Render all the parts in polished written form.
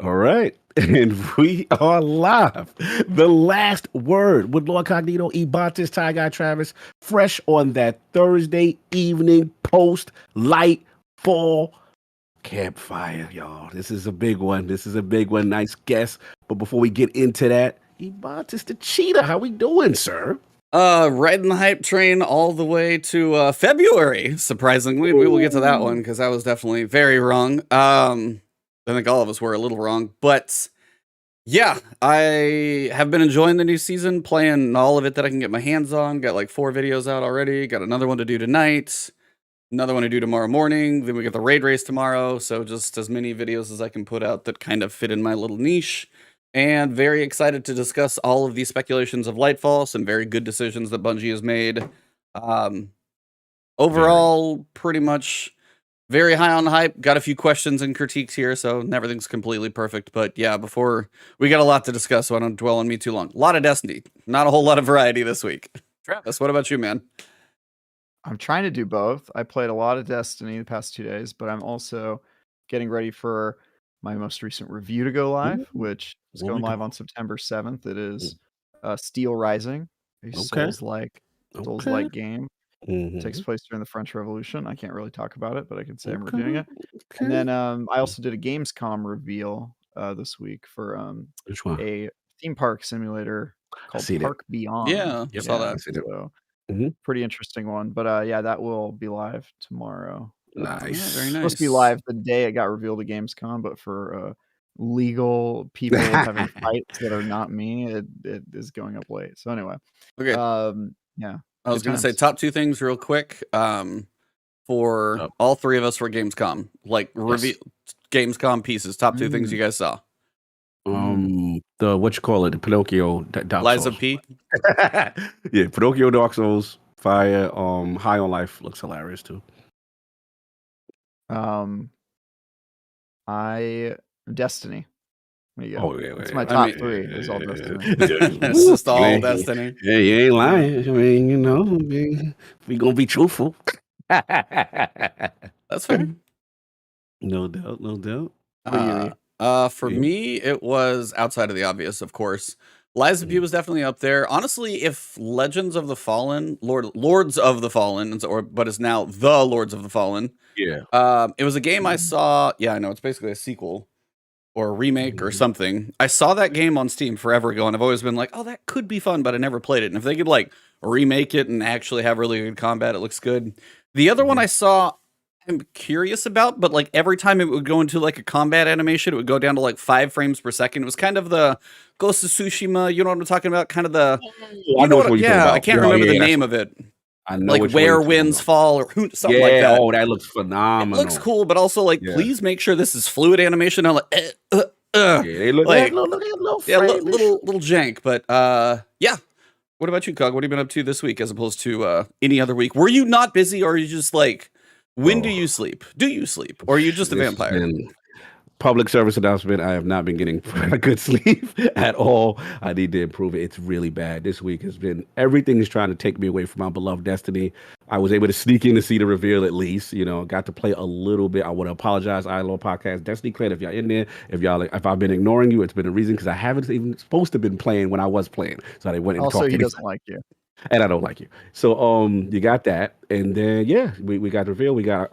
All right. And we are live. The last word with LordCognito, Ebontis, Ty Guy Travis, fresh on that Thursday evening post Lightfall campfire, y'all. This is a big one. This is a big one. Nice guess. But before we get into that, Ebontis the cheetah, how we doing, sir? Riding the hype train all the way to February. Surprisingly, we will get to that one because I was definitely very wrong. I think all of us were a little wrong, but yeah, I have been enjoying the new season, playing all of it that I can get my hands on. Got like 4 videos out already. Got another one to do tonight, another one to do tomorrow morning. Then we get the raid race tomorrow. So just as many videos as I can put out that kind of fit in my little niche. And very excited to discuss all of these speculations of Lightfall, some very good decisions that Bungie has made. Overall, pretty much very high on hype. Got a few questions and critiques here, so everything's completely perfect. But yeah, before we got a lot to discuss, so I don't dwell on me too long. A lot of Destiny, not a whole lot of variety this week. Travis, what about you, man? I'm trying to do both. I played a lot of Destiny the past 2 days, but I'm also getting ready for my most recent review to go live, which is going live on September 7th. It is Steel Rising, a Souls-like game. Takes place during the French Revolution. I can't really talk about it, but I can say I'm reviewing it. And then I also did a Gamescom reveal this week for a theme park simulator called Park Beyond. Yeah, I saw that. So, pretty interesting one. But yeah, that will be live tomorrow. Nice. Yeah, very nice. Supposed to be live the day it got revealed at Gamescom, but for legal people having fights that are not me, it is going up late. So anyway, okay. Yeah, I was going to say top 2 things real quick. For all 3 of us for Gamescom, like Gamescom pieces. Top 2 things you guys saw. The what you call it, the Pinocchio Dark Liza Souls. P. Yeah, Pinocchio Dark Souls, fire. High on Life looks hilarious too. Destiny. There you go. Oh yeah, it's my top 3. It's all Destiny. It's just all Destiny. Yeah, you ain't lying. I mean, you know, we gonna be truthful. That's fair. No doubt, no doubt. For me, it was outside of the obvious, of course. Liza P was definitely up there. Honestly, if Legends of the Fallen, Lords of the Fallen, but is now the Lords of the Fallen. Yeah. It was a game I saw. Yeah, I know it's basically a sequel or a remake or something. I saw that game on Steam forever ago, and I've always been like, oh, that could be fun, but I never played it. And if they could like remake it and actually have really good combat, it looks good. The other one I saw, I'm curious about, but like every time it would go into like a combat animation, it would go down to like 5 frames per second. It was kind of the Ghost of Tsushima, you know what I'm talking about? Kind of the, I can't remember the name of it. I know, like Where Winds Fall or something like that. Oh, that looks phenomenal. It looks cool, but also like, please make sure this is fluid animation. I'm like, they look like little jank, but yeah. What about you, Cog? What have you been up to this week as opposed to any other week? Were you not busy, or are you just like, when do you sleep? Do you sleep, or are you just a vampire? Public service announcement. I have not been getting a good sleep at all. I need to improve it. It's really bad. This week has been, everything is trying to take me away from my beloved Destiny. I was able to sneak in to see the reveal at least, you know, got to play a little bit. I want to apologize, ILO Podcast, Destiny Clan, if y'all in there, if I've been ignoring you, it's been a reason, because I haven't even supposed to have been playing when I was playing. So I went and also, talked. He doesn't like you. And I don't like you. So you got that. And then yeah, we got the reveal. We got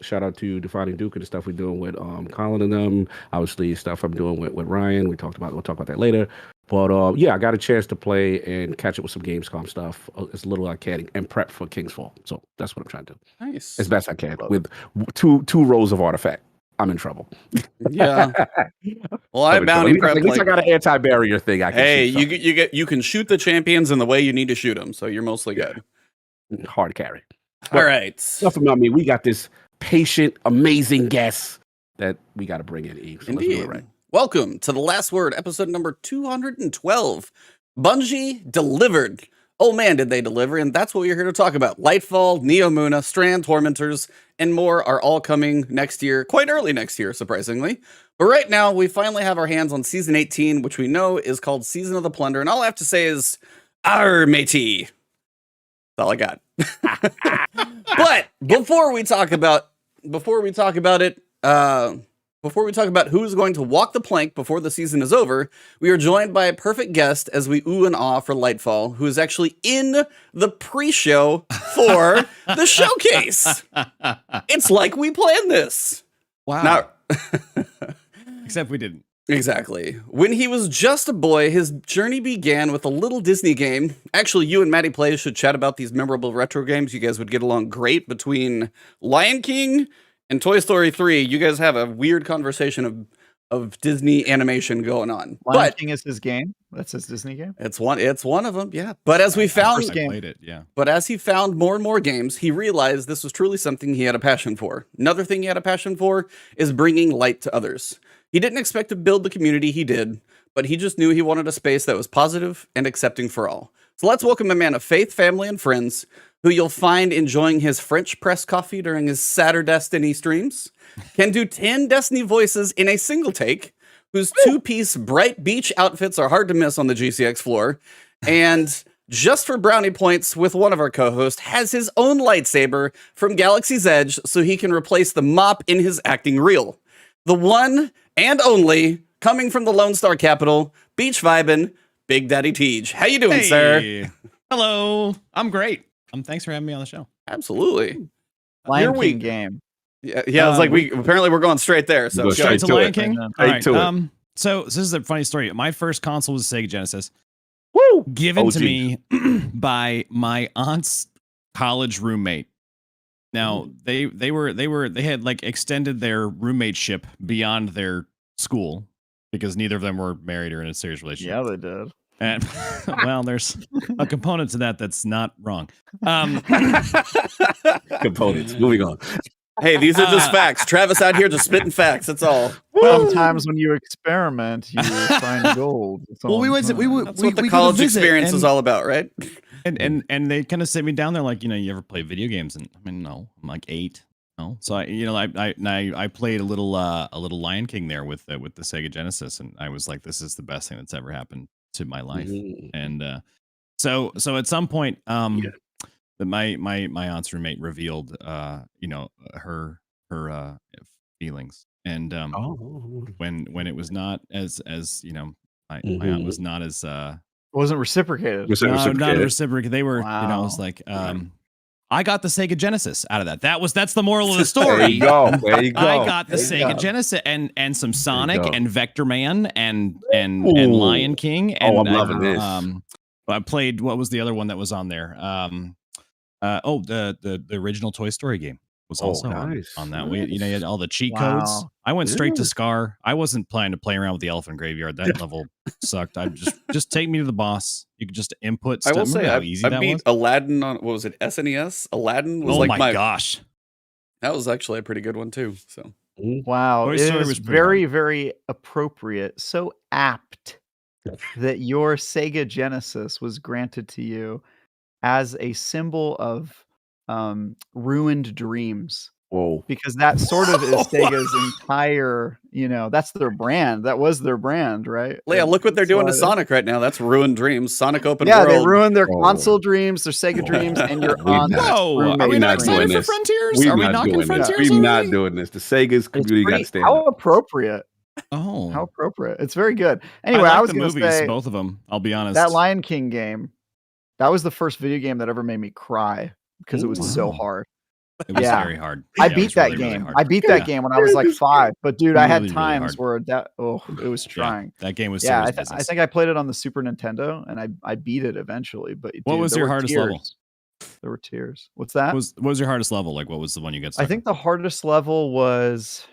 shout out to Defining Duke and the stuff we're doing with Colin and them. Obviously stuff I'm doing with Ryan. We'll talk about that later. But yeah, I got a chance to play and catch up with some Gamescom stuff as little as I can and prep for King's Fall. So that's what I'm trying to do. Nice. As best I can with two rows of artifact. I'm in trouble. Yeah. Well, I bounty prep. At least I got an anti-barrier thing. I can you can shoot the champions in the way you need to shoot them, so you're mostly good. Hard carry. All right. Enough about me. We got this patient, amazing guest that we got to bring in. Eve. So Indeed. Right. Welcome to The Last Word, episode number 212. Bungie delivered. Oh man, did they deliver? And that's what we're here to talk about. Lightfall, Neomuna, Strand, Tormentors, and more are all coming next year, quite early next year, surprisingly. But right now, we finally have our hands on Season 18, which we know is called Season of the Plunder. And all I have to say is, arr, matey. That's all I got. But before we talk about it, Before we talk about who's going to walk the plank before the season is over, we are joined by a perfect guest as we ooh and ah for Lightfall, who is actually in the pre-show for the showcase. It's like we planned this. Wow. Now, Except we didn't. exactly. When he was just a boy, his journey began with a little Disney game. Actually, you and Maddie Plays should chat about these memorable retro games. You guys would get along great between Lion King and Toy Story 3. You guys have a weird conversation of Disney animation going on. Lion King is his game. That's his Disney game. It's one of them, yeah. But as we found, I played it, yeah. but as he found more and more games, he realized this was truly something he had a passion for. Another thing he had a passion for is bringing light to others. He didn't expect to build the community he did, but he just knew he wanted a space that was positive and accepting for all. So let's welcome a man of faith, family, and friends who you'll find enjoying his French press coffee during his Saturday Destiny streams, can do 10 Destiny voices in a single take, whose two-piece bright beach outfits are hard to miss on the GCX floor, and just for brownie points with one of our co-hosts, has his own lightsaber from Galaxy's Edge so he can replace the mop in his acting reel. The one and only, coming from the Lone Star capital, beach vibin', BigDaddyTeej. How you doing, sir? Hello. I'm great. Thanks for having me on the show. Absolutely. Lion King game. Yeah. I was like, we're going straight there. So Go Straight to Lion King. Right All right. to it. So this is a funny story. My first console was a Sega Genesis, Woo! given to OG. me by my aunt's college roommate. Now they had like extended their roommateship beyond their school because neither of them were married or in a serious relationship. Yeah, they did. And well, there's a component to that that's not wrong. Components. Moving on. hey, these are just facts. Travis out here just spitting facts. That's all. Sometimes when you experiment, you find gold. That's all Well, I'm that's That's saying. what the we go to college visit, experience and- is all about, right? And they kind of sit me down there like, you ever play video games? And I mean, no, I'm like 8. No, so I played a little Lion King there with the Sega Genesis, and I was like, this is the best thing that's ever happened to my life. Mhm. And so at some point, that my aunt's roommate revealed, her feelings, and when it was not as my aunt was not as Wasn't reciprocated. Was it not reciprocated? reciprocated. They were, I Wow. was like, I got the Sega Genesis out of that. That's the moral of the story. There you go. There you go. I got the There you Sega go. Genesis and some Sonic go. and Vector Man and Ooh. Lion King. And I'm loving this. I played, what was the other one that was on there? The original Toy Story game was also nice, on that. nice. You had all the cheat Wow. codes. I went straight to Yeah. Scar. I wasn't planning to play around with the Elephant Graveyard. That level sucked. I just take me to the boss. You could just input I stuff. will say, Remember how I easy that beat was? Aladdin on, what was it, SNES? Aladdin was Oh like my gosh. that was actually a pretty good one too. So Wow, Toy it Story is was pretty very, very appropriate. So apt that your Sega Genesis was granted to you as a symbol of ruined dreams, Whoa. because that sort of is Sega's entire. That's their brand. That was their brand, right? Leia, look what they're doing to So, Sonic right now. That's ruined dreams. Sonic Open Yeah, World. they ruined their Oh. console dreams, their Sega dreams, and your We're aunt's not- Whoa, are roommate we not not doing excited for this. Frontiers? Are we knocking doing this. Frontiers We're not already? doing this. The Sega's It's community got pretty- to stand how up. appropriate. Oh, How appropriate. It's very good. Anyway, I I like was the going to movies, say both of them. I'll be honest. that Lion King game, that was the first video game that ever made me cry because it was so Wow. hard. It was Yeah. very hard. I Yeah, it beat was that really, really game. hard. I beat Yeah. that game when I was like 5. But dude, I had Really, really times hard. where it was Yeah, trying. that game was Yeah, serious I business. think I played it on the Super Nintendo and I beat it eventually. But What dude, was there your were hardest tears. level? There were tears. What's that? What was your hardest level? Like, what was the one you got stuck I think the hardest level was,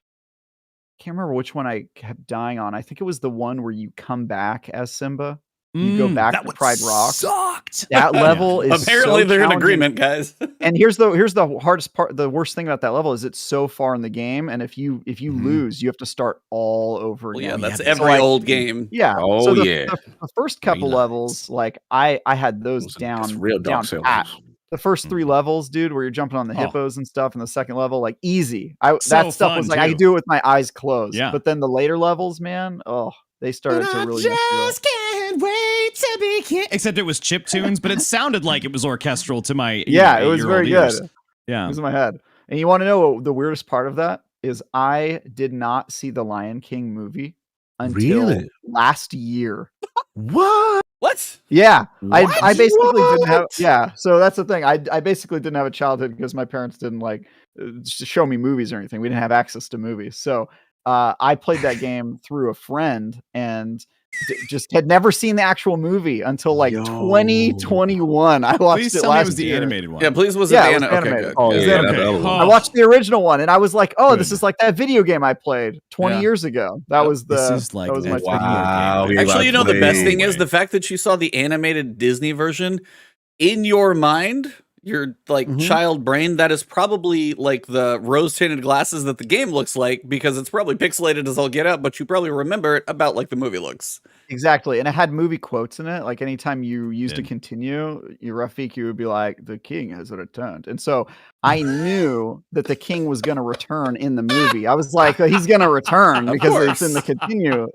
I can't remember which one I kept dying on. I think it was the one where you come back as Simba. You go back that to one Pride Rock. Sucked. That level is Apparently so they're in challenging. agreement, guys. And here's the hardest part. The worst thing about that level is it's so far in the game, and if you Mhm. lose, you have to start all over Well, again. yeah, that's yeah, every like- old game. Yeah. Oh, so yeah. The first couple Reloads. levels, like I had those That's down real down Dark Souls. pat. The first 3 Mhm. levels, dude, where you're jumping on the Oh. hippos and stuff, and the second level, like easy. So That stuff fun, was like I too. could do it with my eyes closed. Yeah. But then the later levels, man, they started to really mess you up. can't wait to begin. Except it was chip tunes, but it sounded like it was orchestral to my Yeah, it was 8-year-old very ears. good. It Yeah. was in my head. And you want to know what the weirdest part of that? is I did not see the Lion King movie until last year. What? What? Yeah, What? I basically didn't have. What? Yeah, so that's the thing. I basically didn't have a childhood because my parents didn't show me movies or anything. We didn't have access to movies, so I played that game through a friend and just had never seen the actual movie until 2021. I watched it last was the year. animated one. Yeah, please was it Yeah, the it was animated? animated. Okay, good. Oh, Is yeah, it that's the other one. I watched the original one and I was like, "Oh, this Good. is like that video game I played 20 years ago." That was the. This is like that was my that Wow. video game. Actually, you know, the best thing Way. is the fact that you saw the animated Disney version in your mind, your child brain, that is probably like the rose-tinted glasses that the game looks like, because it's probably pixelated as all get out, but you probably remember it about like the movie looks. Exactly, and it had movie quotes in it. Like anytime you used to Did. continue, your Rafiki would be like, "The king has returned," and so I knew that the king was going to return in the movie. I was like, "He's going to return because it's in the continue."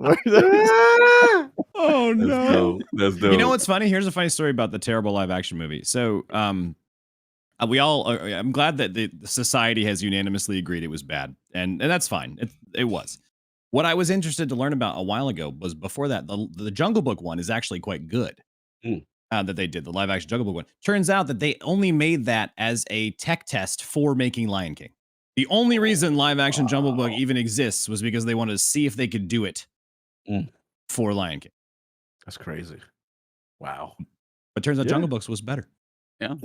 Oh no. That's dope. You know what's funny? Here's a funny story about the terrible live action movie. So, we all I'm glad that the society has unanimously agreed it was bad, and that's fine. It was. What I was interested to learn about a while ago was before that the Jungle Book one is actually quite good. That they did the live action Jungle Book one. Turns out that they only made that as a tech test for making Lion King. The only reason live action Jungle Book even exists was because they wanted to see if they could do it for Lion King. That's crazy. Wow. But turns out Jungle Books was better. Yeah.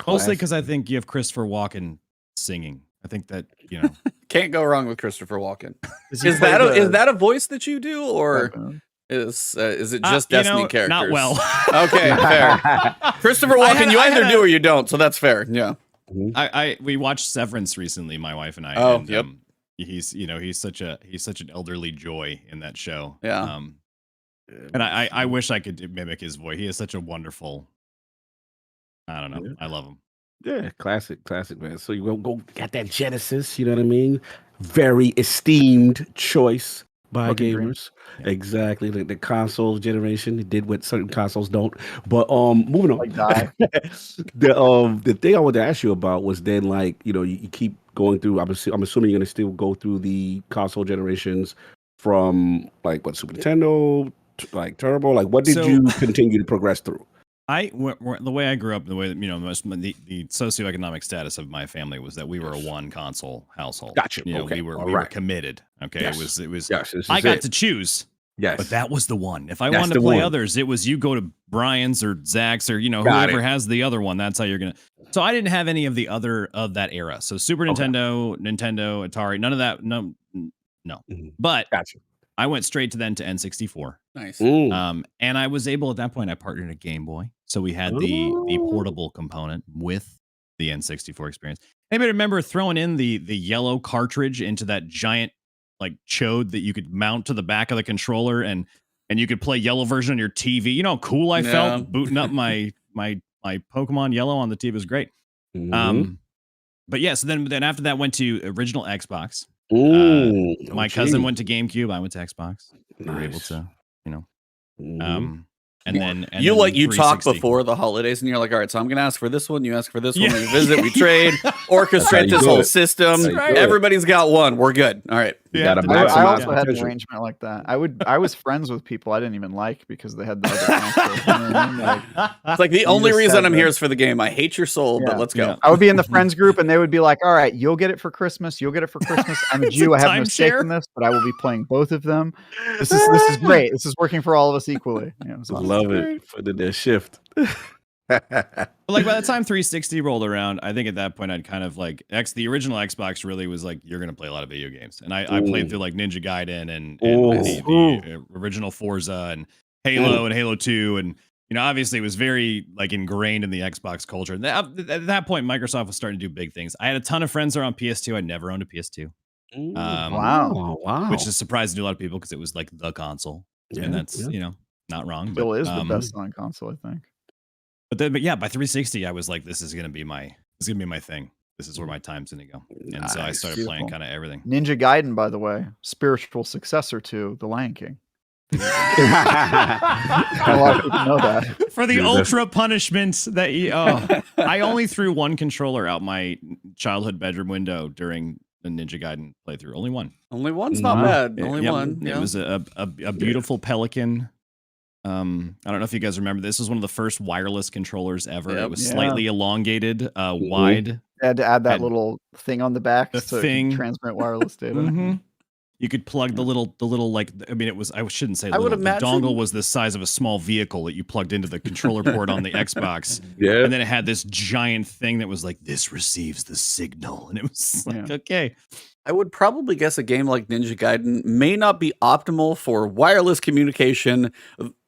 Mostly because I think you have Christopher Walken singing. I think that, you know. Can't go wrong with Christopher Walken. Is that a voice that you do, or is it just Destiny characters? Not well. Okay, fair. Christopher Walken, you either do or you don't, so that's fair. Yeah. We watched Severance recently, my wife and I. Oh, and, yep. He's such an elderly joy in that show. Yeah. And I wish I could mimic his voice. He is such a wonderful. I don't know. I love him. Yeah, classic, man. So you go got that Genesis, you know what I mean? Very esteemed choice by gamers. Yeah. Exactly. The console generation, it did what certain consoles don't. But moving on. The thing I wanted to ask you about was then, like, you know, you keep going through. I'm assuming you're gonna still go through the console generations from like what, Super Nintendo, like Turbo. Like, what did you continue to progress through? The way I grew up, the way that, you know, the socioeconomic status of my family was that we were a one console household. Gotcha. You know, Okay. we were committed. Okay. Yes. It was. Yes, I got to choose. Yes. But that was the one. If I That's wanted to the play one. others, it was you go to Brian's or Zach's or, you know, Got whoever it. has the other one. That's how you're gonna. So I didn't have any of the other of that era. So Super Nintendo, Atari, none of that. No. Mhm. But Gotcha. I went straight to N64. Nice. Mm. And I was able at that point. I partnered a Game Boy, so we had the portable component with the N64 experience. Anybody remember throwing in the yellow cartridge into that giant like chode that you could mount to the back of the controller and you could play yellow version on your TV? You know how cool I felt booting up my Pokemon Yellow on the TV. It was great. Mhm. But yeah, so then after that went to original Xbox. Ooh, My cousin went to GameCube. I went to Xbox. We were able Nice. to, you know. Mhm. And then You talk 360. before the holidays, and you're like, all right, so I'm gonna ask for this one. You ask for this one. Yeah. We visit. We trade. Orchestrate you this do whole it. system. That's how you do it. Everybody's got one. We're good. All right. You Yeah, gotta the- I maximize also had an potential. arrangement like that. I was friends with people I didn't even like because they had the other console. You know what I mean? Like, It's like the You only just reason had I'm the- here is for the game. I hate your soul, but Yeah. let's go. Yeah. I would be in the friends group and they would be like, "All right, you'll get it for Christmas. You'll get it for Christmas. I'm a It's a Jew. I have no stake timeshare. in this, but I will be playing both of them. This is great. This is working for all of us equally." Yeah, it was awesome. Love it. For the shift. But like by the time 360 rolled around, I think at that point I'd kind of like the original Xbox really was like, you're gonna play a lot of video games, and I played through like Ninja Gaiden and the original Forza and Halo and Halo 2, and you know, obviously it was very like ingrained in the Xbox culture. And at that point, Microsoft was starting to do big things. I had a ton of friends that were on PS2. I never owned a PS2, Wow. which is surprising to a lot of people because it was like the console, and that's you know, not wrong. Still but, is the best on console, I think. But yeah, by 360, I was like, this is gonna be my thing. This is where my time's gonna go. And so I Nice. started playing kind of everything. Ninja Gaiden, by the way, spiritual successor to The Lion King. A lot of people know that. For the Dude, ultra punishment that I only threw one controller out my childhood bedroom window during Ninja Gaiden playthrough. Only one. Only one's not Wow. bad. Only one. It Yeah. was a beautiful Pelican. I don't know if you guys remember. This was one of the first wireless controllers ever. Yep. It was Yeah. slightly elongated, wide. They had to add that Had little thing on the back the so it thing. could transmit wireless data. Mhm. You could plug the little like, I mean, it was, I shouldn't say I would little. The imagine- dongle was the size of a small vehicle that you plugged into the controller port on the Xbox. Yeah. And then it had this giant thing that was like, this receives the signal. And it was like, okay. I would probably guess a game like Ninja Gaiden may not be optimal for wireless communication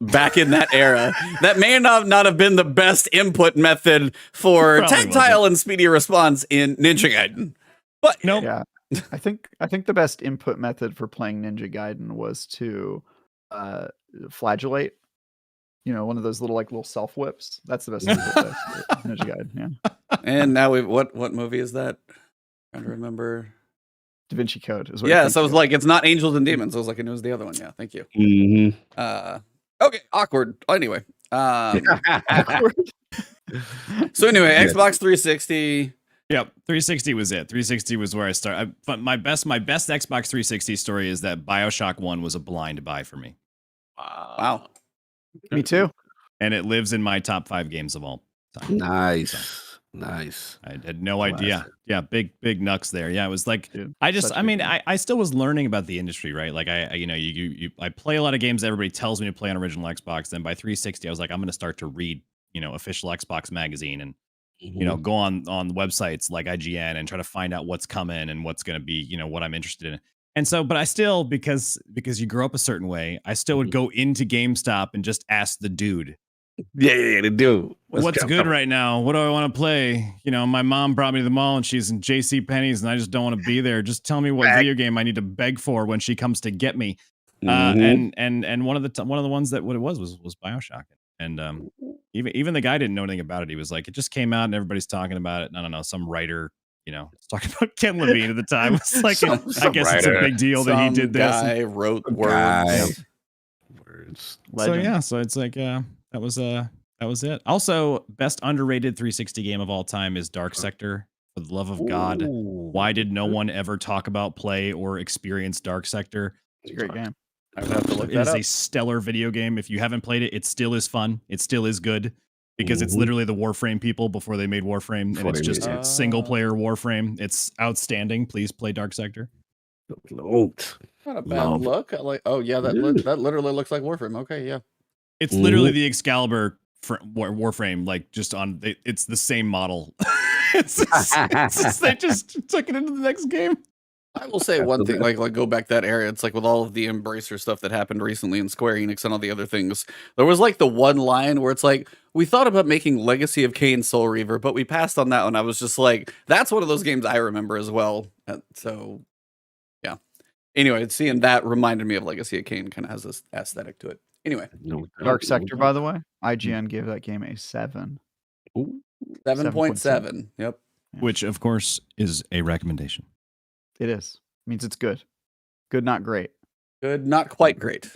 back in that era. That may not have been the best input method for Probably tactile and speedy response in Ninja Gaiden. But Nope. Yeah. I think the best input method for playing Ninja Gaiden was to flagellate. You know, one of those little self whips. That's the best input method for Ninja Gaiden. Yeah. and now what movie is that? Trying to remember. Da Vinci Code is what. Yeah, so I was like, it's not Angels and Demons. I was like, it was the other one. Yeah, thank you. Mm-hmm. Okay, awkward. Anyway, so anyway, Xbox 360. Yep, 360 was it. 360 was where I started. But my best Xbox 360 story is that BioShock 1 was a blind buy for me. Wow. Me too. And it lives in my top 5 games of all time. Nice. I had no Classic. idea. Yeah, big nux there. Yeah, it was like, Dude, I still was learning about the industry, right? Like I play a lot of games that everybody tells me to play on original Xbox. Then by 360, I was like, I'm going to start to read, official Xbox magazine and go on websites like IGN and try to find out what's coming and what's going to be, what I'm interested in. And so, but I still, because you grow up a certain way, I still would go into GameStop and just ask the dude, Yeah, they do. what's good right now? What do I want to play? My mom brought me to the mall and she's in JC Penney's and I just don't want to be there. Just tell me what video game I need to beg for when she comes to get me. And one of the ones that what it was BioShock. And even the guy didn't know anything about it. He was like, it just came out and everybody's talking about it. No, some writer, was talking about Ken Levine at the time. It's like, I guess it's a big deal that he did this. Guy wrote words. Legend. So it's like, that was it. Also, best underrated 360 game of all time is Dark Sector. For the love of God, why did no one ever talk about, play, or experience Dark Sector? It's a great game. I would have to look It that is up. a stellar video game. If you haven't played it, it still is fun. It still is good because it's literally the Warframe people before they made Warframe, and it's just single player Warframe. It's outstanding. Please play Dark Sector. Not Not a bad look. I like. Oh yeah, that literally looks like Warframe. Okay, yeah. It's literally the Excalibur Warframe, like just on. It's the same model. It's just, they just took it into the next game. I will say one thing, like go back that area. It's like with all of the Embracer stuff that happened recently in Square Enix and all the other things. There was like the one line where it's like, we thought about making Legacy of Kain Soul Reaver, but we passed on that one. I was just like, that's one of those games I remember as well. So, yeah. Anyway, seeing that reminded me of Legacy of Kain. Kind of has this aesthetic to it. Anyway, Dark Sector, by the way, IGN gave that game a 7. 7.7. Yep. Which, of course, is a recommendation. It is. Means it's good. Good, not great. Good, not quite great.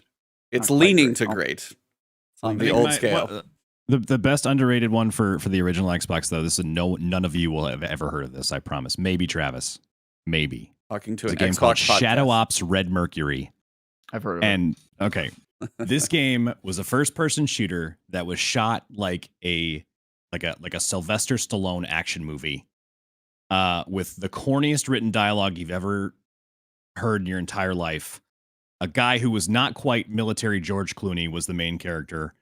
It's Not quite leaning great. to Oh. great on I the think old scale. The best underrated one for the original Xbox, though, this is none of you will have ever heard of this, I promise. Maybe Travis. Maybe. Talking to It's an a game Xbox called podcast. Shadow Ops Red Mercury. I've heard of it. And okay, this game was a first-person shooter that was shot like a Sylvester Stallone action movie, with the corniest written dialogue you've ever heard in your entire life. A guy who was not quite military George Clooney was the main character.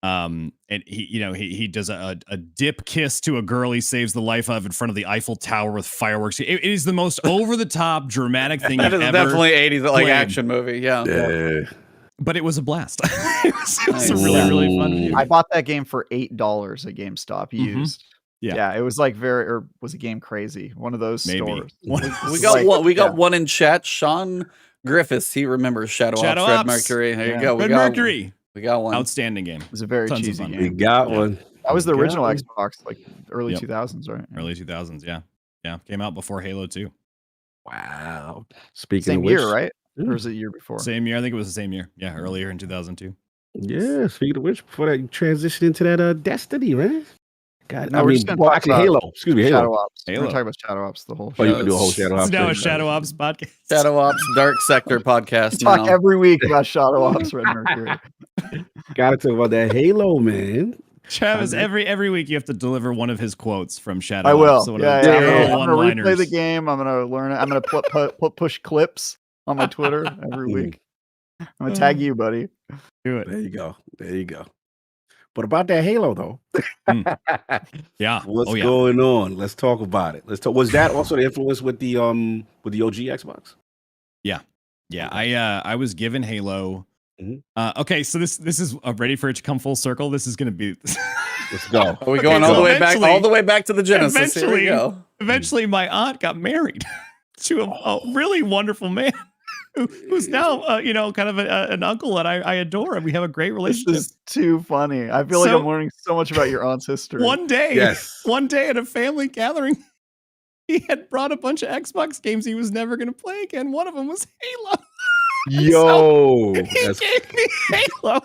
And he does a dip kiss to a girl he saves the life of in front of the Eiffel Tower with fireworks. It is the most over-the-top dramatic thing That you've is ever definitely 80s like played. action movie. Yeah. But it was a blast. It was a Nice. really, really fun video I game. bought that game for $8 at GameStop used. Yeah. It was like was a game crazy. One of those Maybe. stores. We got one. We got one in chat. Sean Griffiths. He remembers Shadow Ops Red Mercury. There you go. Red Mercury. We got one. Outstanding game. It was a very Tons of cheesy fun. game. We got one. That was the We got original one. Xbox, like early Yep. 2000s, right? Early 2000s. Yeah. Yeah. Came out before Halo 2. Wow. Speaking Same of which, year, right? Or was it the year before? Same year. I think it was the same year. Yeah. Earlier in 2002. Yeah. Speaking of which, before that, you transition into that Destiny, right? God, No, we're just gonna talk actually, about Halo. Excuse me, Halo. Shadow Ops. We're Halo. gonna talk about Shadow Ops the whole Oh, you show. can do a whole Shadow It's Ops. now a thing. Shadow Ops podcast. Shadow Ops Dark Sector podcast Talk now. every week about Shadow Ops Red Mercury. Gotta talk about that Halo, man. Travis, every week you have to deliver one of his quotes from Shadow I will. Ops. So one of Yeah, the yeah, terrible I'm gonna replay one-liners. the game. I'm gonna learn it. I'm gonna push clips on my Twitter every week. I'm gonna tag you, buddy. Do it. There you go. There you go. But about that Halo, though. Yeah. What's Oh, yeah. going on? Let's talk about it. Let's talk. Was that also the influence with the OG Xbox? Yeah, I was given Halo. Mhm. Okay, so this is ready for it to come full circle. This is going to be. Let's go. Are we going Okay, all so the way back? eventually- All the way back to the Genesis. Here we eventually- go. Eventually, my aunt got married to a really wonderful man who's now, kind of an uncle that I adore, and we have a great This relationship. is too funny. I feel like So- I'm learning so much about your aunt's history. One day Yes. at a family gathering, he had brought a bunch of Xbox games he was never going to play again. One of them was Halo. Yo. He That's gave me Halo.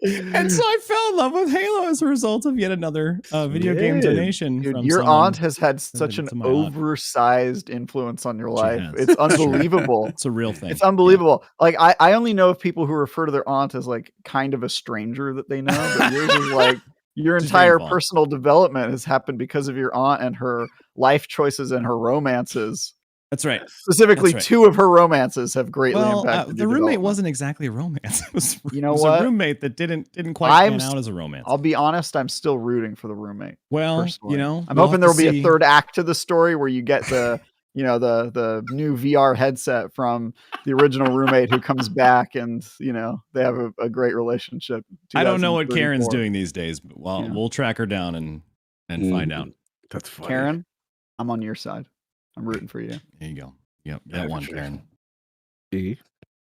And so I fell in love with Halo as a result of yet another video game Yeah. donation. Dude, from your someone. aunt has had such an to my aunt. oversized influence on your life. has. It's unbelievable. It's a real thing. It's unbelievable. Like I only know of people who refer to their aunt as like kind of a stranger that they know, but yours is like your She's very entire involved. personal development has happened because of your aunt and her life choices and her romances. That's right. Specifically, That's right. 2 of her romances have greatly Well, impacted the your roommate development. wasn't exactly a romance. It was, You know it was what? a roommate that didn't quite I'm pan s- out as a romance. I'll be honest, I'm still rooting for the roommate. Well, personally. I'm we'll hoping have there to will be a see. third act to the story where you get the the new VR headset from the original roommate who comes back and they have a great relationship. I don't know what Karen's 2034. doing these days, but Yeah. we'll track her down and find out. That's funny. Karen, I'm on your side. I'm rooting for you. There you go. Yep, Yeah, that for one, sure. Karen. Mhm.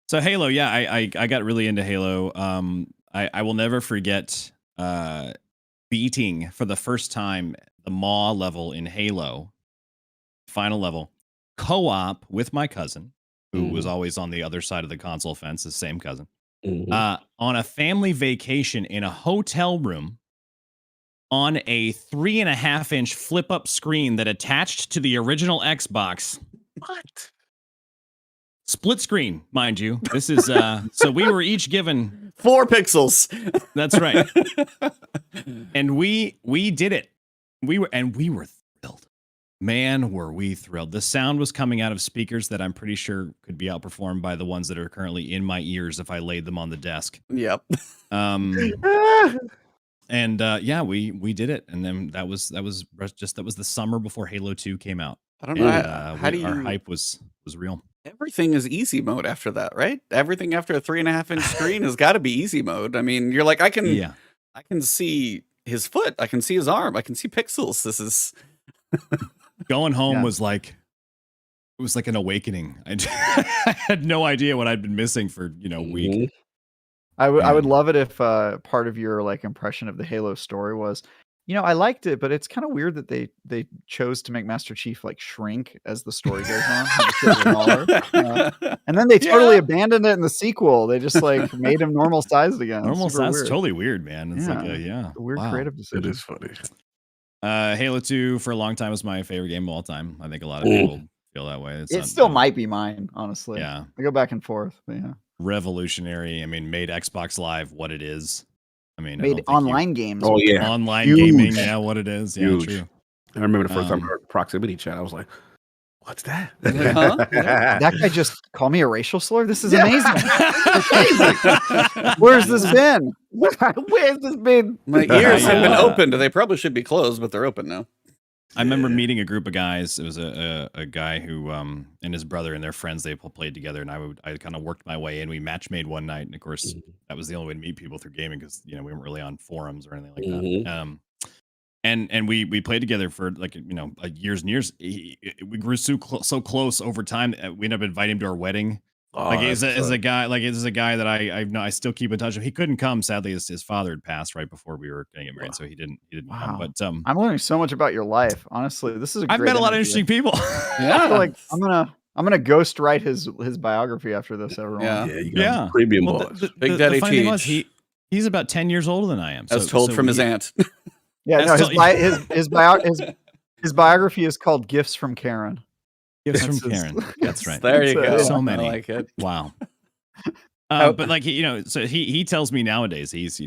So Halo, yeah, I got really into Halo. I will never forget beating for the first time the Maw level in Halo, final level, co-op with my cousin, who was always on the other side of the console fence, the same cousin, Mhm. on a family vacation in a hotel room on a 3.5-inch flip-up screen that attached to the original Xbox. What? Split screen, mind you. This is so we were each given 4 pixels. That's right. And we did it. We were thrilled. Man, were we thrilled. The sound was coming out of speakers that I'm pretty sure could be outperformed by the ones that are currently in my ears if I laid them on the desk. Yep. And yeah, we did it. And then that was the summer before Halo 2 came out. I don't know. And, How do you? our hype was real. Everything is easy mode after that, right? Everything after a 3.5-inch screen has got to be easy mode. I mean, you're like, I can see his foot, I can see his arm, I can see pixels. This is Going home Yeah. was like, it was like an awakening. I had no idea what I'd been missing for a week. Mhm. I Yeah. would love it if part of your like impression of the Halo story was, I liked it, but it's kind of weird that they chose to make Master Chief like shrink as the story goes on. He just gets smaller. And then they totally Yeah. abandoned it in the sequel. They just like made him normal sized again. It's Normal super size, weird. totally weird, man. It's like Yeah. A weird wow. creative It decision. is funny. Halo 2 for a long time was my favorite game of all time. I think a lot of people feel that way. It still might be mine, honestly. Yeah, I go back and forth, but yeah. revolutionary. I mean, made Xbox Live what it is. I mean, I Made don't think online games. Oh you, yeah. online Huge. gaming. Yeah, what it is. Yeah, Huge. true. I remember the first time I Um, heard proximity chat. I was like, "What's that?" Huh? That guy just called me a racial slur. This is Yeah. amazing. Where's this been? Where's this been? My ears have been Yeah. opened. They probably should be closed, but they're open now. I remember meeting a group of guys. It was a guy who and his brother and their friends, they played together, and I kind of worked my way in. We match made one night, and of course that was the only way to meet people through gaming because we weren't really on forums or anything like that. And we played together for like years and years. We grew so close over time. We ended up inviting him to our wedding. Like is a guy that I still keep in touch with. He couldn't come, sadly. His father had passed right before we were getting married, so he didn't come. Wow. But I'm learning so much about your life. Honestly, this is a I've great met a lot of interview. interesting people. I feel like I'm gonna ghost write his biography after this, everyone. Yeah. Yeah, you got Yeah. premium Well, boss. Big Daddy funny thing was Teej. he's about 10 years older than I am. As told from his aunt. Yeah, That's no, still- his biography is called Gifts from Karen. Gifts from That's his- Karen. That's right. There you go. So many. I like it. Wow. Oh. But like so he tells me nowadays he's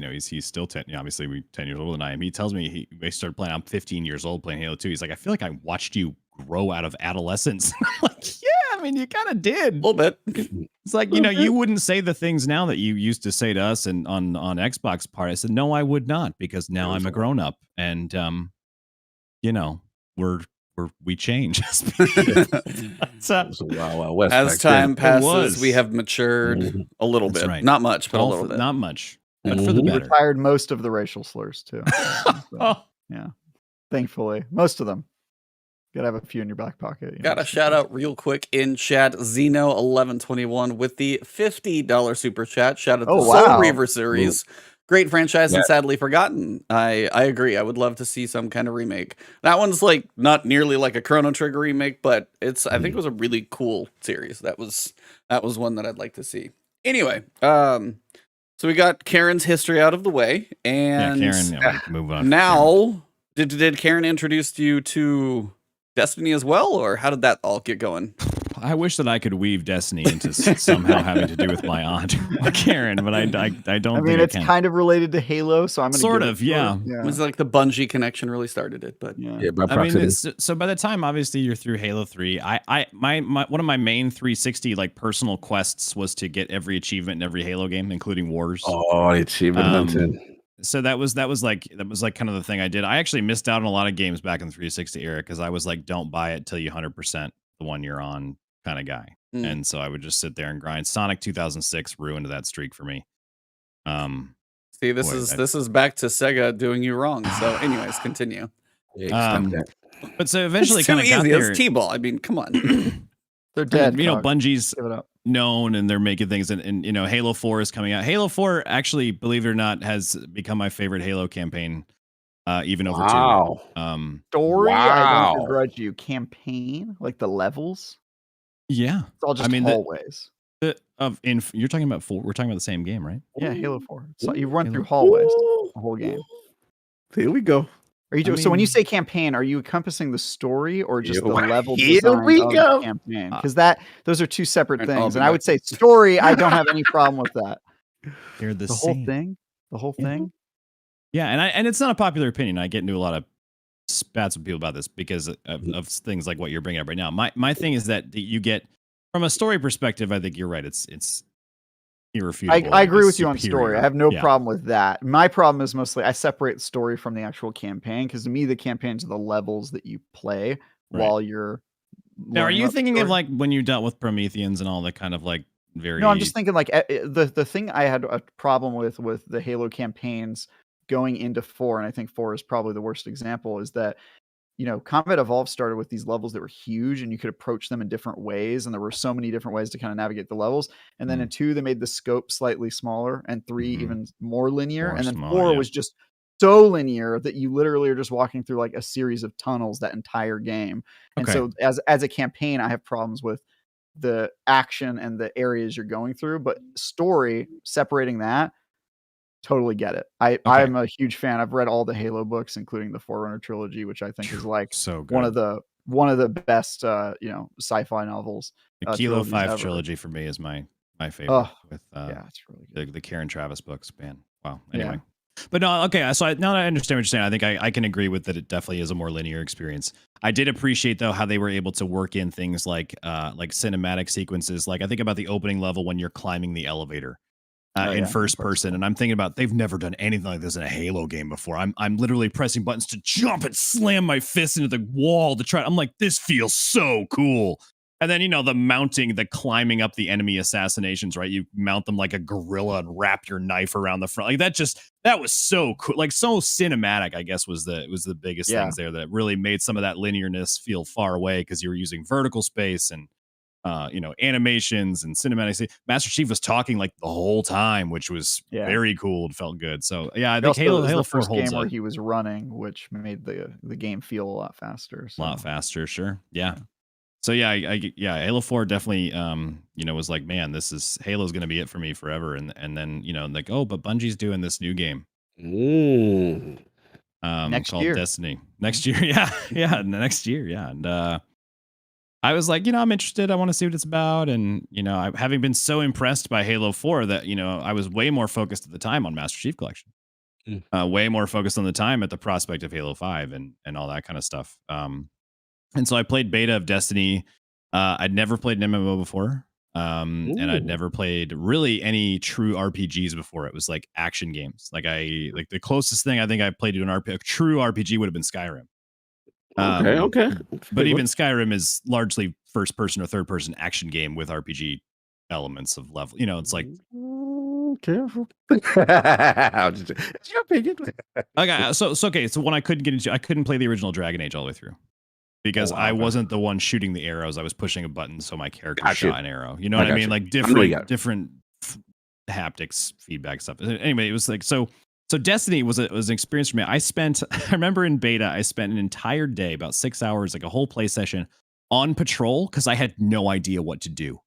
still 10. Obviously, 10 years older than I am. He tells me he started playing. I'm 15 years old playing Halo 2. He's like, I feel like I watched you grow out of adolescence. I'm like, yeah, I mean, you kind of did. A little bit. It's like you wouldn't say the things now that you used to say to us and on Xbox part. I said no, I would not because now I'm a grown up and we change. So Wild West As back time then. passes, we have matured a little That's bit. right. Not much, but a little bit. Not much, but for the He better. retired most of the racial slurs too. So, yeah, thankfully, most of them. Gotta have a few in your back pocket. Got a shout out real quick in chat. Zeno1121 with the $50 super chat. Shout out to Soul Reaver series. Great franchise and sadly forgotten. I agree. I would love to see some kind of remake. That one's like not nearly like a Chrono Trigger remake, but I think it was a really cool series. That was one that I'd like to see. Anyway, so we got Karen's history out of the way, and Karen, move on. now did Karen introduce you to Destiny as well, or how did that all get going? I wish that I could weave Destiny into somehow having to do with my aunt Karen, but I don't. I mean, it's kind of related to Halo, so I'm gonna sort of, yeah. It was like the Bungie connection really started it, but Yeah, by I proximity. mean, so by the time obviously you're through Halo 3, my one of my main 360 like personal quests was to get every achievement in every Halo game, including Wars. Oh, achievement hunting. So that was like kind of the thing I did. I actually missed out on a lot of games back in the 360 era because I was like, don't buy it till you 100% the one you're on kind of guy. And so I would just sit there and grind. Sonic 2006 ruined that streak for me. See, this is back to Sega doing you wrong. So, anyways, continue. But so eventually, It's too kind of got easy. there. It's T-ball. I mean, come on. They're dead. Bungie's Give it up. known and they're making things, and Halo 4 is coming out. Halo 4, actually, believe it or not, has become my favorite Halo campaign, even over 2. Story, I don't begrudge you. Campaign, like the levels. Yeah, It's all just hallways. You're talking about 4. We're talking about the same game, right? Yeah, Halo 4. So you run through hallways the whole game. Here we go. Are you so when you say campaign, are you encompassing the story or just the level Here design we of go. the campaign? Because those are two separate And things. And I would say story, I don't have any problem with that. They're The same. whole thing. Yeah, and it's not a popular opinion. I get into a lot of spats with people about this because of things like what you're bringing up right now. My thing is that you get, from a story perspective, I think you're right. It's irrefutable. I agree with you on superior. story. I have no problem with that. My problem is mostly I separate the story from the actual campaign because to me the campaigns are the levels that you play while you're. Now, are you thinking of like when you dealt with Prometheans and all that kind of like very? No, I'm just thinking like the thing I had a problem with the Halo campaigns going into 4, and I think 4 is probably the worst example, is that Combat Evolved started with these levels that were huge and you could approach them in different ways. And there were so many different ways to kind of navigate the levels. And then in 2, they made the scope slightly smaller, and 3 even more linear. And then 4 was just so linear that you literally are just walking through like a series of tunnels that entire game. And so as a campaign, I have problems with the action and the areas you're going through, but story, separating that, totally get it. I'm a huge fan. I've read all the Halo books, including the Forerunner trilogy, which I think is like so good. one of the best sci-fi novels. The Kilo 5 trilogy for me is my favorite. With it's really good. The Karen Travis books, man. Wow. Anyway. But no, okay. So now that I understand what you're saying, I think I can agree with that. It definitely is a more linear experience. I did appreciate though how they were able to work in things like cinematic sequences. Like I think about the opening level when you're climbing the elevator. In first person, and I'm thinking about they've never done anything like this in a Halo game before. I'm literally pressing buttons to jump and slam my fist into the wall to try. I'm like, this feels so cool. And then the climbing up the enemy assassinations, right? You mount them like a gorilla and wrap your knife around the front. Like that was so cool, like so cinematic. I guess was the biggest things there that really made some of that linearness feel far away because you were using vertical space and. Animations and cinematics. Master Chief was talking like the whole time, which was very cool and felt good. So I think Halo 4 holds where up. he was running, which made the game feel a lot faster. A lot faster, sure. Yeah. So Halo 4 definitely was like, man, Halo's gonna be it for me forever. And then like, oh, but Bungie's doing this new game. Next called year. Destiny. Next year, yeah, next year, yeah. And I was like, I'm interested. I want to see what it's about. And having been so impressed by Halo 4 that I was way more focused at the time on Master Chief Collection. Way more focused on the time at the prospect of Halo 5 and all that kind of stuff. And so I played beta of Destiny. I'd never played an MMO before. And I'd never played really any true RPGs before. It was like action games. Like the closest thing I think I played to a true RPG would have been Skyrim. Okay. But even Skyrim is largely first person or third person action game with RPG elements of level. It's like careful. It's your opinion. Okay, so when I couldn't play the original Dragon Age all the way through. Because I wasn't the one shooting the arrows. I was pushing a button so my character shot an arrow. You know what I mean? Like different haptics, feedback stuff. Anyway, it was like so Destiny was an experience for me. I remember in beta, I spent an entire day, about 6 hours, like a whole play session on patrol because I had no idea what to do.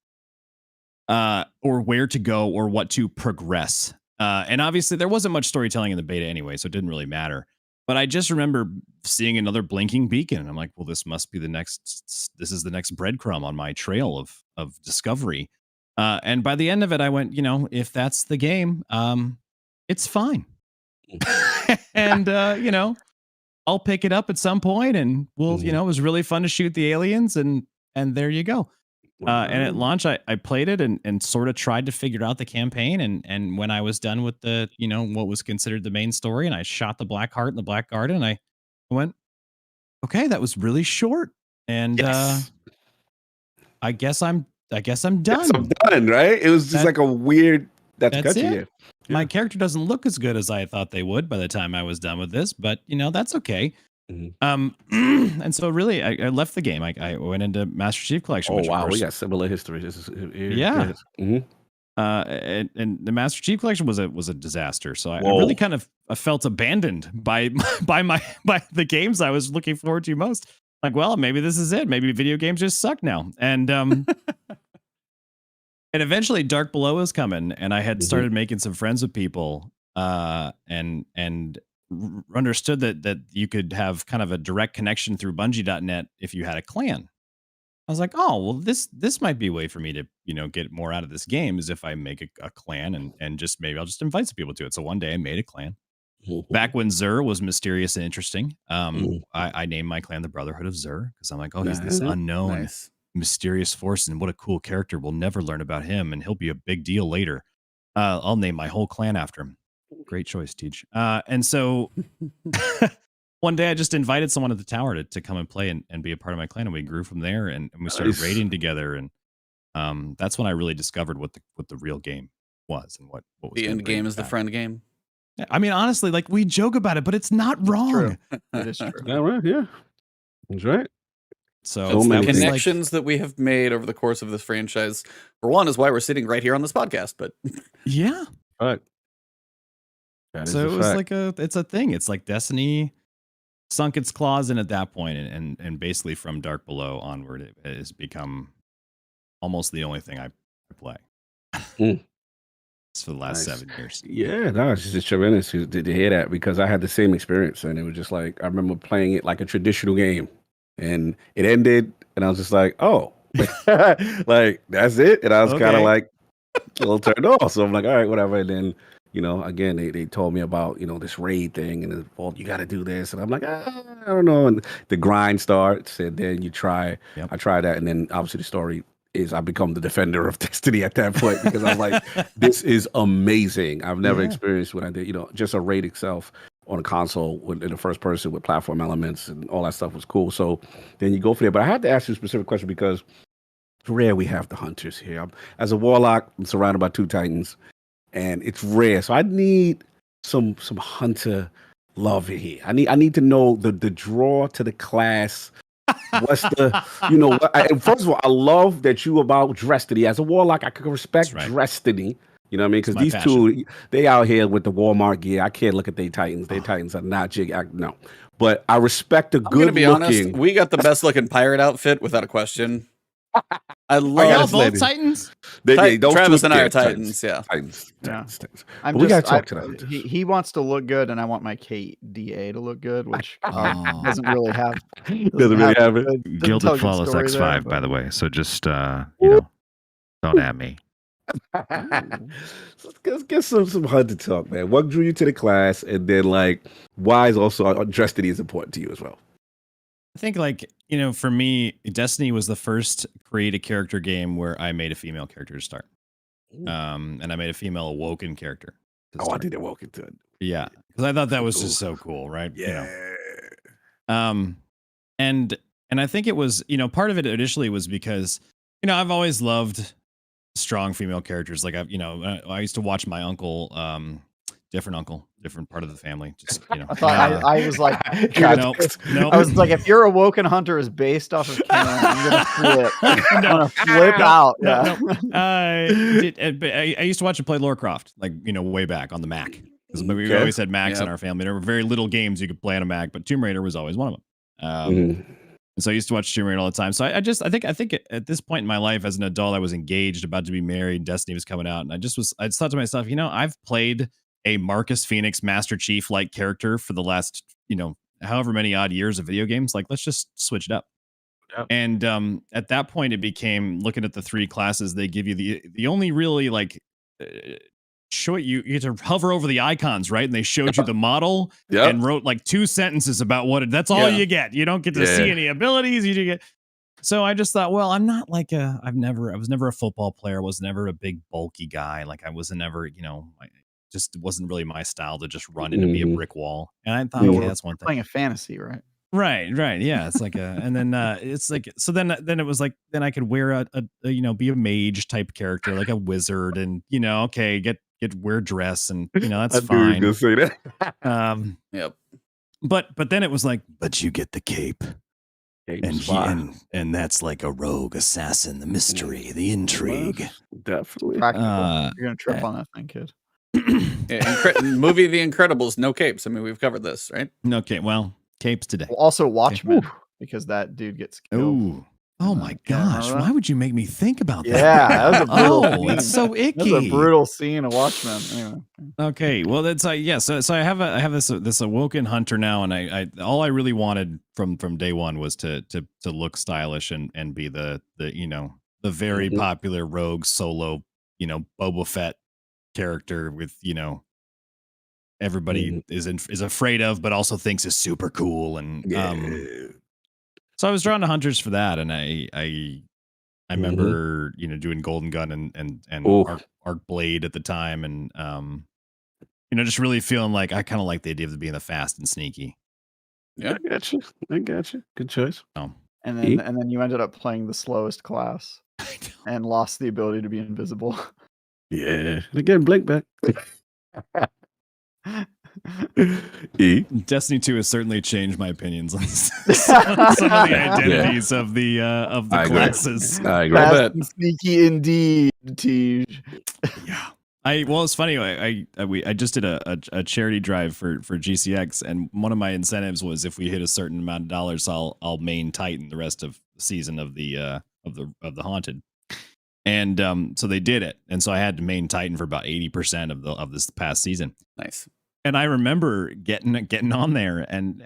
Or where to go or what to progress. And obviously there wasn't much storytelling in the beta anyway, so it didn't really matter. But I just remember seeing another blinking beacon, and I'm like, well, this must be the next breadcrumb on my trail of discovery. And by the end of it, I went, if that's the game, it's fine. And, I'll pick it up at some point, and we'll, it was really fun to shoot the aliens, and there you go. And at launch, I played it and sort of tried to figure out the campaign. And when I was done with the, what was considered the main story, and I shot the Black Heart in the Black Garden, I went, okay, that was really short. And yes. I guess I'm done. Yes, I'm done, right? It was just like a weird, that's it. Yeah. My character doesn't look as good as I thought they would by the time I was done with this, but that's okay. And so really I left the game. I went into Master Chief Collection. Oh wow, we got similar history. Yeah. And the Master Chief Collection was a disaster. So I really kind of felt abandoned by the games I was looking forward to most. Like, well, maybe this is it. Maybe video games just suck now. And and eventually Dark Below was coming, and I had started making some friends with people, and understood that you could have kind of a direct connection through Bungie.net if you had a clan. I was like, oh, well, this might be a way for me to, get more out of this game is if I make a clan and just maybe I'll just invite some people to it. So one day I made a clan. Back when Xur was mysterious and interesting, I named my clan the Brotherhood of Xur because I'm like, oh, he's this unknown, mysterious force, and what a cool character. We'll never learn about him, and he'll be a big deal later. I'll name my whole clan after him. Great choice, Teej. And so one day I just invited someone at the tower to come and play and be a part of my clan, and we grew from there, and we started raiding together, and that's when I really discovered what the real game was and what was the end game is the friend game. I mean, honestly, like we joke about it, but it's not wrong. It is true. Yeah, right. Yeah, that's right. So many connections that we have made over the course of this franchise. For one, is why we're sitting right here on this podcast. But yeah, right. So it was like it's a thing. It's like Destiny sunk its claws in at that point, and basically from Dark Below onward, it has become almost the only thing I play. It's for the last 7 years. Yeah, no, it's just tremendous to hear that because I had the same experience, and it was just like I remember playing it like a traditional game, and it ended, and I was just like, oh, like that's it, and I was kind of like a little turned off. So I'm like, all right, whatever, and then. Again, they told me about, this raid thing and you got to do this. And I'm like, I don't know. And the grind starts and then you try. Yep. I try that. And then obviously the story is I become the defender of Destiny at that point because I'm like, this is amazing. I've never experienced what I did, just a raid itself on a console in the first person with platform elements and all that stuff was cool. So then you go for there. But I had to ask you a specific question because it's rare we have the hunters here. As a warlock, I'm surrounded by 2 titans. And it's rare, so I need some hunter love here. I need to know the draw to the class. What's the first of all, I love that you about Destiny as a warlock. I can respect Destiny. You know what I mean? Because these passion. 2, they out here with the Walmart gear. I can't look at their titans. Their titans are not no. But I respect the good. I'm gonna be honest. We got the best looking pirate outfit without a question. I Are love y'all this lady. both Titans? Those Travis two- and I are yeah, Titans. Yeah. Titans. Yeah. Titans. I'm But we just, gotta talk to the hunters. he wants to look good, and I want my KDA to look good, which Oh. doesn't really have. Doesn't really have it. doesn't tell Gilded a good Flawless story X5, there, by but- the way. So just don't at me. So let's get some hunter talk, man. What drew you to the class, and then like why is also Destiny is important to you as well? I think for me, Destiny was the first create a character game where I made a female character to start. And I made a female awoken character. Oh, I did walk into it. Yeah, because I thought that was Cool. just so cool, right? Yeah. And I think it was, part of it initially was because, I've always loved strong female characters. Like I used to watch my uncle, different part of the family. Just I thought I was like, no, I was like, if your awoken hunter is based off of canon, I'm gonna flip. I'm gonna flip out. Yeah. I used to watch and play Lara Croft, way back on the Mac. Because we always had Macs in our family. There were very little games you could play on a Mac, but Tomb Raider was always one of them. And so I used to watch Tomb Raider all the time. So I think at this point in my life as an adult, I was engaged, about to be married. Destiny was coming out, and I just thought to myself, I've played a Marcus Phoenix Master Chief like character for the last, however many odd years of video games. Like, let's just switch it up. Yep. And at that point, it became, looking at the three classes they give you, the only really show you get to hover over the icons, right? And they showed you the model and wrote 2 sentences about what that's all you get. You don't get to see any abilities. You get. So I just thought, well, I'm not I was never a football player. I was never a big bulky guy. Like I was never, just wasn't really my style to just run into be a brick wall. And I thought, okay, that's one thing. Playing a fantasy, right? Right. Yeah. It's and then it's so then it was then I could wear a be a mage type character, like a wizard, and okay, wear dress, and that's fine. I knew you were gonna say that. Yep. But then it was but you get the cape. And that's like a rogue assassin, the mystery, the intrigue. Definitely. You're gonna trip on that thing, kid. Movie The Incredibles, no capes. I mean, we've covered this, right? Okay, well, capes today. Well, also Watchmen, because that dude gets killed. Ooh. Oh my gosh! Why would you make me think about that? Yeah, that was a brutal scene. It's so icky. That was a brutal scene of Watchmen. Anyway. Okay, well, that's So I have this awoken hunter now, and I all I really wanted from day one was to look stylish and be the very popular rogue solo Boba Fett character with everybody is afraid of, but also thinks is super cool, and so I was drawn to hunters for that, and I remember doing Golden Gun and Arc Blade at the time, and just really feeling like I kind of like the idea of being the fast and sneaky. Yeah, I got you. Good choice. Oh. And then you ended up playing the slowest class and lost the ability to be invisible. Yeah, and again, blink back. Destiny 2 has certainly changed my opinions on some of the identities of the classes. I agree. Fast and sneaky indeed, Teej. Yeah. Well, it's funny. I just did a charity drive for GCX, and one of my incentives was if we hit a certain amount of dollars, I'll main Titan the rest of the season of the Haunted. And so they did it, and so I had to main Titan for about 80% of this past season. Nice. And I remember getting on there, and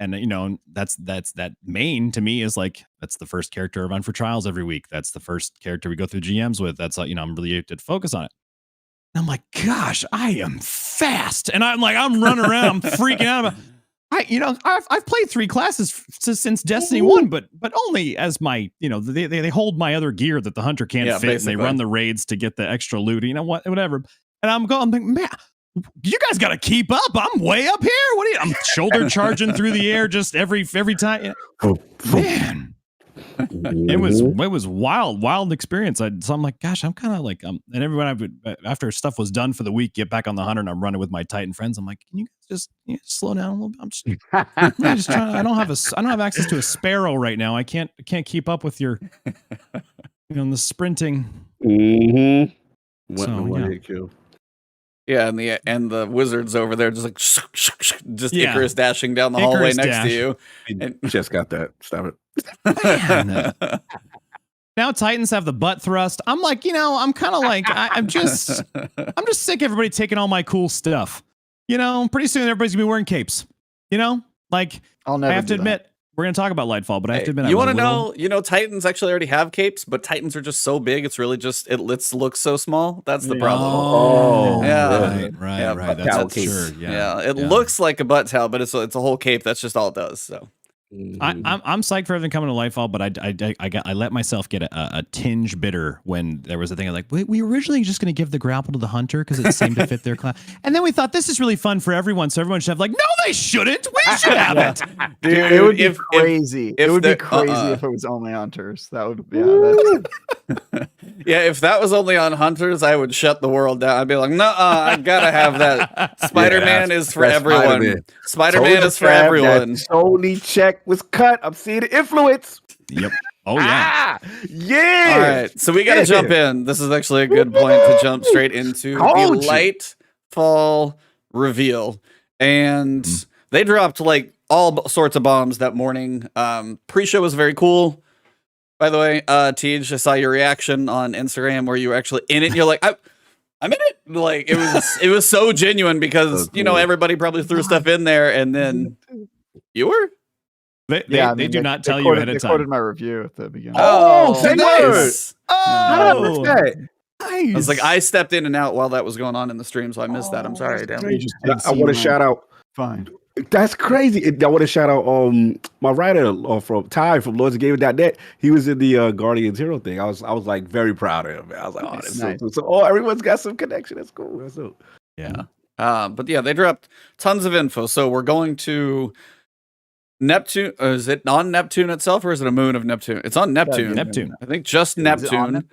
that's that main to me is that's the first character I run for trials every week. That's the first character we go through GMs with. That's I'm really to focus on it. And I'm like, gosh, I am fast, and I'm running around, I'm freaking out. I've played 3 classes since Destiny 1, but only as my they hold my other gear that the hunter can't fit, basically. And they run the raids to get the extra loot. Whatever. And I'm thinking, man, you guys got to keep up. I'm way up here. I'm shoulder charging through the air just every time. Man, it was wild experience. So I'm like, gosh, I'm kind of and everyone after stuff was done for the week, get back on the hunter, and I'm running with my Titan friends. I'm like, can you guys just slow down a little bit? I'm just trying. I don't have access to a sparrow right now. I can't keep up with your the sprinting. Yeah, and the wizard's over there just Icarus dashing down the hallway next to you. And just got that. Stop it. Now Titans have the butt thrust. I'm like, I'm kind of like, I'm just sick of everybody taking all my cool stuff. Pretty soon everybody's gonna be wearing capes. Like I'll never I have to do that. admit, we're gonna talk about Lightfall, but I have to admit, you want to know? Titans actually already have capes, but Titans are just so big. It's really just it looks so small. That's the problem. Oh, yeah, right. That's sure. Yeah, it looks like a butt towel, but it's a whole cape. That's just all it does. So. I'm psyched for everything coming to Lightfall, but I let myself get a tinge bitter when there was a thing like we were originally just going to give the grapple to the hunter because it seemed to fit their class, and then we thought this is really fun for everyone, so everyone should have no, they shouldn't. We should have it. Dude, it would be crazy. It would be crazy if it was only hunters. That would if that was only on hunters, I would shut the world down. I'd be like, no, I gotta have that. Spider-Man is for everyone. Spider-Man is for everyone. Sony check was cut. I'm seeing the influence. Yep. Oh yeah. Yeah. All right. So we got to jump in. This is actually a good point to jump straight into the Lightfall reveal. And they dropped all sorts of bombs that morning. Pre-show was very cool. By the way, Teej, I saw your reaction on Instagram where you were actually in it. And you're like, I'm in it. Like it was so genuine because everybody probably threw stuff in there, and then you were. They do not tell you ahead of time. They quoted my review at the beginning. Oh, nice. Oh, nice. I was like, I stepped in and out while that was going on in the stream, so I missed that. I'm sorry. Damn. I want to shout out. Fine. That's crazy. I want to shout out my writer from Ty from LordCognito.net. He was in the Guardians Hero thing. I was like very proud of him. Man. I was like, oh, that's nice. So everyone's got some connection. That's cool. That's cool. Yeah. But yeah, they dropped tons of info. So we're going to Neptune. Is it on Neptune itself, or is it a moon of Neptune? It's on Neptune. Neptune. I think just Neptune.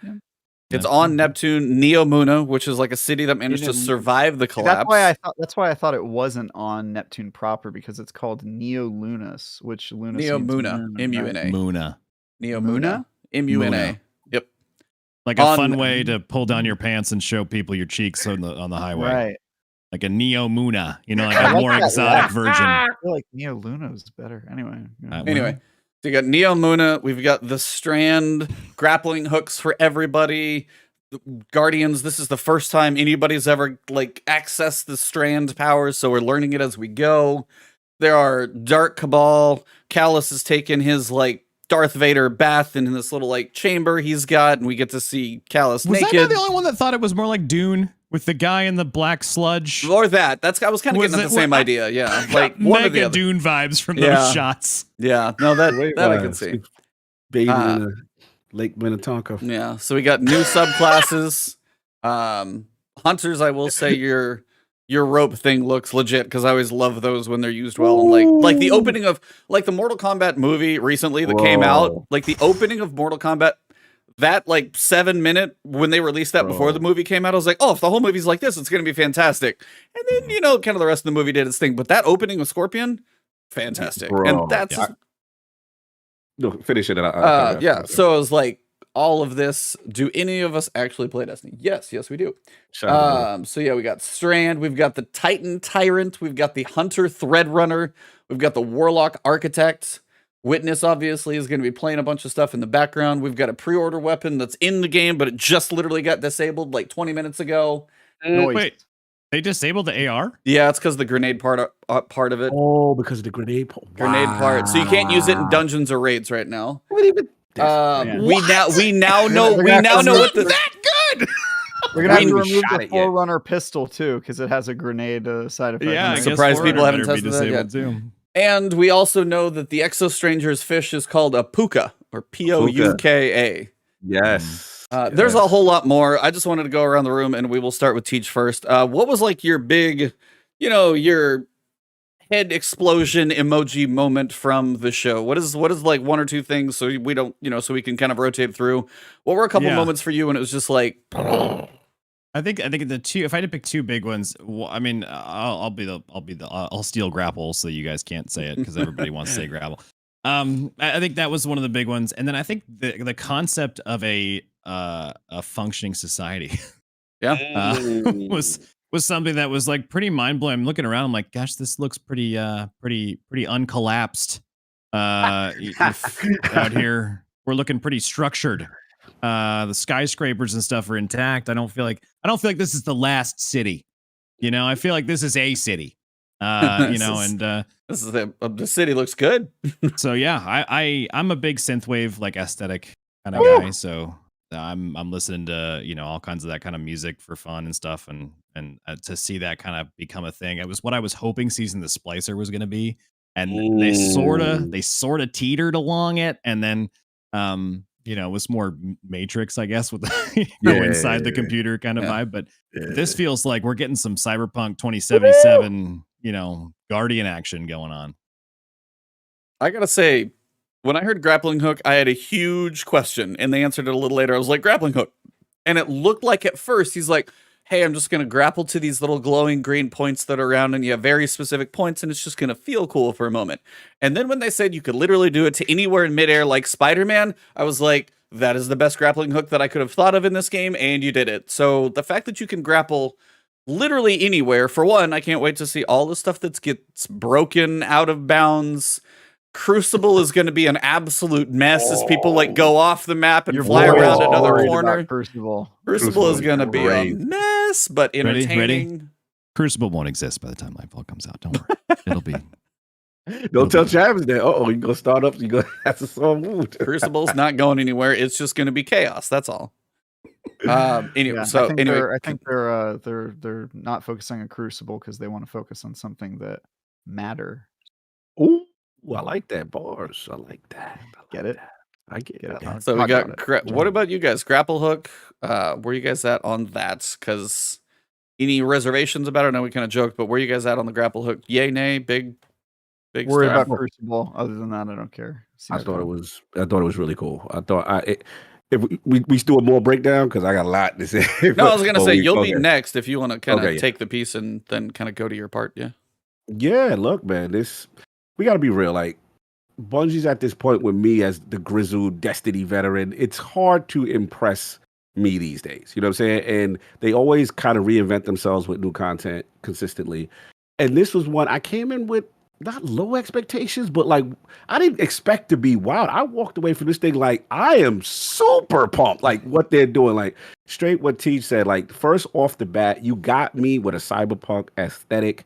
It's on Neptune, Neomuna, which is like a city that managed to survive the collapse. That's why I thought it wasn't on Neptune proper, because it's called Neolunus, which Neomuna, M-U-N-A. Muna. Neomuna, M-U-N-A. Yep. Like a fun way to pull down your pants and show people your cheeks on the highway. Right. Like a Neomuna, like a more exotic version. I feel like Neoluna is better. Anyway. Anyway. So you got Neomuna, we've got the Strand, grappling hooks for everybody. Guardians, this is the first time anybody's ever accessed the Strand powers, so we're learning it as we go. There are Dark Cabal. Callus has taken his Darth Vader bath in this little chamber he's got, and we get to see Callus naked. Was I not the only one that thought it was more like Dune? With the guy in the black sludge, or that. I was kind of getting at the same idea. Yeah, one of the Dune vibes from those shots. Yeah, no, that I can see. Baby in Lake Minnetonka. Yeah, so we got new subclasses. Hunters, I will say your rope thing looks legit because I always love those when they're used well. And like the opening of the Mortal Kombat movie recently that came out, the opening of Mortal Kombat. That 7-minute when they released that before the movie came out, I was like, oh, if the whole movie's like this, it's going to be fantastic. And then, kind of the rest of the movie did its thing. But that opening with Scorpion, fantastic. And that's... No, finish it. Yeah, so it was like, all of this. Do any of us actually play Destiny? Yes, we do. So yeah, we got Strand, we've got the Titan Tyrant, we've got the Hunter Threadrunner, we've got the Warlock Architect. Witness, obviously, is going to be playing a bunch of stuff in the background. We've got a pre-order weapon that's in the game, but it just literally got disabled 20 minutes ago. Wait, they disabled the AR? Yeah, it's because the grenade part of it. Oh, because of the grenade part. Part. So you can't use it in dungeons or raids right now. What even? We now know what the... that good! We're gonna have to remove the Forerunner pistol too, because it has a grenade side effect. Yeah, I'm surprised people haven't tested that yet. Too. And we also know that the Exo Stranger's fish is called a puka, or P-O-U-K-A. Yes. There's a whole lot more. I just wanted to go around the room, and we will start with Teej first. What was your big, your head explosion emoji moment from the show? What is one or two things so we don't, so we can kind of rotate through? What were a couple moments for you when it was just I think the two. If I had to pick two big ones, I mean, I'll steal grapple so you guys can't say it because everybody wants to say grapple. I think that was one of the big ones, and then I think the concept of a functioning society, was something that was pretty mind blowing. I'm looking around, I'm like, gosh, this looks pretty uncollapsed. Out here, we're looking pretty structured. The skyscrapers and stuff are intact. I don't feel like this is the last city. I feel like this is a city. This is the city looks good. So yeah, I'm a big synthwave like aesthetic kind of guy. So I'm listening to all kinds of that kind of music for fun and stuff, and to see that kind of become a thing. It was what I was hoping Season the Splicer was going to be, and they sort of teetered along it, and then it was more Matrix, I guess, with the inside the computer kind of vibe. But this feels like we're getting some Cyberpunk 2077, Guardian action going on. I gotta say, when I heard grappling hook, I had a huge question, and they answered it a little later. I was like, grappling hook. And it looked like at first he's like, hey, I'm just going to grapple to these little glowing green points that are around, and you have very specific points, and it's just going to feel cool for a moment. And then when they said you could literally do it to anywhere in midair like Spider-Man, I was like, that is the best grappling hook that I could have thought of in this game, and you did it. So the fact that you can grapple literally anywhere, for one, I can't wait to see all the stuff that gets broken out of bounds. Crucible is going to be an absolute mess as people go off the map and fly around another corner. Crucible is going to be a mess, but entertaining. Ready? Crucible won't exist by the time Nightfall comes out. Don't worry. It'll be. Don't tell Travis that. You're going to start up. You're going to have to solve mood. Crucible's not going anywhere. It's just going to be chaos. That's all. Anyway, I think they're not focusing on Crucible because they want to focus on something that matter. Ooh. I like that bars. I like that. Get it? I get it. So we got. What about you guys? Grapple hook. Where you guys at on that? Because any reservations about it? I know we kind of joked, but where you guys at on the grapple hook? Yay, nay, big. Worried about Crucible. Other than that, I don't care. I thought it was really cool. I thought if we do a more breakdown because I got a lot to say. No, I was gonna say you'll be next if you want to kind of take the piece and then kind of go to your part. Yeah. Yeah. Look, man, we got to be real. Like, Bungie's at this point with me as the grizzled Destiny veteran. It's hard to impress me these days. You know what I'm saying? And they always kind of reinvent themselves with new content consistently. And this was one I came in with not low expectations, but I didn't expect to be wild. I walked away from this thing like I am super pumped. Like what they're doing, like straight what Teej said. Like first off the bat, you got me with a cyberpunk aesthetic.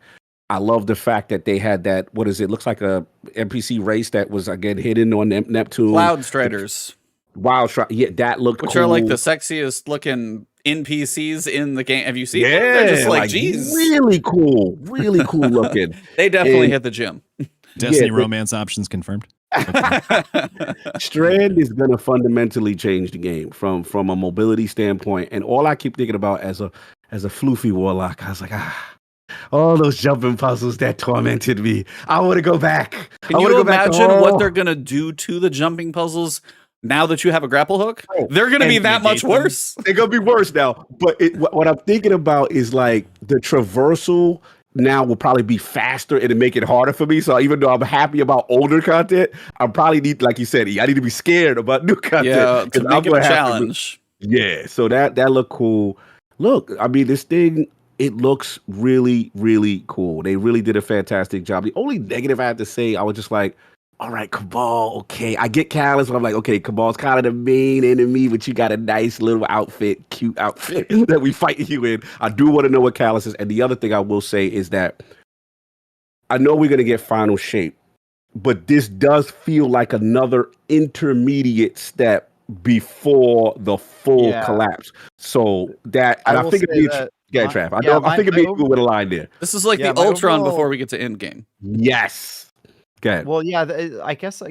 I love the fact that they had that, what is it? Looks like a NPC race that was, again, hidden on Neptune. Cloud Striders. Yeah, that looked Which cool. are like the sexiest looking NPCs in the game. Have you seen them? Yeah. They're just geez. Really cool. Really cool looking. They definitely hit the gym. Destiny romance options confirmed. Strand is going to fundamentally change the game from a mobility standpoint. And all I keep thinking about as a floofy warlock, I was like, all those jumping puzzles that tormented me. I want to go back. Can you imagine what they're going to do to the jumping puzzles now that you have a grapple hook? They're going to be that much worse. They're going to be worse now. But what I'm thinking about is like the traversal now will probably be faster and it'll make it harder for me. So even though I'm happy about older content, I probably need, like you said, I need to be scared about new content. Yeah, to make it a challenge. Yeah, so that looked cool. Look, I mean, this thing, it looks really, really cool. They really did a fantastic job. The only negative I had to say, I was just like, all right, Cabal, okay. I get Callus, but I'm like, okay, Cabal's kind of the main enemy, but you got a nice little outfit, cute outfit that we fight you in. I do want to know what Callus is. And the other thing I will say is that I know we're going to get final shape, but this does feel like another intermediate step before the full collapse. So that, and I think it'd be Trav. I think it'd be good with a line there. This is like the Ultron before we get to Endgame. Yes. Okay. Well, yeah, I guess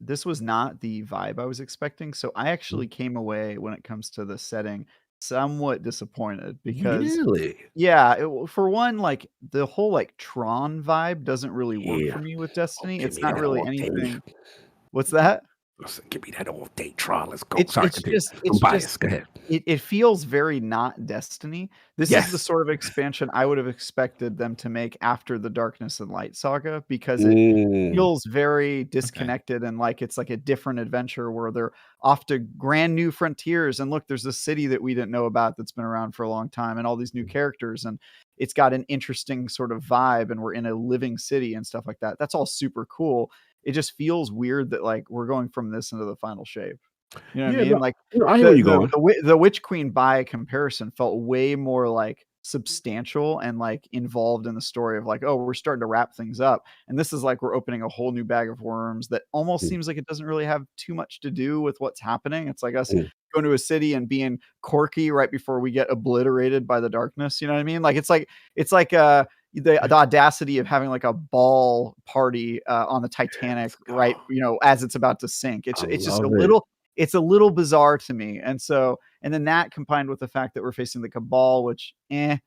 this was not the vibe I was expecting. So I actually came away when it comes to the setting somewhat disappointed because for one, like the whole like Tron vibe doesn't really work for me with Destiny. It's not really anything. What's that? Give me that all day Tron. Let's go. It's biased. Go ahead. It feels very not Destiny. This is the sort of expansion I would have expected them to make after the Darkness and Light saga because it feels very disconnected and like it's like a different adventure where they're off to grand new frontiers. And look, there's a city that we didn't know about that's been around for a long time and all these new characters. And it's got an interesting sort of vibe and we're in a living city and stuff like that. That's all super cool. It just feels weird that like we're going from this into the final shape. You know what I Yeah, mean? no, Like I hear where you're going. the Witch Queen by comparison felt way more like substantial and like involved in the story of like, oh, we're starting to wrap things up. And this is like we're opening a whole new bag of worms that almost Mm. seems like it doesn't really have too much to do with what's happening. It's like us Mm. going to a city and being quirky right before we get obliterated by the darkness. You know what I mean? Like it's like the audacity of having like a ball party on the Titanic, right? You know, as it's about to sink. It's just a little. It's a little bizarre to me, and then that combined with the fact that we're facing the Cabal, which I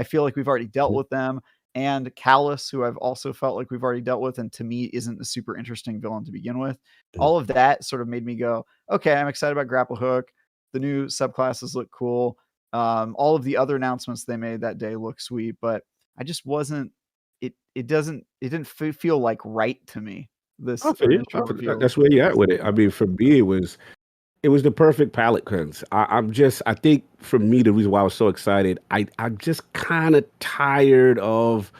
feel like we've already dealt with them, and Callus, who I've also felt like we've already dealt with, and to me isn't a super interesting villain to begin with. All of that sort of made me go, okay, I'm excited about Grapple Hook. The new subclasses look cool. All of the other announcements they made that day look sweet, but I just wasn't. It didn't feel like right to me. This initial reveal. That's where you're at with it. I mean, for me, it was the perfect palate cleanse. I think for me, the reason why I was so excited, I'm just kind of tired of,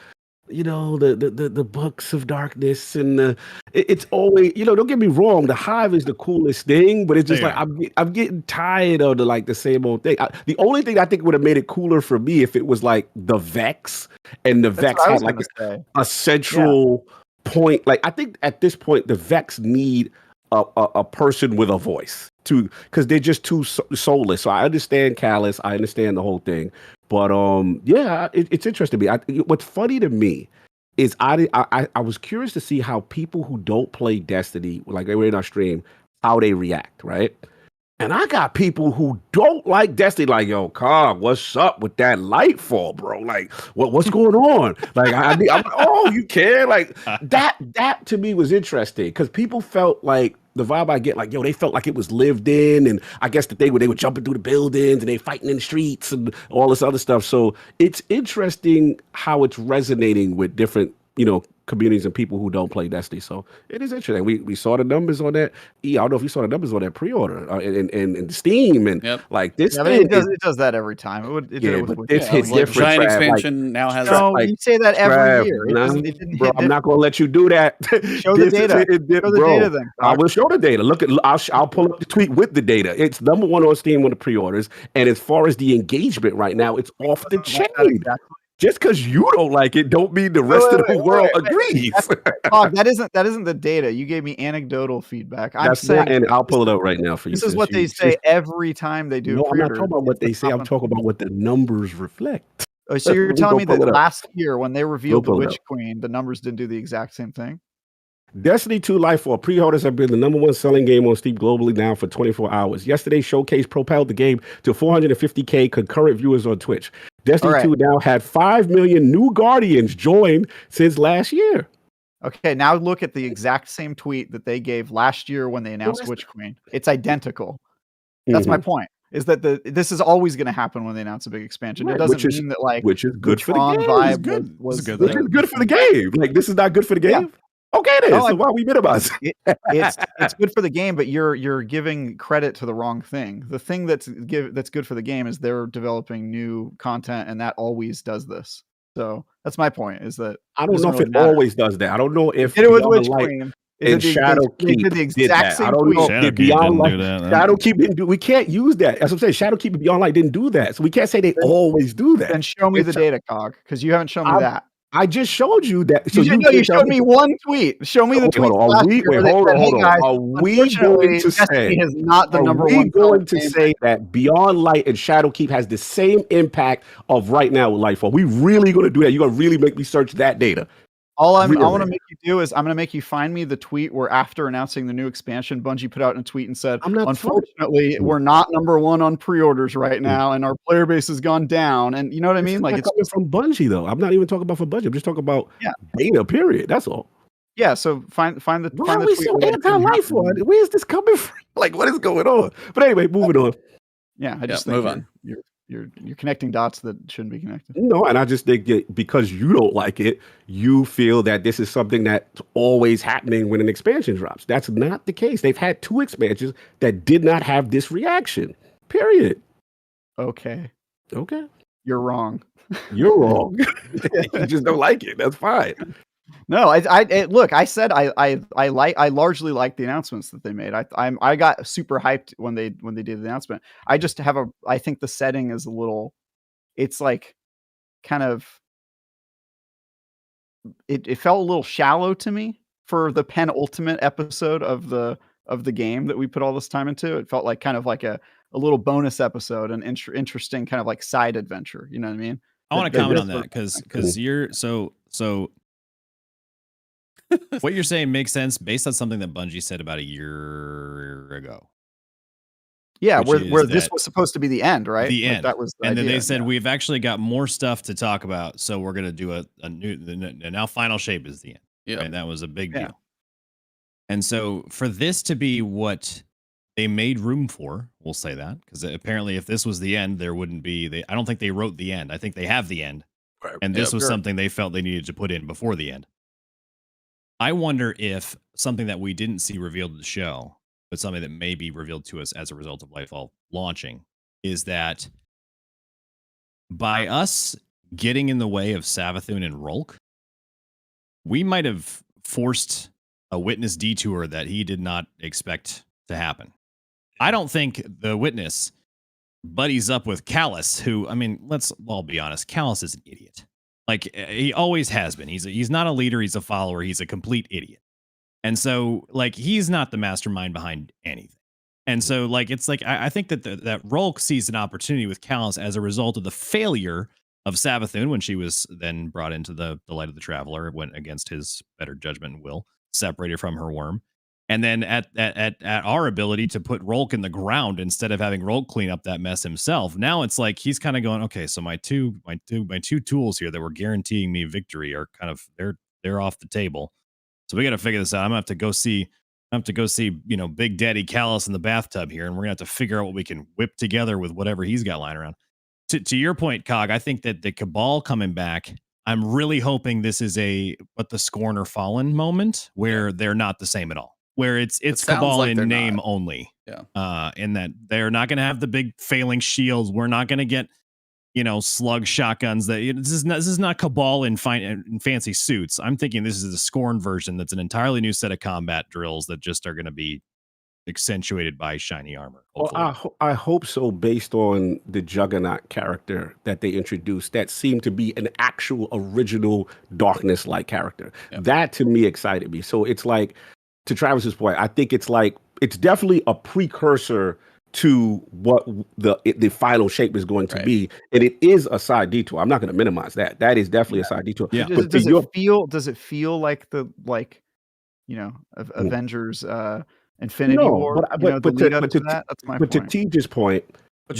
the books of darkness and it's always, don't get me wrong, the Hive is the coolest thing, but it's just I'm getting tired of the same old thing. The only thing I think would have made it cooler for me if it was like the Vex, and the Vex had like a central point. Like I think at this point the Vex need a person with a voice because they're just too soulless. So I understand Callus, I understand the whole thing, but it's interesting to me. What's funny to me is I was curious to see how people who don't play Destiny, like they were in our stream, how they react, right? And I got people who don't like Destiny, like, yo, Cog, what's up with that Lightfall, bro? Like, what's going on? Like, I'm like, oh, you care? Like, that to me was interesting because people felt like the vibe I get, like, yo, they felt like it was lived in, and I guess that they were jumping through the buildings and they fighting in the streets and all this other stuff. So it's interesting how it's resonating with different, communities and people who don't play Destiny. So it is interesting. We saw the numbers on that. I don't know if you saw the numbers on that pre-order and Steam and like this. Yeah, thing, it does that every time. It did it with it's hit different. Giant expansion now has. No, you say that every year. Bro, I'm not gonna let you do that. Show the data. Show the data then. I will show the data. Look at. I'll pull up the tweet with the data. It's number one on Steam with the pre-orders, and as far as the engagement right now, it's off the chain. Just because you don't like it, don't mean the rest of the world agrees. That isn't the data. You gave me anecdotal feedback. I'm saying, and I'll pull it up right now for you. This is what they say every time they do. No, I'm not talking about what they say. I'm talking about what the numbers reflect. Oh, so you're telling me that last year when they revealed the Witch Queen, the numbers didn't do the exact same thing? Destiny 2 Lightfall pre-orders have been the number one selling game on Steam globally now for 24 hours. Yesterday's showcase propelled the game to 450K concurrent viewers on Twitch. Destiny 2 now had 5 million new Guardians join since last year. Okay, now look at the exact same tweet that they gave last year when they announced Witch Queen. It's identical. That's my point. Is that this is always going to happen when they announce a big expansion. It doesn't mean that which is good for the game. Vibe was good. Which is good for the game. Like this is not good for the game. Yeah. Okay, it is. So why we minimize it? It's good for the game, but you're giving credit to the wrong thing. The thing that's good for the game is they're developing new content, and that always does this. So that's my point. Is that I don't know if it always does that. I don't know if it was Witch Queen and Shadowkeep did the exact same. I don't know if Beyond Light. Shadowkeep didn't do. We can't use that. As I'm saying, Shadowkeep and Beyond Light didn't do that, so we can't say they always do that. Then show me the data, Cog, because you haven't shown me that. I just showed you that. So you showed me one tweet. Show me the tweet. Hold on. Are we going to say is not the number one? Are we going to say that Beyond Light and Shadowkeep has the same impact of right now with Lightfall? We really going to do that? You're going to really make me search that data? All I want to make you do is I'm going to make you find me the tweet where after announcing the new expansion, Bungie put out a tweet and said, unfortunately, we're not number one on pre-orders right now, and our player base has gone down. And you know what I mean? Like it's coming from Bungie, though. I'm not even talking about for Bungie. I'm just talking about data, period. That's all. Yeah, so find the Why are we so anti-Lightfall? Where is this coming from? Like, what is going on? But anyway, moving on. Yeah, I just think move on. You're connecting dots that shouldn't be connected. No, and I just think that because you don't like it, you feel that this is something that's always happening when an expansion drops. That's not the case. They've had 2 expansions that did not have this reaction. Period. Okay. You're wrong. You're wrong. You just don't like it. That's fine. No, look. I said I largely like the announcements that they made. I got super hyped when they did the announcement. I just have I think the setting is a little. It's like kind of. It felt a little shallow to me for the penultimate episode of the game that we put all this time into. It felt like kind of like a little bonus episode, an interesting kind of like side adventure. You know what I mean? I want to comment on that because you're so what you're saying makes sense based on something that Bungie said about a year ago. Yeah, where this was supposed to be the end, right? The end. That was the and idea, then they said we've actually got more stuff to talk about, so we're gonna do a new. Now, final shape is the end. Yeah, right? That was a big deal. And so for this to be what they made room for, we'll say that, because apparently if this was the end, there wouldn't be. I don't think they wrote the end. I think they have the end, and this was something they felt they needed to put in before the end. I wonder if something that we didn't see revealed in the show, but something that may be revealed to us as a result of Lightfall launching, is that by us getting in the way of Savathun and Rolk, we might have forced a Witness detour that he did not expect to happen. I don't think the Witness buddies up with Callus, who, I mean, let's all be honest, Callus is an idiot. Like, he always has been. He's not a leader, he's a follower, he's a complete idiot. And so, like, he's not the mastermind behind anything. And so, like, it's like, I think that that Rolk sees an opportunity with Callus as a result of the failure of Savathun when she was then brought into the light of the Traveler, went against his better judgment and will, separated from her worm. And then at our ability to put Rolk in the ground instead of having Rolk clean up that mess himself. Now it's like he's kind of going, okay, so my two tools here that were guaranteeing me victory are kind of they're off the table. So we got to figure this out. I'm gonna have to go see, you know, Big Daddy Callus in the bathtub here, and we're gonna have to figure out what we can whip together with whatever he's got lying around. To your point, Cog, I think that the Cabal coming back, I'm really hoping this is what the Scorn or Fallen moment where they're not the same at all. Where it's Cabal like in name only. Yeah. In that they're not going to have the big failing shields. We're not going to get, you know, slug shotguns. This is not Cabal in fancy suits. I'm thinking this is the Scorn version. That's an entirely new set of combat drills that just are going to be accentuated by shiny armor. Well, I hope so, based on the Juggernaut character that they introduced, that seemed to be an actual original Darkness-like character. Yep. That to me excited me. So it's like, to Travis's point, I think it's like, it's definitely a precursor to what the final shape is going to be, and it is a side detour. I'm not going to minimize that. That is definitely a side detour. Yeah. Does it feel like the Avengers Infinity War? But to Teej's point,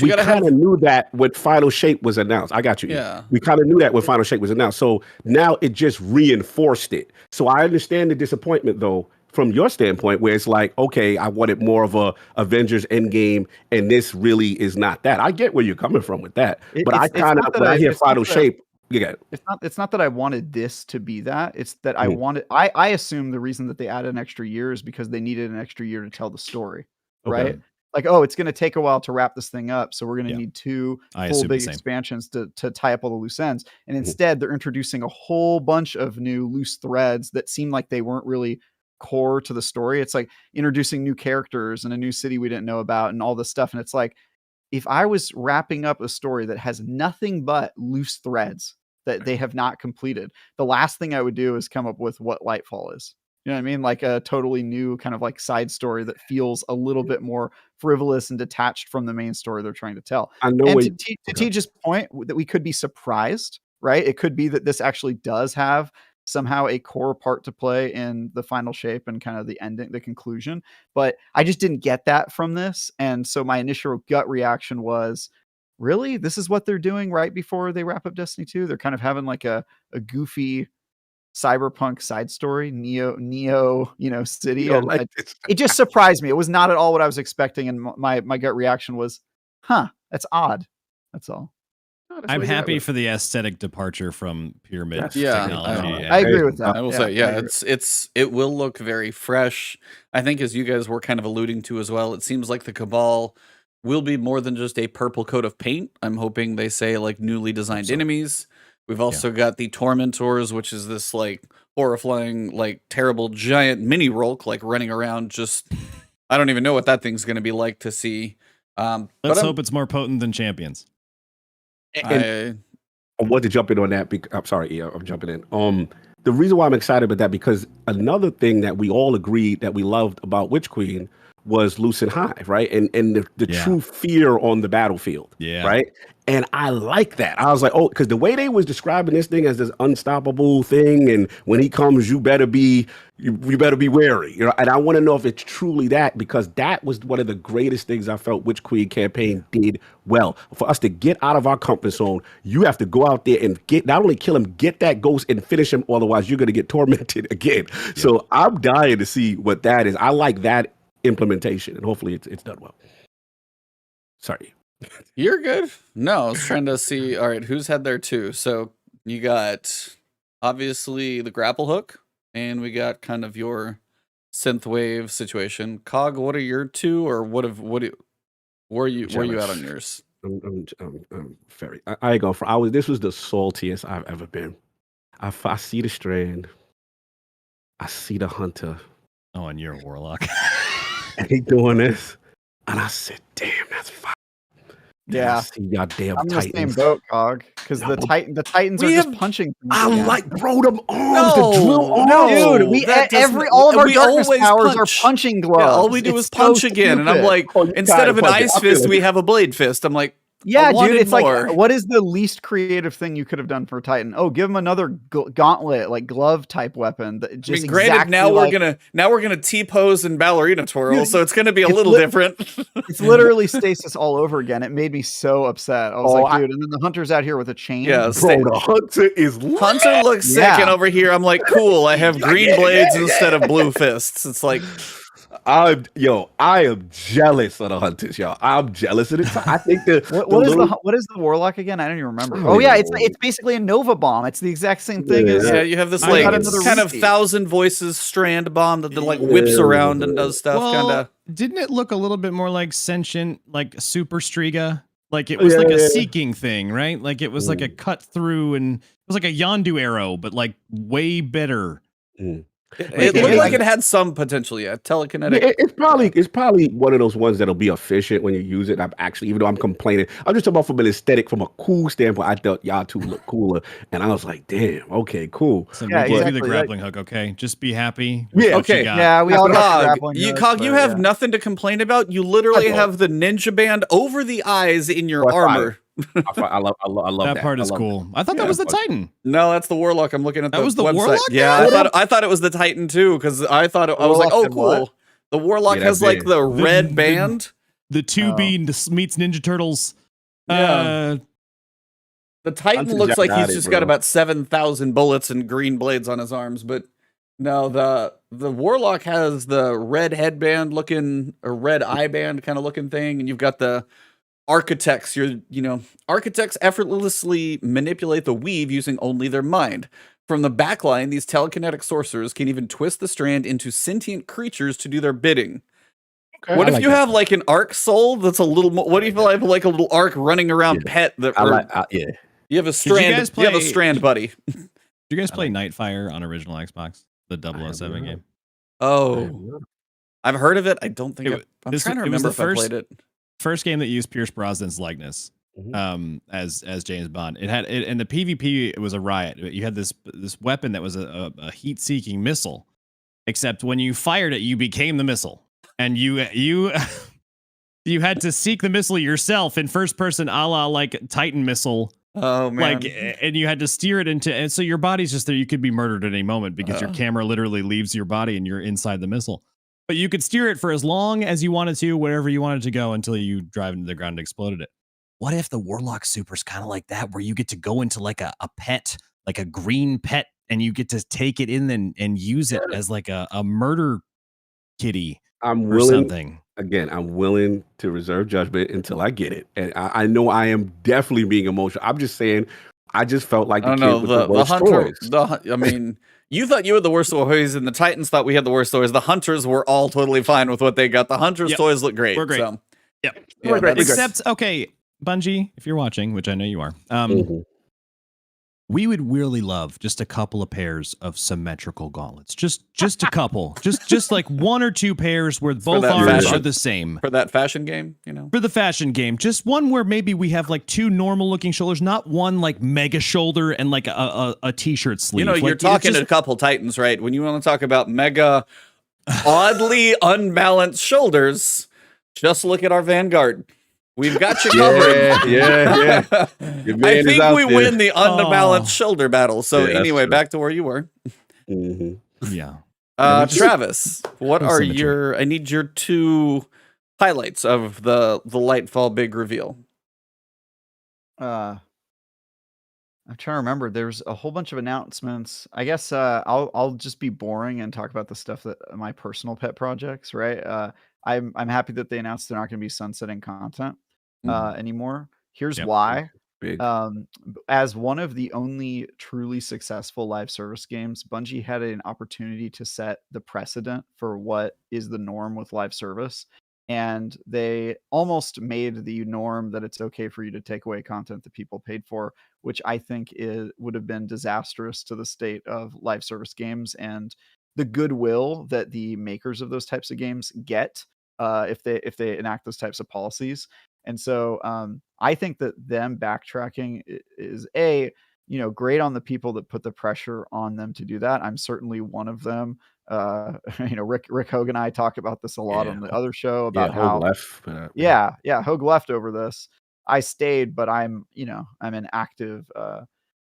we kind of knew that when Final Shape was announced. I got you. Yeah. We kind of knew that when Final Shape was announced. So now it just reinforced it. So I understand the disappointment, though, from your standpoint, where it's like, okay, I wanted more of a Avengers Endgame, and this really is not that. I get where you're coming from with that. But I kind of, when I hear Final Shape, it's not that I wanted this to be that. It's that I wanted. I assume the reason that they added an extra year is because they needed an extra year to tell the story, right? Like, oh, it's going to take a while to wrap this thing up, so we're going to need two full big expansions to tie up all the loose ends. And instead, they're introducing a whole bunch of new loose threads that seem like they weren't really core to the story. It's like introducing new characters and a new city we didn't know about and all this stuff. And it's like, if I was wrapping up a story that has nothing but loose threads that they have not completed, the last thing I would do is come up with what Lightfall is. You know what I mean? Like a totally new kind of like side story that feels a little bit more frivolous and detached from the main story they're trying to tell. I know. And to Teej's point, that we could be surprised, right? It could be that this actually does have somehow a core part to play in the final shape and kind of the ending, the conclusion. But I just didn't get that from this. And so my initial gut reaction was, really? This is what they're doing right before they wrap up Destiny 2? They're kind of having like a goofy cyberpunk side story, Neo, city. It just surprised me. It was not at all what I was expecting. And my gut reaction was, that's odd. That's all. I'm happy for the aesthetic departure from pyramid technology. I agree with that. I will say, it will look very fresh. I think, as you guys were kind of alluding to as well, it seems like the Cabal will be more than just a purple coat of paint. I'm hoping they say like newly designed enemies. We've also got the Tormentors, which is this like horrifying, like terrible giant mini Rolk, like running around. Just I don't even know what that thing's going to be like to see. Let's hope it's more potent than champions. And I want to jump in on that. I'm sorry, I'm jumping in. The reason why I'm excited about that, because another thing that we all agreed that we loved about Witch Queen was Lucid Hive, right? And the true fear on the battlefield, right? And I like that. I was like, oh, because the way they was describing this thing as this unstoppable thing, and when he comes, you better be wary, you know. And I want to know if it's truly that, because that was one of the greatest things I felt Witch Queen campaign did well. For us to get out of our comfort zone, you have to go out there and get, not only kill him, get that ghost and finish him. Otherwise, you're going to get tormented again. Yep. So I'm dying to see what that is. I like that implementation, and hopefully it's done well. Sorry. You're good. No, I was trying to see. All right, who's had there too? So you got obviously the grapple hook, and we got kind of your synthwave situation. Cog, what are your two, or where you at on yours? I'm very. I ain't going for. This was the saltiest I've ever been. I see the strand. I see the hunter. Oh, and you're a warlock. And he doing this, and I said, "Damn, that's fire." Yeah, I see y'all damn I'm Titans. the same boat, Cog, because the Titans are just punching. I like, bro, them arms, the drill arms. No, dude, all of our darkness powers are punching gloves. Yeah, all we do is punch again, and I'm like, instead of an ice fist, we have a blade fist. I'm like, yeah, dude, it's more. Like, what is the least creative thing you could have done for Titan? Oh, give him another gauntlet, like glove type weapon. That just granted, now we're gonna T-pose and ballerina twirl, so it's gonna be a little different. It's literally Stasis all over again. It made me so upset. I was like, dude, and then the hunter's out here with a chain. Yeah, bro, the hunter is Hunter looks sick, and over here I'm like, cool. I have green blades instead of blue fists. It's like. I am jealous of the hunters, y'all. I'm jealous of it. I think what is the warlock again? I don't even remember. Oh yeah, it's basically a Nova bomb. It's the exact same thing as you have this like kind of 1,000 voices strand bomb that like whips around and does stuff. Kind of. Didn't it look a little bit more like sentient, like Super Striga? Like it was like a seeking thing, right? Like it was like a cut through, and it was like a Yondu arrow, but like way better. It looked like it had some potential, telekinetic. It's probably one of those ones that'll be efficient when you use it. I'm actually, even though I'm complaining, I'm just talking about from an aesthetic, from a cool standpoint. I thought y'all two look cooler, and I was like, damn, okay, cool. So yeah, give you the grappling hook, okay? Just be happy. Yeah, okay. Yeah, we all got grappling hooks. Cog, you have nothing to complain about. You literally have the ninja band over the eyes in your armor. I love that. That part is cool. I thought that was the Titan. No, that's the Warlock. I'm looking at that was the website. Warlock. Yeah, I thought it was the Titan too, because I thought I was like, oh, cool. What? The Warlock has like the red band. The 2B meets Ninja Turtles. Yeah. The Titan looks like he's just got about 7,000 bullets and green blades on his arms, but no, the Warlock has the red headband looking, or red eye band kind of looking thing, and you've got the Architects. Architects effortlessly manipulate the weave using only their mind. From the backline, these telekinetic sorcerers can even twist the strand into sentient creatures to do their bidding. Okay, what if you have like an arc soul that's a little more? What if you have like a little arc running around pet? You have a strand. You have a strand, buddy. Did you guys play Nightfire on original Xbox, the 007 game? Oh, I've heard of it. I don't think I'm trying to remember if I played it. First game that used Pierce Brosnan's likeness as James Bond. It had and the PvP, it was a riot. You had this weapon that was a heat-seeking missile, except when you fired it, you became the missile, and you had to seek the missile yourself in first person, a la like Titan missile. Oh man! And you had to steer it into, and so your body's just there. You could be murdered at any moment because your camera literally leaves your body and you're inside the missile. But you could steer it for as long as you wanted to, wherever you wanted to go, until you drive into the ground and exploded it. What if the Warlock Super's kind of like that, where you get to go into like a pet, like a green pet, and you get to take it in and use it as like a murder kitty or something? Again, I'm willing to reserve judgment until I get it. And I know I am definitely being emotional. I'm just saying, I just felt like the worst stories. I mean... You thought you had the worst toys, and the Titans thought we had the worst toys. The Hunters were all totally fine with what they got. The Hunters' toys look great. We're great. So. Yep. We're great. Except, okay, Bungie, if you're watching, which I know you are, we would really love just a couple of pairs of symmetrical gauntlets. Just a couple. just like one or two pairs where both arms are the same. For that fashion game, you know? For the fashion game. Just one where maybe we have like two normal looking shoulders, not one like mega shoulder and like a t-shirt sleeve. You know, you're talking to a couple Titans, right? When you want to talk about mega, oddly unbalanced shoulders, just look at our Vanguard. We've got you covered. Yeah. I think we win the unbalanced shoulder battle. So anyway, back to where you were. Yeah. Travis, what are I need your 2 highlights of the Lightfall big reveal. I'm trying to remember. There's a whole bunch of announcements. I guess I'll just be boring and talk about the stuff that my personal pet projects, right? I'm happy that they announced they're not going to be sunsetting content anymore. Here's why. Big. As one of the only truly successful live service games, Bungie had an opportunity to set the precedent for what is the norm with live service. And they almost made the norm that it's okay for you to take away content that people paid for, which I think would have been disastrous to the state of live service games and the goodwill that the makers of those types of games get if they enact those types of policies. And so I think that them backtracking is great on the people that put the pressure on them to do that. I'm certainly one of them. Rick Hogue and I talk about this a lot on the other show about how Hogue left over this. I stayed, but I'm an active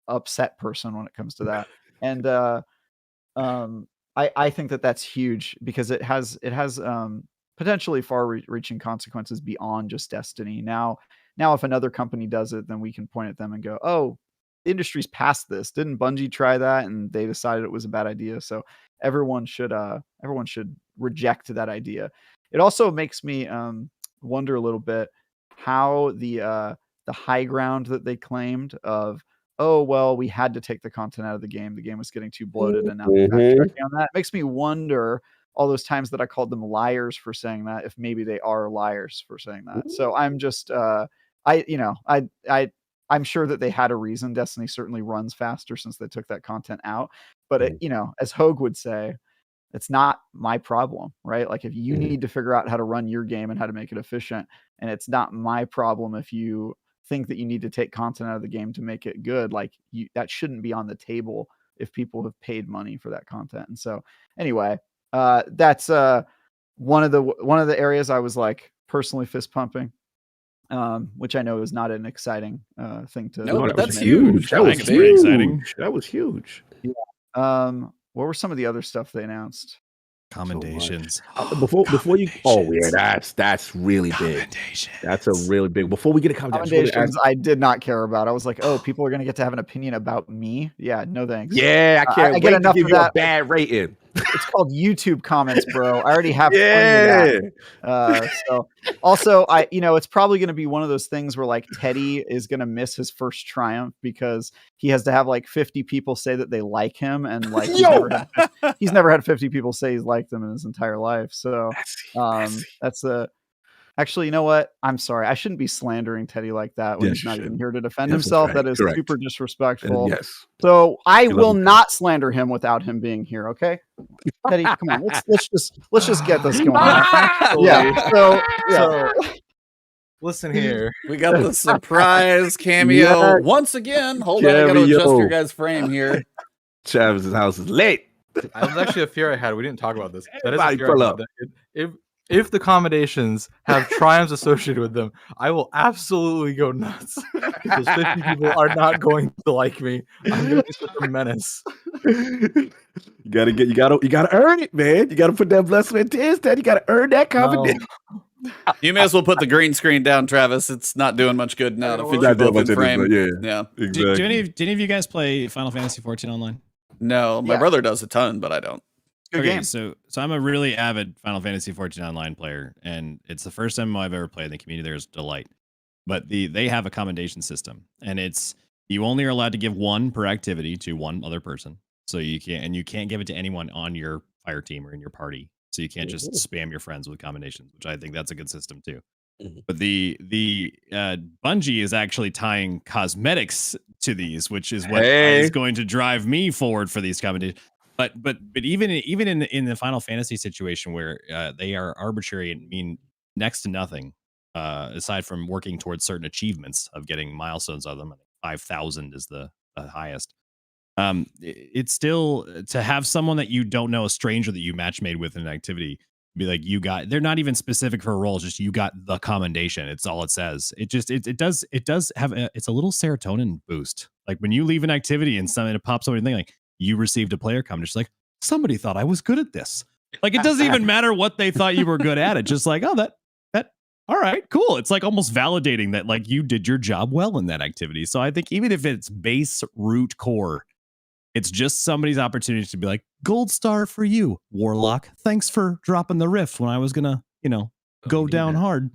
upset person when it comes to that. And I think that that's huge because it has potentially far-reaching consequences beyond just Destiny. Now, if another company does it, then we can point at them and go, "Oh, the industry's past this. Didn't Bungie try that and they decided it was a bad idea?" So everyone should reject that idea. It also makes me wonder a little bit how the high ground that they claimed of, "Oh, well, we had to take the content out of the game. The game was getting too bloated," and now they're backtracking on that. It makes me wonder all those times that I called them liars for saying that, if maybe they are liars for saying that. So I'm just I'm sure that they had a reason. Destiny certainly runs faster since they took that content out. But as Hogue would say, it's not my problem, right? Like if you need to figure out how to run your game and how to make it efficient, and it's not my problem if you think that you need to take content out of the game to make it good, like that shouldn't be on the table if people have paid money for that content. And so anyway, that's one of the areas I was like personally fist pumping, which I know is not an exciting thing to. No, but that's huge. That was very exciting. That was huge. Yeah. What were some of the other stuff they announced? Commendations. Before you, that's really big. That's a really big. Before we get a commendations, I did not care about. I was like, oh, people are going to get to have an opinion about me. Yeah, no thanks. Yeah, I can't. I get enough of that. A bad rating. It's called YouTube comments, bro. I already have plenty of that. So also, it's probably going to be one of those things where like Teddy is going to miss his first triumph because he has to have like 50 people say that they like him, and like he's never had 50 people say he's liked them in his entire life. So that's actually, you know what? I'm sorry. I shouldn't be slandering Teddy like that when he's not even here to defend himself. Right. That is super disrespectful. Yes. So I will not slander him without him being here. Okay, Teddy, come on. Let's just get this going. So listen here. We got the surprise cameo once again. Hold on, I gotta adjust your guys' frame here. Travis's house is late. That was actually a fear I had. We didn't talk about this. That is a fear I had. If the commendations have triumphs associated with them, I will absolutely go nuts. Because 50 people are not going to like me. I'm going to be such a menace. You gotta earn it, man. You gotta put that blessing in his head. You gotta earn that confidence. No. You may as well put the green screen down, Travis. It's not doing much good now to fit you both in frame. Yeah, exactly. Do any of you guys play Final Fantasy 14 online? No, my brother does a ton, but I don't. Good game. So I'm a really avid Final Fantasy 14 online player, and it's the first MMO I've ever played. The community there is delight. But they have a commendation system, and it's you only are allowed to give one per activity to one other person. So you can't give it to anyone on your fire team or in your party. So you can't just spam your friends with commendations, which I think that's a good system too. But the Bungie is actually tying cosmetics to these, which is what is going to drive me forward for these competitions. But even in the Final Fantasy situation where they are arbitrary and mean next to nothing, aside from working towards certain achievements of getting milestones of them. 5,000 is the highest. It's still to have someone that you don't know, a stranger that you match made with in an activity, be like, you got, they're not even specific for a role, just you got the commendation. It's all it says. It does have it's a little serotonin boost. Like when you leave an activity and something pops over and thing like you received a player comment, just like somebody thought I was good at this. Like it doesn't even matter what they thought you were good at. It just like, oh, that all right, cool. It's like almost validating that like you did your job well in that activity. So I think even if it's base root core, it's just somebody's opportunity to be like, gold star for you, Warlock. Thanks for dropping the rift when I was gonna, go down hard.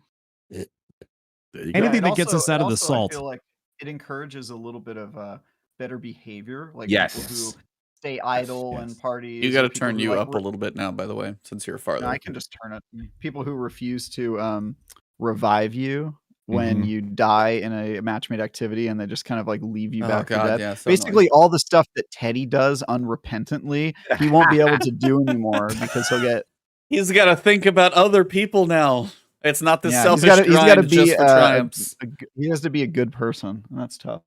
Anything that gets us out of the salt. I feel like it encourages a little bit of better behavior, like Yes. people who stay idle in parties. You got to turn you up a little bit now, by the way, since you're farther. No, I can just turn it. People who refuse to revive you when you die in a match-made activity, and they just kind of like leave you back to death. Yeah, so basically annoying. all the stuff that Teddy does unrepentantly, he won't be able to do anymore because he's got to think about other people now. It's not the selfish he's gotta be just for triumphs. He has to be a good person, and that's tough.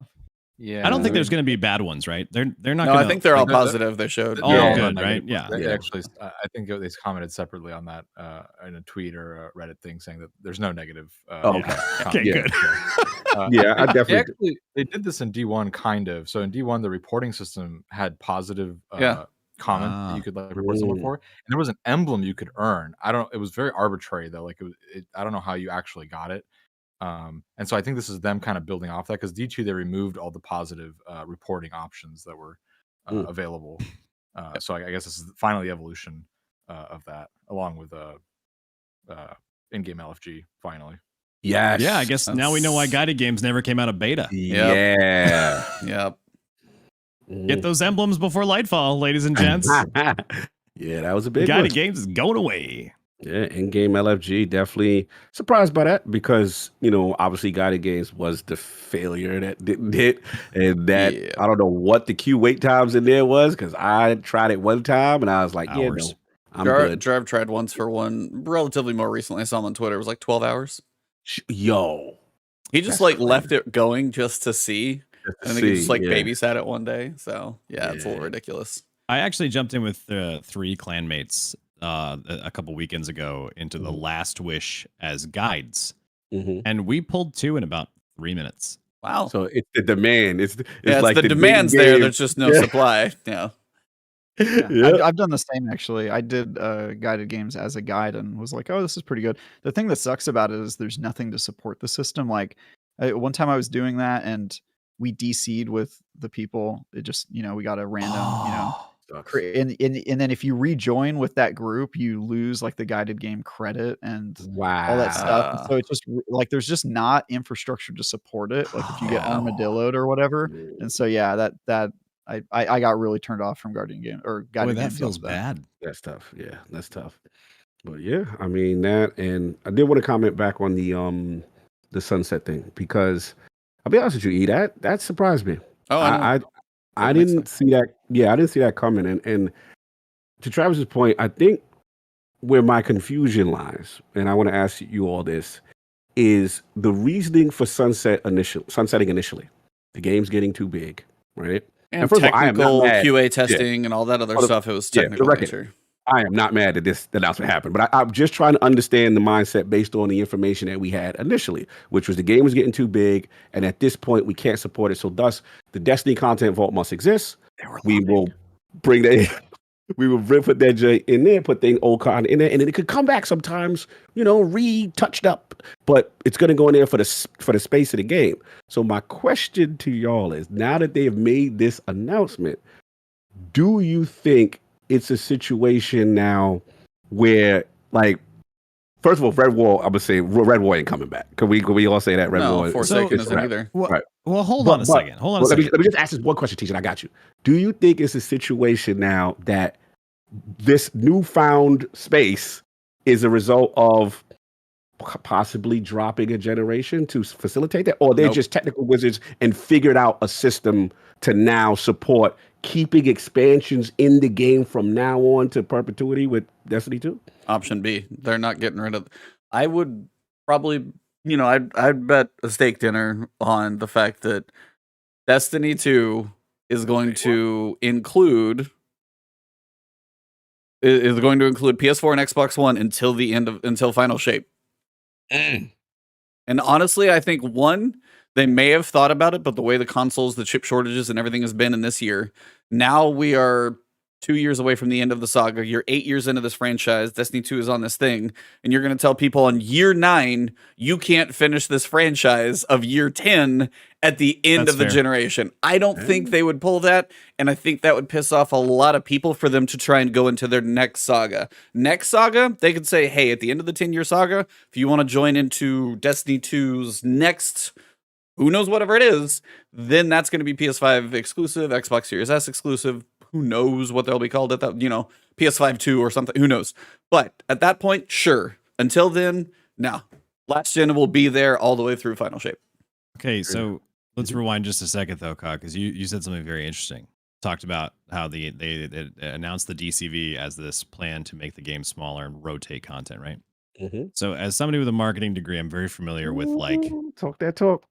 Yeah, I don't think there's going to be bad ones, right? They're not. No, I think they're all positive. They showed all good, right? Yeah. Actually, I think they commented separately on that in a tweet or a Reddit thing saying that there's no negative. Okay, good. I definitely. They did this in D1 kind of. So in D1, the reporting system had positive comment that you could like report someone for, and there was an emblem you could earn. It was very arbitrary though. Like I don't know how you actually got it. And so I think this is them kind of building off that, because D2 they removed all the positive reporting options that were available. So I guess this is finally the evolution of that, along with in-game LFG finally. Yes. Yeah, I guess now we know why guided games never came out of beta. Yeah. Yep. Get those emblems before Lightfall, ladies and gents. Yeah, that was a big guided one. games is going away. Yeah, in-game LFG, definitely surprised by that because, obviously guided games was the failure that didn't hit. And that, I don't know what the queue wait times in there was, because I tried it one time and I was like, hours. I'm good. Jarv tried once for one relatively more recently. I saw him on Twitter. It was like 12 hours. Yo. He just left it going just to see. And then he just babysat it one day. So, it's a little ridiculous. I actually jumped in with 3 clanmates a couple weekends ago into the Last Wish as guides, and we pulled 2 in about 3 minutes. Wow! So it's the demand. It's like the demand's there. There's just no supply. I've done the same actually. I did guided games as a guide and was like, oh, this is pretty good. The thing that sucks about it is there's nothing to support the system. Like one time I was doing that and we DC'd with the people. It just we got a random and then if you rejoin with that group, you lose like the guided game credit and all that stuff. And so it's just like there's just not infrastructure to support it. Like if you get armadilloed or whatever. And so that I got really turned off from guided game or guided games. That feels bad. That's tough. Yeah, that's tough. But yeah, I mean that, and I did want to comment back on the sunset thing, because I'll be honest with you, E, that surprised me. I didn't see that. Yeah, I didn't see that coming. And to Travis's point, I think where my confusion lies, and I want to ask you all this, is the reasoning for sunsetting initially. The game's getting too big, right? And first of all, I am not mad. QA testing and all that other stuff. It was technical nature. I am not mad that this announcement happened, but I'm just trying to understand the mindset based on the information that we had initially, which was the game was getting too big, and at this point we can't support it. So thus, the Destiny content vault must exist. We will bring that. We will put that J in there, put the old content in there, and then it could come back sometimes, retouched up. But it's going to go in there for the space of the game. So my question to y'all is: now that they have made this announcement, do you think it's a situation now where, like, first of all, Red Wall, I'm gonna say Red Wall ain't coming back. Can we all say that Red Wall? Forsaken isn't either. Right. Well, hold on a second. Let me just ask this one question, Teej, and I got you. Do you think it's a situation now that this newfound space is a result of possibly dropping a generation to facilitate that, or they're Nope. just technical wizards and figured out a system to now support keeping expansions in the game from now on to perpetuity with Destiny 2? Option B. They're not getting rid of. I would probably, I'd bet a steak dinner on the fact that Destiny 2 is going to include PS4 and Xbox One until Final Shape. And honestly, I think they may have thought about it, but the way the consoles, the chip shortages and everything has been in this year, now we are 2 years away from the end of the saga. You're 8 years into this franchise. Destiny 2 is on this thing. And you're going to tell people on year 9, you can't finish this franchise of year 10 at the end That's of the fair. generation. I don't think they would pull that. And I think that would piss off a lot of people for them to try and go into their next saga. Next saga, they could say, hey, at the end of the 10-year saga, if you want to join into Destiny 2's next, who knows, whatever it is, then that's going to be PS5 exclusive, Xbox Series S exclusive. Who knows what they'll be called at that, PS5 2 or something. Who knows? But at that point, sure. Until then, no. Last gen will be there all the way through Final Shape. Okay, so let's rewind just a second, though, Cog, because you said something very interesting. Talked about how they announced the DCV as this plan to make the game smaller and rotate content, right? Mm-hmm. So as somebody with a marketing degree, I'm very familiar with Talk that talk.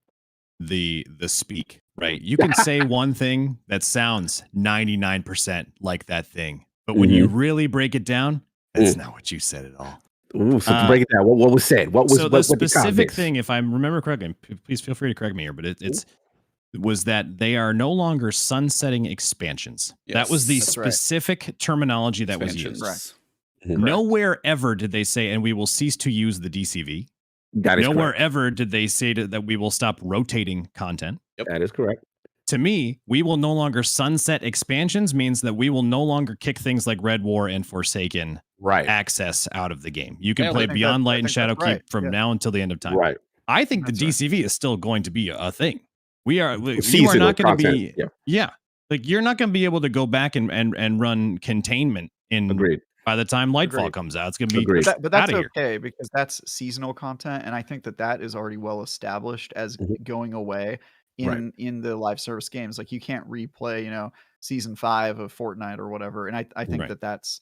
the speak, right? You can say one thing that sounds 99% like that thing, but when you really break it down, that's not what you said at all. Ooh, so to break it down, what was said? What was so the specific thing, if I remember correctly, please feel free to correct me here, but it was that they are no longer sunsetting expansions. Yes, that was the that's right. specific terminology that was Expansions. used. Right. Nowhere ever did they say, and we will cease to use the DCV. That is Nowhere correct. ever did they say that we will stop rotating content. That is correct. To me, we will no longer sunset expansions means that we will no longer kick things like Red War and Forsaken access out of the game. You can play Beyond Light and Shadowkeep from now until the end of time. Right. I think the DCV is still going to be a thing. You are Seasonal not going to be content, like you're not going to be able to go back and run containment in Agreed. by the time Lightfall comes out. It's going to be Agreed. But that's outta here. okay because that's seasonal content, and I think that is already well established as going away in the live service games. Like you can't replay, season 5 of Fortnite or whatever, and I think that's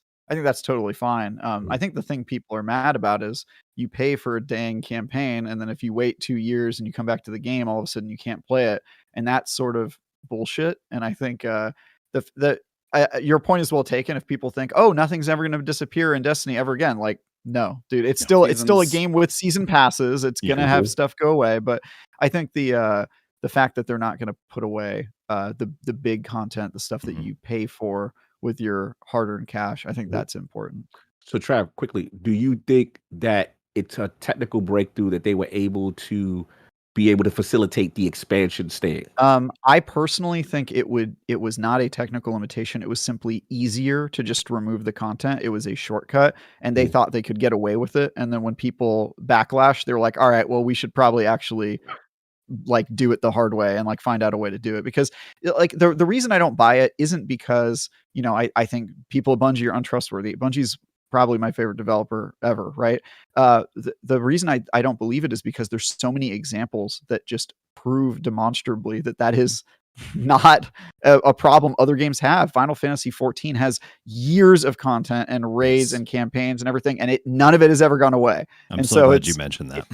totally fine. I think the thing people are mad about is you pay for a dang campaign, and then if you wait 2 years and you come back to the game, all of a sudden you can't play it, and that's sort of bullshit. And I think your point is well taken. If people think, oh, nothing's ever going to disappear in Destiny ever again, like, no, dude, it's still a game with season passes. It's going to have stuff go away, but I think the fact that they're not going to put away the big content, the stuff that you pay for with your hard-earned cash, I think that's important. So, Trav, quickly, do you think that it's a technical breakthrough that they were able to facilitate the expansion staying? I personally think it was not a technical limitation. It was simply easier to just remove the content. It was a shortcut, and they thought they could get away with it. And then when people backlash, they were like, all right, well, we should probably actually like do it the hard way and like find out a way to do it. Because like the reason I don't buy it isn't because, I think people at Bungie are untrustworthy. Bungie's probably my favorite developer ever, right? The reason I don't believe it is because there's so many examples that just prove demonstrably that is not a problem other games have. Final Fantasy 14 has years of content and raids and campaigns and everything, and none of it has ever gone away. I'm so glad you mentioned that.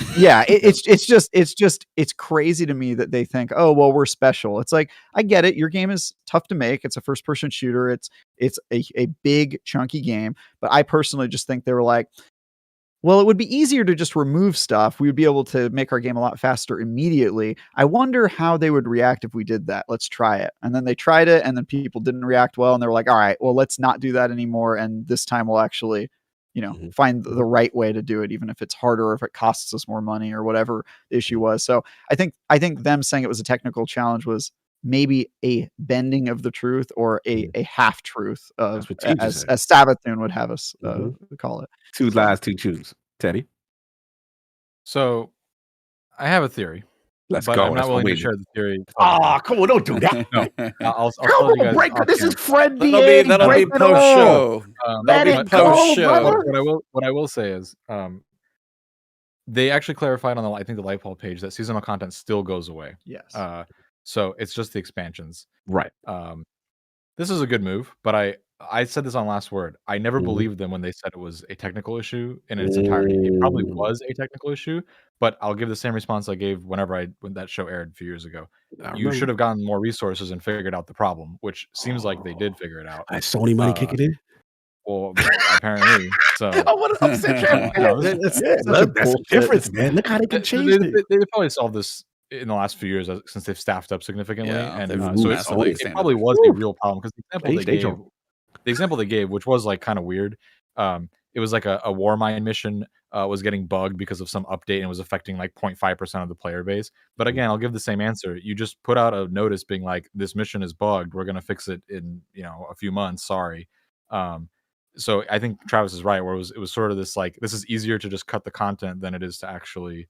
It's crazy to me that they think, oh, well, we're special. It's like, I get it. Your game is tough to make. It's a first person shooter. It's a big chunky game. But I personally just think they were like, well, it would be easier to just remove stuff. We would be able to make our game a lot faster immediately. I wonder how they would react if we did that. Let's try it. And then they tried it, and then people didn't react well. And they were like, all right, well, let's not do that anymore. And this time we'll actually, find the right way to do it, even if it's harder or if it costs us more money or whatever the issue was. So I think them saying it was a technical challenge was maybe a bending of the truth or a half truth of as Sabathun would have us call it. 2 lies, 2 truths. Teddy? So I have a theory. Let's but go. I'm not willing to share the theory. Oh, come on, don't do that. No, I'll come tell you on, guys. break. This is Fred That'll be post show. Let it go, brother. What I will say is, they actually clarified on I think the Lightfall page that seasonal content still goes away. Yes. So it's just the expansions. Right. This is a good move, but I said this on Last Word. I never believed them when they said it was a technical issue in its entirety. It probably was a technical issue, but I'll give the same response I gave when that show aired a few years ago. You should have gotten more resources and figured out the problem, which seems like they did figure it out. Sony money kicking in? Well, apparently. So I want to upset That's the difference, man. Look how they can change it. They probably solved this in the last few years since they've staffed up significantly, Yeah, and so it probably was a real problem because the example they gave, which was like kind of weird, it was like a war mine mission was getting bugged because of some update and was affecting like 0.5% of the player base. But again, I'll give the same answer. You just put out a notice being like, this mission is bugged. We're gonna fix it in a few months. Sorry. So I think Travis is right, where it was sort of this like, this is easier to just cut the content than it is to actually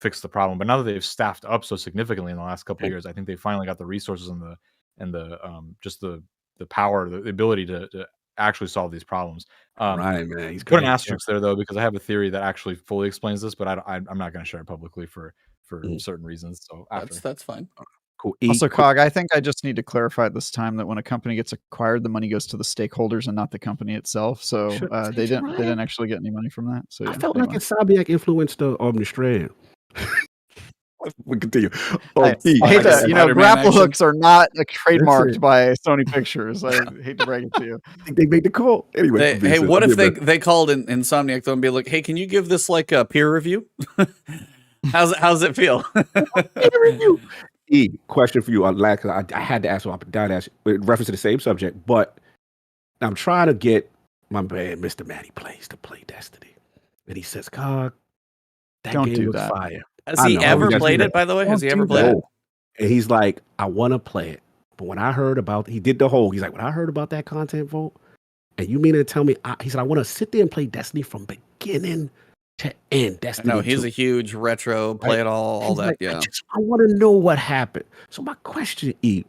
fix the problem. But now that they've staffed up so significantly in the last couple of years, I think they finally got the resources and the just the power, the ability to actually solve these problems. Right, man. He's put an asterisk there though, because I have a theory that actually fully explains this, but I'm not going to share it publicly for certain reasons. So that's fine. Cool. Also, Cog, I think I just need to clarify at this time that when a company gets acquired, the money goes to the stakeholders and not the company itself. So they didn't actually get any money from that. So yeah, I felt like Insomniac influenced the Strand. We continue. I hate to, grapple hooks are not trademarked by Sony Pictures. I hate to break it to you. I think they made the call. Anyway. Hey, what if they called in Insomniac though and be like, hey, can you give this like a peer review? How's it feel? Peer review. Question for you. I had to ask with reference to the same subject, but I'm trying to get my man, Mr. Matty Plays, to play Destiny. And he says, Cog, that Don't game do looks that. fire. Has he ever played it, by the way? Has he ever played it? And he's like, I want to play it. But when I heard about, he's like, when I heard about that content vault, and you mean to tell me, he said, I want to sit there and play Destiny from beginning to end. Destiny. No, he's a huge retro, play it all that. Yeah. I want to know what happened. So my question is,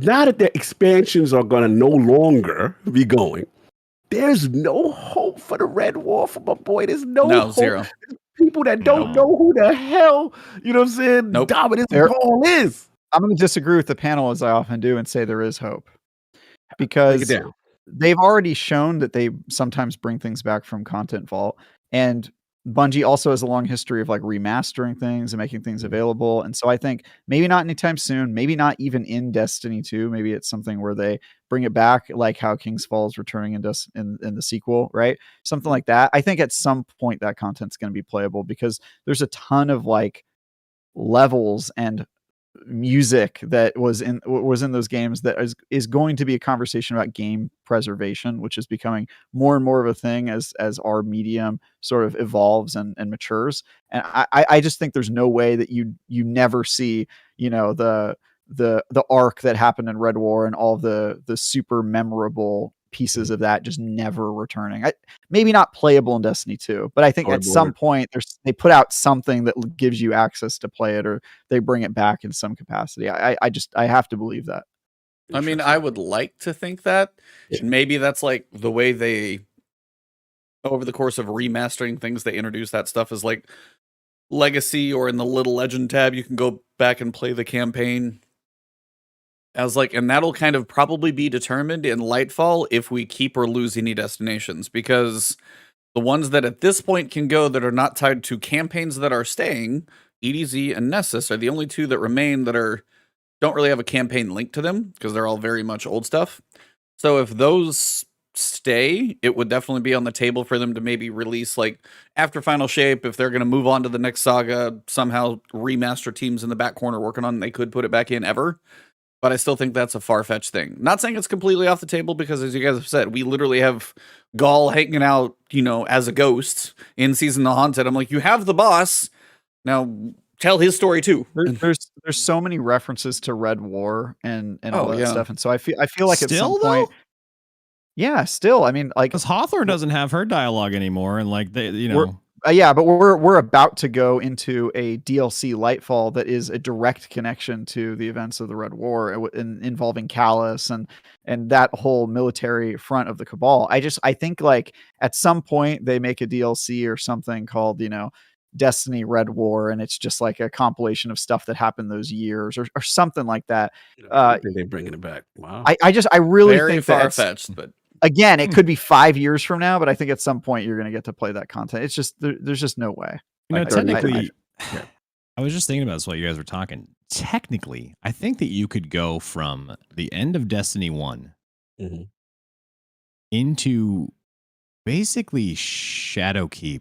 now that the expansions are going to no longer be going, there's no hope for the Red War for my boy. There's no hope. Zero. People that don't know who the hell, you know what I'm saying, Dominus Paul is. I'm going to disagree with the panel as I often do and say there is hope. Because they've already shown that they sometimes bring things back from Content Vault. And Bungie also has a long history of like remastering things and making things available. And so I think maybe not anytime soon, maybe not even in Destiny 2. Maybe it's something where they bring it back, like how King's Fall is returning in the sequel, right? Something like that. I think at some point that content's going to be playable because there's a ton of like levels and music that was in those games that is going to be a conversation about game preservation, which is becoming more and more of a thing as our medium sort of evolves and matures. And I just think there's no way that you never see, the arc that happened in Red War and all the super memorable pieces of that just never returning. Maybe not playable in Destiny 2, but I think at some point they put out something that gives you access to play it, or they bring it back in some capacity. I have to believe that. I mean, I would like to think that. Maybe that's like the way they, over the course of remastering things, they introduce that stuff as like Legacy, or in the Little Legend tab, you can go back and play the campaign as like, and that'll kind of probably be determined in Lightfall if we keep or lose any destinations, because the ones that at this point can go that are not tied to campaigns that are staying, EDZ and Nessus, are the only two that remain that don't really have a campaign link to them, because they're all very much old stuff. So if those stay, it would definitely be on the table for them to maybe release, like after Final Shape, if they're going to move on to the next saga, somehow remaster teams in the back corner working on it, they could put it back in ever. But I still think that's a far-fetched thing. Not saying it's completely off the table, because as you guys have said, we literally have Gaul hanging out, as a ghost in Season the Haunted. I'm like, you have the boss. Now tell his story too. There's so many references to Red War and all that stuff. And so I feel like still, at some point. Yeah, still. I mean, like, because Hawthorne doesn't have her dialogue anymore, and like Yeah, but we're about to go into a DLC Lightfall that is a direct connection to the events of the Red War, involving Callus and that whole military front of the Cabal. I think like at some point they make a DLC or something called, Destiny Red War, and it's just like a compilation of stuff that happened those years or something like that. I think they're bringing it back. Wow. I really Very think far-fetched, but again, it could be 5 years from now, but I think at some point you're going to get to play that content. It's just there's just no way. Technically, I was just thinking about this while you guys were talking. Technically, I think that you could go from the end of Destiny 1 into basically Shadowkeep.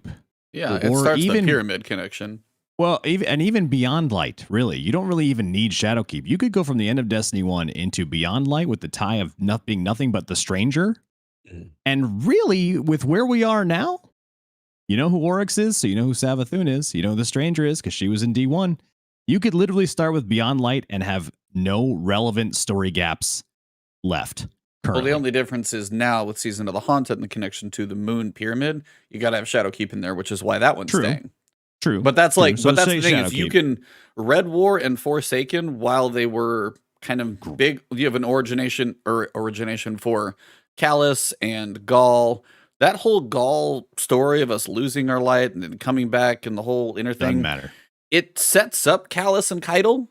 Yeah, it starts the pyramid connection. Well, even Beyond Light, really. You don't really even need Shadowkeep. You could go from the end of Destiny 1 into Beyond Light with the tie of being nothing but the stranger. And really, with where we are now, you know who Oryx is, so you know who Savathun is, you know who the stranger is, because she was in D1. You could literally start with Beyond Light and have no relevant story gaps left. Currently. Well, the only difference is now with Season of the Haunted and the connection to the Moon Pyramid, you got to have Shadowkeep in there, which is why that one's staying. True. But that's like, So but that's say the thing is Shadowkeep. you can Red War and Forsaken while they were kind of big. You have an origination for Callus and Gaul. That whole Gaul story of us losing our light and then coming back and the whole inner thing. Doesn't matter. It sets up Callus and Caiatl,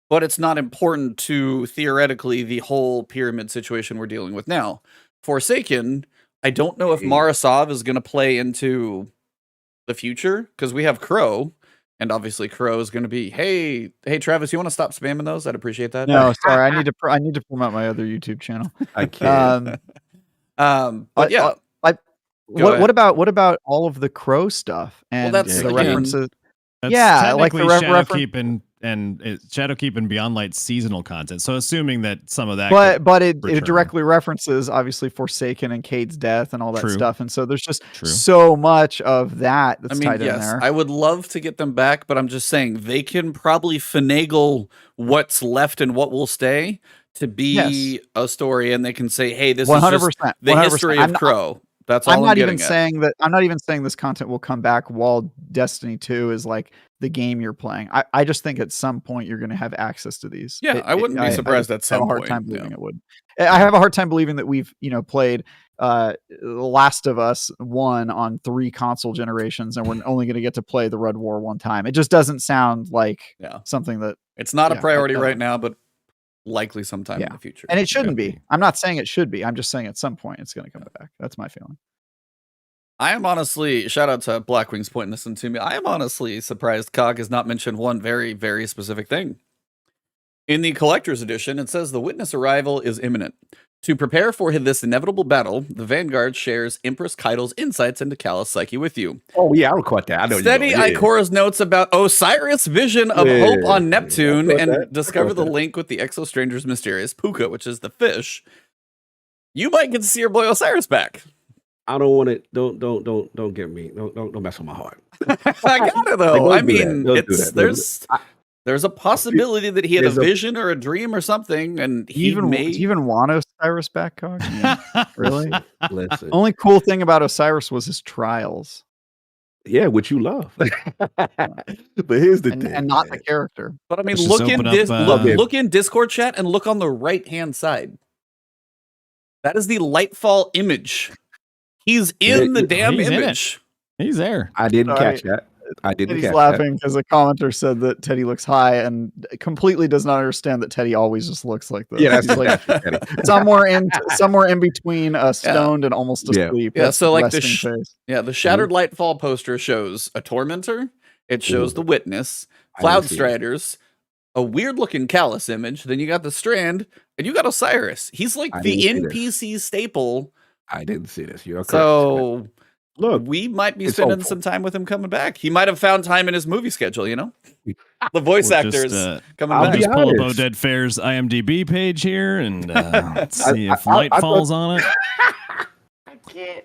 but it's not important to theoretically the whole pyramid situation we're dealing with now. Forsaken, I don't know if Marasov is going to play into the future because we have Crow, and obviously Crow is going to be, hey Travis, you want to stop spamming those? I'd appreciate that. No, sorry, I need to promote my other YouTube channel. I can't. But yeah, what about all of the Crow stuff and that's the again, references? That's Yeah, like the Shadowkeep and Shadowkeep and Beyond Light seasonal content. So assuming that some of that, but it return. directly references obviously Forsaken and Cade's death and all that True. stuff, and so there's just so much of that that's I mean, tied in yes, there. I would love to get them back, but I'm just saying they can probably finagle what's left and what will stay to be a story, and they can say, "Hey, this 100%, is just the 100%. History of Crow." That's all I'm not even at. saying that. I'm not even saying this content will come back while Destiny 2 is like the game you're playing. I just think at some point you're going to have access to these. Yeah, I wouldn't be surprised at some point. I have a hard time believing it would. I have a hard time believing that we've played Last of Us 1 on 3 console generations and we're only going to get to play the Red War one time. It just doesn't sound like something that it's not a priority right now, but likely sometime in the future. And it shouldn't be. I'm not saying it should be. I'm just saying at some point it's going to come back. That's my feeling. I am honestly, shout out to Blackwings pointing this into me. I am honestly surprised Cog has not mentioned one very, very specific thing. In the collector's edition, it says the witness arrival is imminent. To prepare for this inevitable battle, the Vanguard shares Empress Caiatl's insights into Callus' psyche with you. Oh yeah, I would caught that. I know. Study Ikora's notes about Osiris' vision of hope on Neptune and discover the link with the Exo Stranger's mysterious puka, which is the fish. You might get to see your boy Osiris back. I don't want it. Don't get me. Don't mess with my heart. I got it though. I mean, there's a possibility that he had a vision or a dream or something, and he do you even want Osiris back, Cog? Really? Listen. Only cool thing about Osiris was his trials. Yeah, which you love. But here's the thing, and not the character. But I mean, look in Discord chat and look on the right hand side. That is the Lightfall image. He's in the damn image. He's there. I didn't catch that. I didn't. He's laughing because a commenter said that Teddy looks high and completely does not understand that Teddy always just looks like this. Yeah, that's like somewhere in between stoned and almost asleep. Yeah, so like the Shattered Lightfall poster shows a Tormentor. It shows the Witness, Cloud Striders, a weird looking Callus image. Then you got the Strand, and you got Osiris. He's like the NPC staple. I didn't see this. You're correct. So look, we might be spending some time with him coming back. He might have found time in his movie schedule, you know? The voice actors coming back. I'll just pull up Oded Fair's IMDb page here and let's see if Light falls on it. I can't.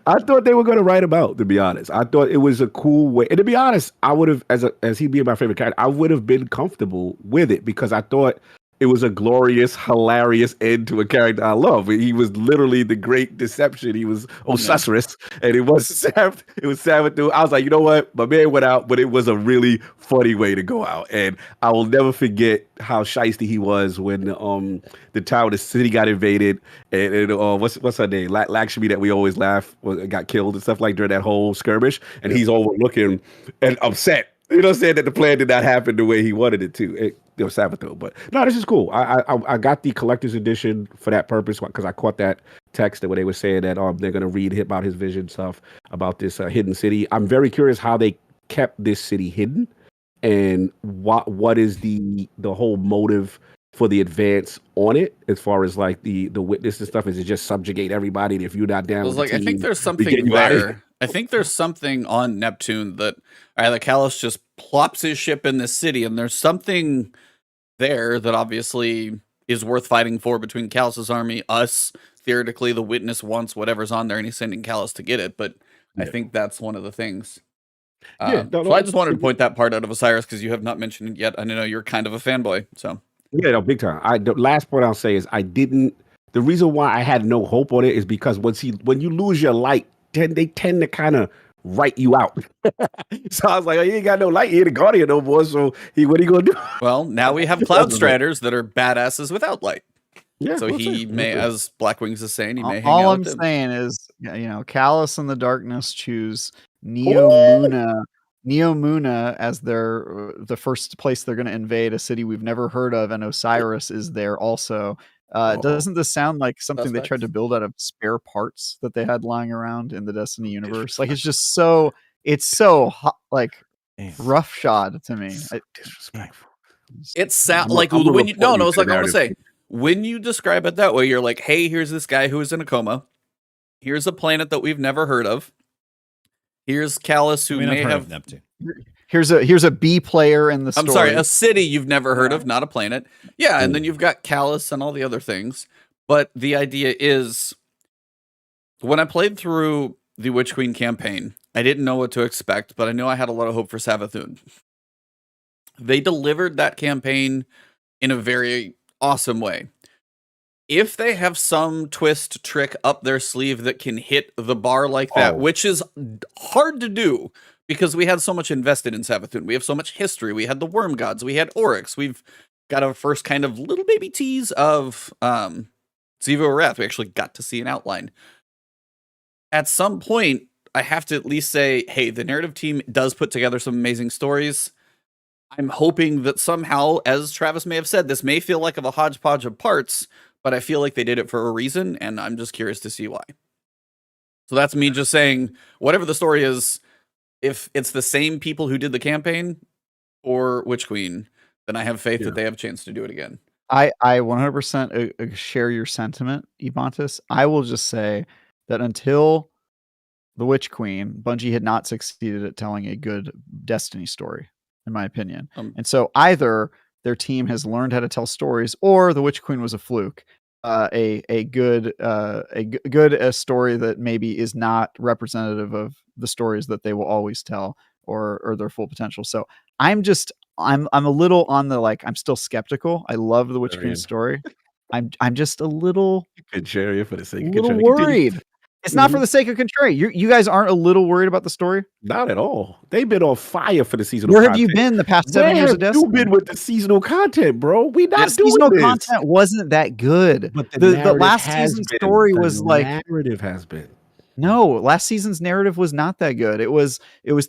I thought they were going to write him out, to be honest. I thought it was a cool way. And to be honest, I would have, as he being my favorite character, I would have been comfortable with it because I thought it was a glorious, hilarious end to a character I love. He was literally the great deception. He was Osiris, and it was Savathun. I was like, you know what? My man went out, but it was a really funny way to go out. And I will never forget how shiesty he was when the town, the city got invaded, and what's her name? Lakshmi, that we always laugh, got killed and stuff like during that whole skirmish, and he's overlooking and upset. You know what I'm saying? That the plan did not happen the way he wanted it to. It was Savathun. But no, this is cool. I got the collector's edition for that purpose because I caught that text that where they were saying that they're going to read about his vision stuff about this hidden city. I'm very curious how they kept this city hidden and what is the whole motive for the advance on it as far as like the witness and stuff. Is it just subjugate everybody? And if you're not down, I think there's something there. I think there's something on Neptune that Callus just plops his ship in this city, and there's something there that obviously is worth fighting for between Callus's army, us. Theoretically, the witness wants whatever's on there, and he's sending Callus to get it. But I think that's one of the things. So I just wanted to point that part out of Osiris because you have not mentioned it yet. I know you're kind of a fanboy, so yeah, no, big time. The last point I'll say is I didn't. The reason why I had no hope on it is because when you lose your light, they tend to kind of write you out. So I was like, oh, you ain't got no light, you ain't a guardian no more. So what are you gonna do? Well, now we have Cloud Striders that are badasses without light. Yeah, so he may, as Blackwings is saying, he may hang all out I'm with them. saying is, Callus and the Darkness choose Neomuna as the first place they're going to invade, a city we've never heard of, and Osiris is there also. Doesn't this sound like something they tried to build out of spare parts that they had lying around in the Destiny universe? Like it's just so hot, like roughshod to me. Disrespectful. It sounds like when you it's like I want to say when you describe it that way, you're like, hey, here's this guy who is in a coma. Here's a planet that we've never heard of. Here's Callus, who may have Neptune. Here's a B player in the story. I'm sorry, a city you've never heard of, not a planet. Yeah, and then you've got Callus and all the other things. But the idea is, when I played through the Witch Queen campaign, I didn't know what to expect, but I knew I had a lot of hope for Savathun. They delivered that campaign in a very awesome way. If they have some twist trick up their sleeve that can hit the bar like that, which is hard to do because we had so much invested in Savathun. We have so much history. We had the Worm Gods. We had Oryx. We've got our first kind of little baby tease of Xivu Wrath. We actually got to see an outline. At some point, I have to at least say, hey, the narrative team does put together some amazing stories. I'm hoping that somehow, as Travis may have said, this may feel like a hodgepodge of parts, but I feel like they did it for a reason, and I'm just curious to see why. So that's me just saying, whatever the story is, if it's the same people who did the campaign or Witch Queen, then I have faith that they have a chance to do it again. I 100% share your sentiment, Ebontis. I will just say that until the Witch Queen, Bungie had not succeeded at telling a good Destiny story, in my opinion. And so either their team has learned how to tell stories, or the Witch Queen was a fluke. A good story that maybe is not representative of the stories that they will always tell or their full potential. So I'm a little on the I'm still skeptical. I love the Witch Queen story. I'm just a little contrarian for the sake of little worried. It's not for the sake of contrary. You guys aren't a little worried about the story? Not at all. They've been on fire for the seasonal content. Where have you been the past 7 years of Destiny? You've been with the seasonal content, bro. We not doing seasonal this. content wasn't that good. But the last season's story was narrative has been. No, last season's narrative was not that good. It was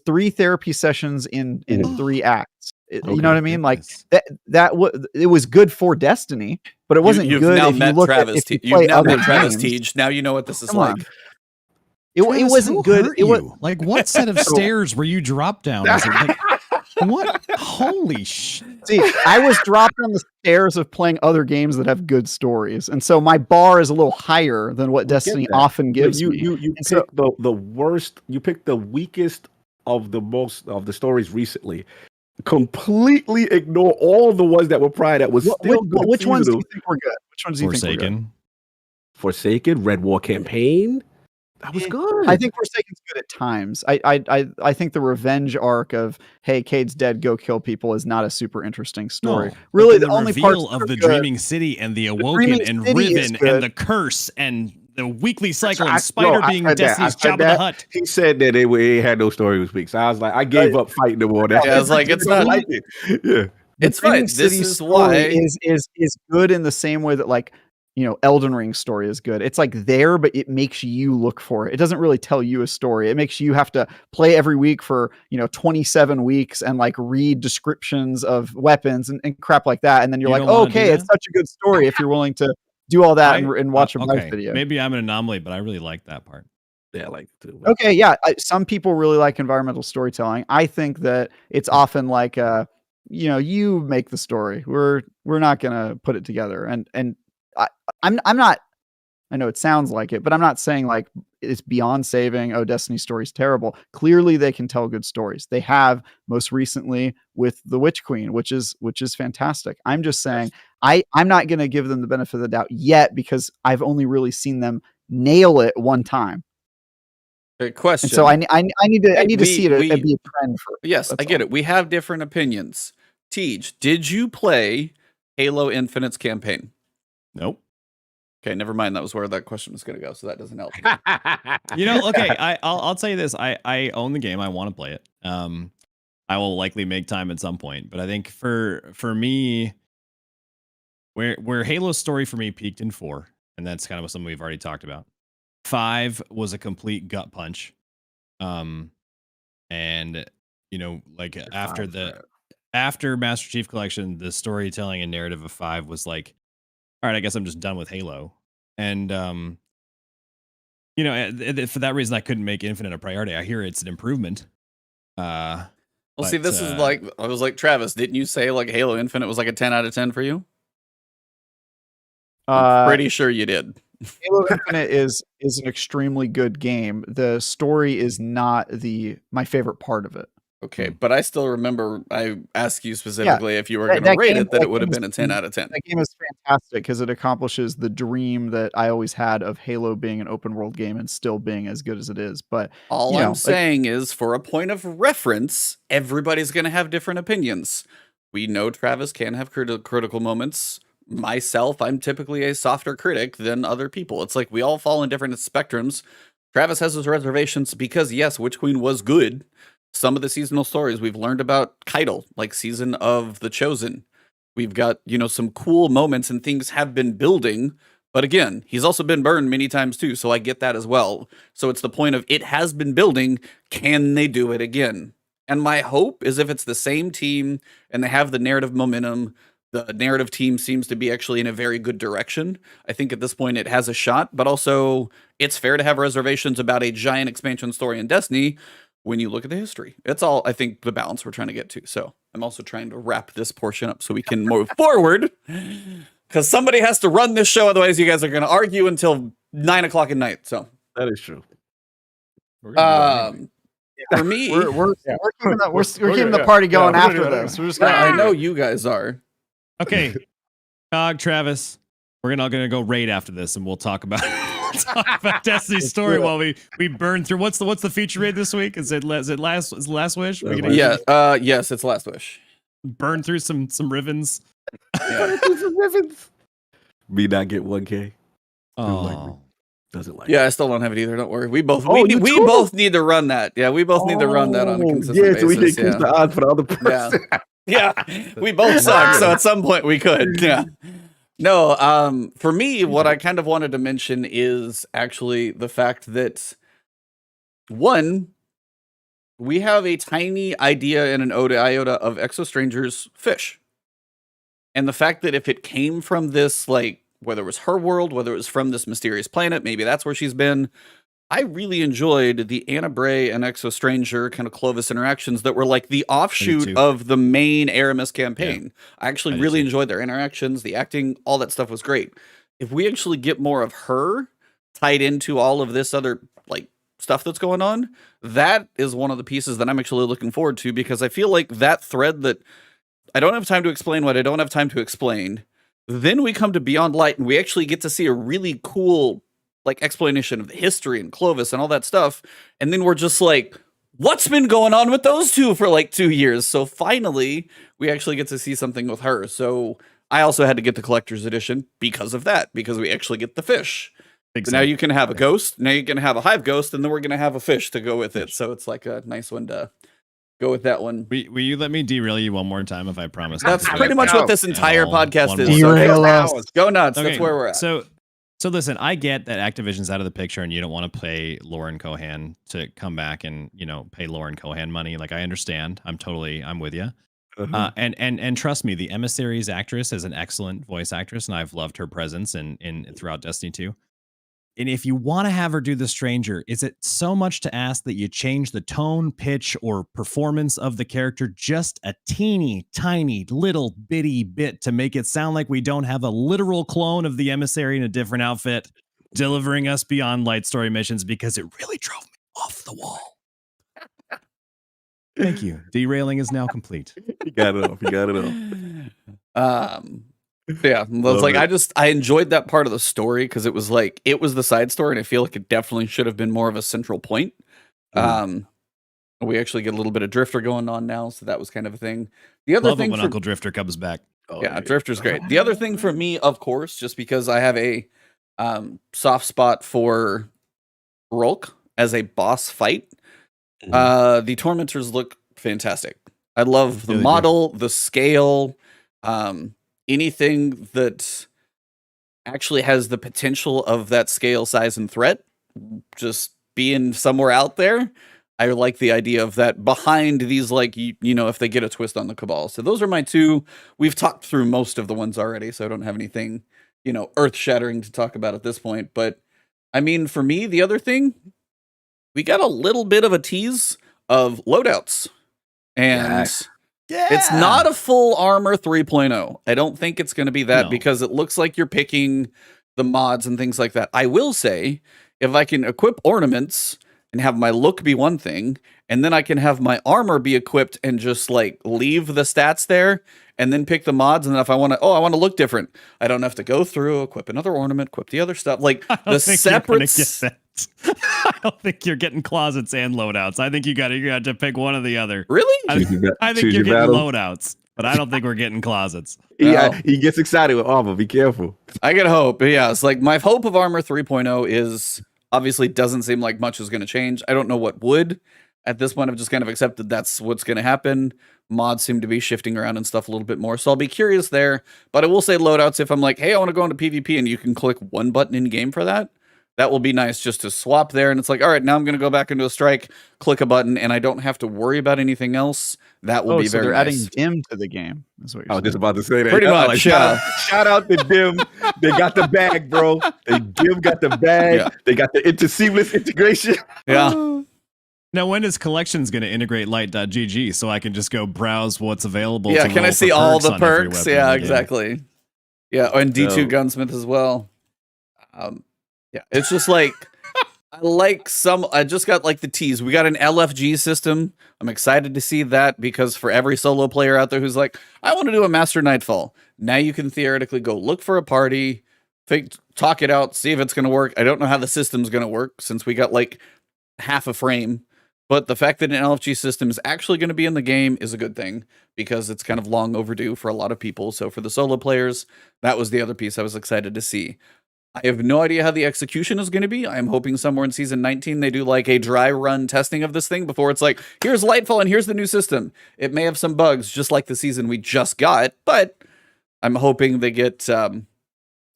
3 therapy sessions in 3 acts. You know what I mean? Like it was good for Destiny, but it wasn't good. Now if met you look Travis. You've now met Travis Teej. Now you know what this is like. It wasn't good. It was like, what set of stairs were you dropped down? What? Holy shit! See, I was dropped on the stairs of playing other games that have good stories, and so my bar is a little higher than what Destiny often gives me. You picked the worst. You picked the weakest of the stories recently. Completely ignore all the ones that were prior that was still good. Which ones do you think were good? Which ones do you think were good? Forsaken, Red War Campaign. That was good. I think Forsaken's good at times. I think the revenge arc of hey, Cade's dead, go kill people is not a super interesting story. No, Really, the only reveal parts of the good, Dreaming City and the Awoken and Riven and the Curse and the weekly cycle and Spider being Destiny's Jabba the Hutt. He said that they had no story this week, so I was like, I gave up fighting them on that. Yeah, I was like, it's not like it. Yeah, it's fine. This is why is good in the same way that like Elden Ring's story is good. It's like there, but it makes you look for it. It doesn't really tell you a story. It makes you have to play every week for 27 weeks and like read descriptions of weapons and crap like that. And then you're like, oh, okay, it's such a good story if you're willing to do all that and watch a okay. video. Maybe I'm an anomaly, but I really like that part. Yeah, I like it too. Okay, yeah. Some people really like environmental storytelling. I think that it's often like, you make the story. We're not gonna put it together. And I'm not. I know it sounds like it, but I'm not saying like it's beyond saving. Oh, Destiny's story's terrible. Clearly, they can tell good stories. They have most recently with the Witch Queen, which is fantastic. I'm just saying I'm not going to give them the benefit of the doubt yet because I've only really seen them nail it one time. Good question. And so I need to see it be a trend for. Yes, I get it. We have different opinions. Teej, did you play Halo Infinite's campaign? Nope. Okay, never mind. That was where that question was going to go, so that doesn't help. Okay, I'll tell you this. I own the game. I want to play it. I will likely make time at some point, but I think for me, where Halo's story for me peaked in 4, and that's kind of something we've already talked about. 5 was a complete gut punch, and like after Master Chief Collection, the storytelling and narrative of 5 was like, all right, I guess I'm just done with Halo. And, for that reason, I couldn't make Infinite a priority. I hear it's an improvement. Well, see, this is like, I was like, Travis, didn't you say like Halo Infinite was like a 10 out of 10 for you? I'm pretty sure you did. Halo Infinite is an extremely good game. The story is not my favorite part of it. Okay, but I still remember I asked you specifically if you were going to rate it, that it would have been a 10 out of 10. That game is fantastic because it accomplishes the dream that I always had of Halo being an open world game and still being as good as it is. But all I'm saying is, for a point of reference, everybody's going to have different opinions. We know Travis can have critical moments. Myself, I'm typically a softer critic than other people. It's like we all fall in different spectrums. Travis has his reservations because, yes, Witch Queen was good. Some of the seasonal stories we've learned about Caiatl, like Season of the Chosen. We've got, some cool moments and things have been building. But again, he's also been burned many times too, so I get that as well. So it's the point of it has been building. Can they do it again? And my hope is if it's the same team and they have the narrative momentum, the narrative team seems to be actually in a very good direction. I think at this point it has a shot, but also it's fair to have reservations about a giant expansion story in Destiny when you look at the history. It's all, I think, the balance we're trying to get to. So I'm also trying to wrap this portion up so we can move forward, because somebody has to run this show. Otherwise, you guys are going to argue until 9 o'clock at night. So that is true. For me, we're keeping the party going after this. We're just I know you guys are. Okay, Travis, we're gonna go raid after this, and we'll talk about Destiny's story while we burn through. What's the feature raid this week? Is it Last Wish? Yes, it's Last Wish. Burn through some Rivens. Yeah. Some Rivens. Me not get 1K. Oh. Doesn't like. Yeah, I still don't have it either. Don't worry. We both both need to run that. Yeah, we both need to run that on a consistent basis. So we can increase the odds for the other person. Yeah, we both suck. So at some point we could. Yeah. No, for me, what I kind of wanted to mention is actually the fact that, one, we have a tiny idea and an iota of Exo Strangers fish. And the fact that if it came from this, like, whether it was her world, whether it was from this mysterious planet, maybe that's where she's been. I really enjoyed the Anna Bray and Exo Stranger kind of Clovis interactions that were like the offshoot of the main Aramis campaign. Yeah. I actually really enjoyed their interactions, the acting, all that stuff was great. If we actually get more of her tied into all of this other like stuff that's going on, that is one of the pieces that I'm actually looking forward to, because I feel like that thread that I don't have time to explain what I don't have time to explain. Then we come to Beyond Light and we actually get to see a really cool like explanation of the history and Clovis and all that stuff. And then we're just like, what's been going on with those two for like 2 years? So finally, we actually get to see something with her. So I also had to get the collector's edition because of that, because we actually get the fish. So now you can have a ghost. Now you can have a hive ghost, and then we're going to have a fish to go with it. So it's like a nice one to go with that one. Will you let me derail you one more time if I promise? That's pretty much what this entire podcast is. Derail us. Go nuts. Okay, That's where we're at. So listen, I get that Activision's out of the picture and you don't want to pay Lauren Cohan to come back and, pay Lauren Cohan money. Like, I understand. I'm with you. And trust me, the Emissary's actress is an excellent voice actress, and I've loved her presence in throughout Destiny 2. And if you want to have her do the Stranger, is it so much to ask that you change the tone, pitch, or performance of the character just a teeny tiny little bitty bit to make it sound like we don't have a literal clone of the Emissary in a different outfit delivering us beyond light story missions, because it really drove me off the wall. Thank you. Derailing is now complete. You got it off. Yeah, it's like I enjoyed that part of the story because it was the side story, and I feel like it definitely should have been more of a central point. We actually get a little bit of Drifter going on now, so that was kind of a thing. The other thing when Uncle Drifter comes back. Drifter's great. The other thing for me, of course, just because I have a soft spot for Rolk as a boss fight, the Tormentors look fantastic. I love the model, the scale, anything that actually has the potential of that scale, size, and threat just being somewhere out there. I like the idea of that behind these, like, if they get a twist on the Cabal. So those are my two. We've talked through most of the ones already, so I don't have anything, earth-shattering to talk about at this point. But, I mean, for me, the other thing, we got a little bit of a tease of loadouts. And it's not a full armor 3.0. I don't think it's going to be that because it looks like you're picking the mods and things like that. I will say, if I can equip ornaments and have my look be one thing, and then I can have my armor be equipped and just like leave the stats there and then pick the mods. And then if I want to look different, I don't have to go through, equip another ornament, equip the other stuff. Like the separate. I don't think you're getting closets and loadouts. I think you got to pick one or the other. Really? I think you're getting loadouts, but I don't think we're getting closets. Yeah, he gets excited with armor. Be careful. I get hope. But yeah, it's like my hope of armor 3.0 is obviously doesn't seem like much is going to change. I don't know what would. At this point, I've just kind of accepted that's what's going to happen. Mods seem to be shifting around and stuff a little bit more. So I'll be curious there. But I will say loadouts, if I'm like, hey, I want to go into PvP and you can click one button in game for that. That will be nice just to swap there. And it's like, all right, now I'm going to go back into a strike, click a button, and I don't have to worry about anything else. That will be very they're nice. adding Dim to the game. That's what you're I was just about to say that. Pretty much, shout out to Dim. They got the bag, bro. Dim got the bag. Yeah. They got the seamless integration. Yeah. Now, when is Collections going to integrate Light.gg so I can just go browse what's available? Yeah, can I see all the perks? Yeah, exactly. Yeah, and D2 Gunsmith as well. Yeah, it's just like I just got like the tease. We got an LFG system. I'm excited to see that because for every solo player out there who's like, I want to do a Master Nightfall. Now you can theoretically go look for a party, talk it out, see if it's going to work. I don't know how the system's going to work since we got like half a frame. But the fact that an LFG system is actually going to be in the game is a good thing because it's kind of long overdue for a lot of people. So for the solo players, that was the other piece I was excited to see. I have no idea how the execution is going to be. I'm hoping somewhere in season 19 they do like a dry run testing of this thing before it's like, here's Lightfall and here's the new system. It may have some bugs just like the season we just got, but I'm hoping they get a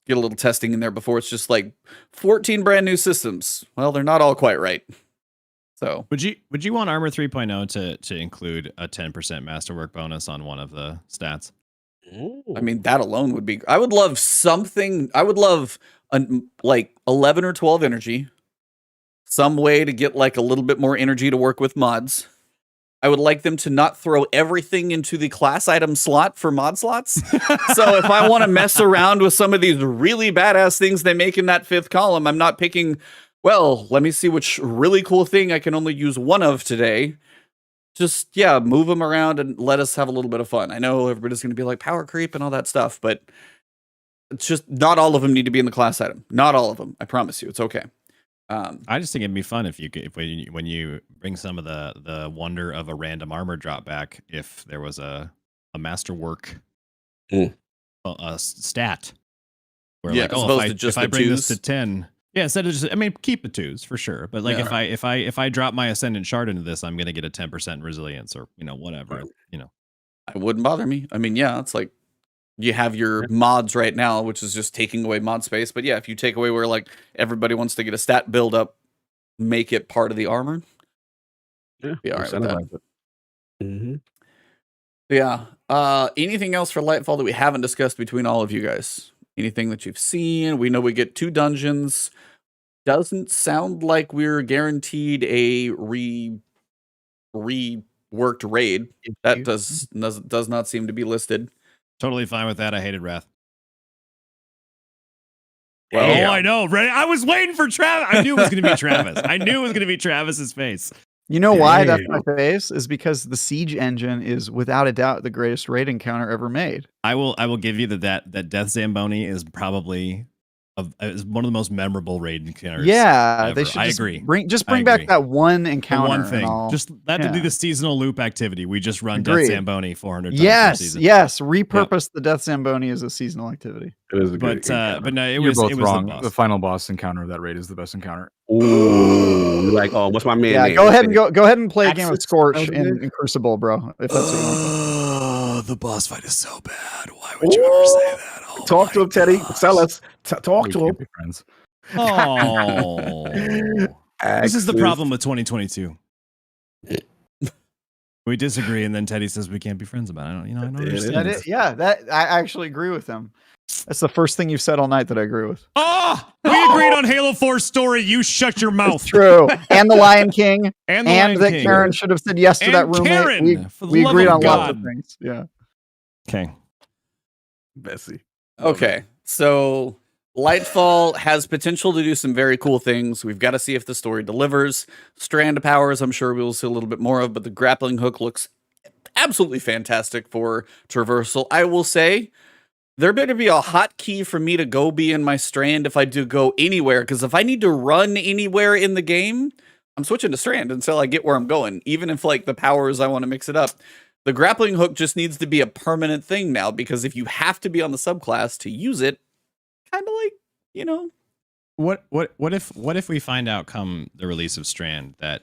little testing in there before it's just like 14 brand new systems. Well, they're not all quite right. So would you want Armor 3.0 to include a 10% masterwork bonus on one of the stats? I mean, that alone would be. I would love something. I would love like 11 or 12 energy. Some way to get like a little bit more energy to work with mods. I would like them to not throw everything into the class item slot for mod slots. So if I want to mess around with some of these really badass things they make in that fifth column, I'm not picking, well, let me see which really cool thing I can only use one of today. Just, yeah, move them around and let us have a little bit of fun. I know everybody's going to be like power creep and all that stuff, but It's just not all of them need to be in the class item. Not all of them. I promise you, it's okay. I just think it'd be fun if you could, when you bring some of the wonder of a random armor drop back, if there was a masterwork stat where like, oh, if I bring this to 10, yeah, instead of just, I mean, keep the 2s for sure, but like if I drop my Ascendant Shard into this, I'm gonna get a 10% resilience or whatever, It wouldn't bother me. I mean, yeah, it's like you have your mods right now, which is just taking away mod space. But yeah, if you take away where like everybody wants to get a stat build up, make it part of the armor. Yeah, be all right with that. Mm-hmm. Yeah. Anything else for Lightfall that we haven't discussed between all of you guys? Anything that you've seen? We know we get 2 dungeons. Doesn't sound like we're guaranteed a reworked raid. That does not seem to be listed. Totally fine with that. I hated Wrath. Well, I know, right? I was waiting for Travis. I knew it was going to be Travis. I knew it was going to be Travis's face. You know why that's my face? Is because the Siege engine is without a doubt the greatest raid encounter ever made. I will give you that Death Zamboni is probably is one of the most memorable raid encounters. Yeah, ever. they should. I agree. Bring back that one encounter. One thing. Just that to do the seasonal loop activity. We just run Agreed. Death Zamboni 400 times. Yes. Repurpose the Death Zamboni as a seasonal activity. It is a but no, You're both wrong. The final boss encounter of that raid is the best encounter. Ooh, like, oh, what's my man? Yeah, name? go ahead and play a game of Axis? Scorch in Crucible, bro. If that's what you want. The boss fight is so bad. Why would you ever say that? Oh, talk to him, Teddy. Sell us. Talk to him. Friends. Oh, this is the problem with 2022. We disagree, and then Teddy says we can't be friends about it. I don't understand. That I actually agree with him. That's the first thing you've said all night that I agree with. Oh, we agreed on Halo 4 story. You shut your mouth. It's true. And the Lion King. and that King. Karen should have said yes to that roommate. Karen, we agreed on lots of things. Yeah. Okay. Bessie. Okay. So Lightfall has potential to do some very cool things. We've got to see if the story delivers. Strand powers, I'm sure we'll see a little bit more of, but the grappling hook looks absolutely fantastic for traversal. I will say there better be a hotkey for me to go be in my Strand if I do go anywhere, because if I need to run anywhere in the game, I'm switching to Strand until I get where I'm going, even if like the powers I want to mix it up. The grappling hook just needs to be a permanent thing now, because if you have to be on the subclass to use it, kind of like, What if we find out come the release of Strand that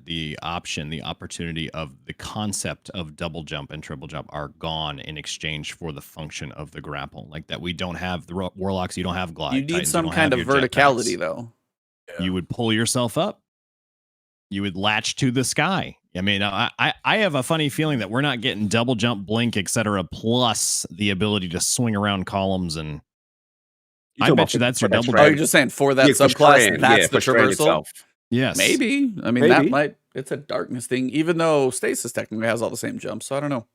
the opportunity of the concept of double jump and triple jump are gone in exchange for the function of the grapple, like that we don't have the Warlocks, you don't have glide. You need Titans, some kind of verticality though. Yeah. You would pull yourself up. You would latch to the sky. I mean, I have a funny feeling that we're not getting double jump, blink, etc. plus the ability to swing around columns, and I bet you that's your double jump. Oh, you're just saying for that subclass, that's the traversal? Yes. Maybe. I mean, that might, it's a darkness thing, even though Stasis technically has all the same jumps, so I don't know.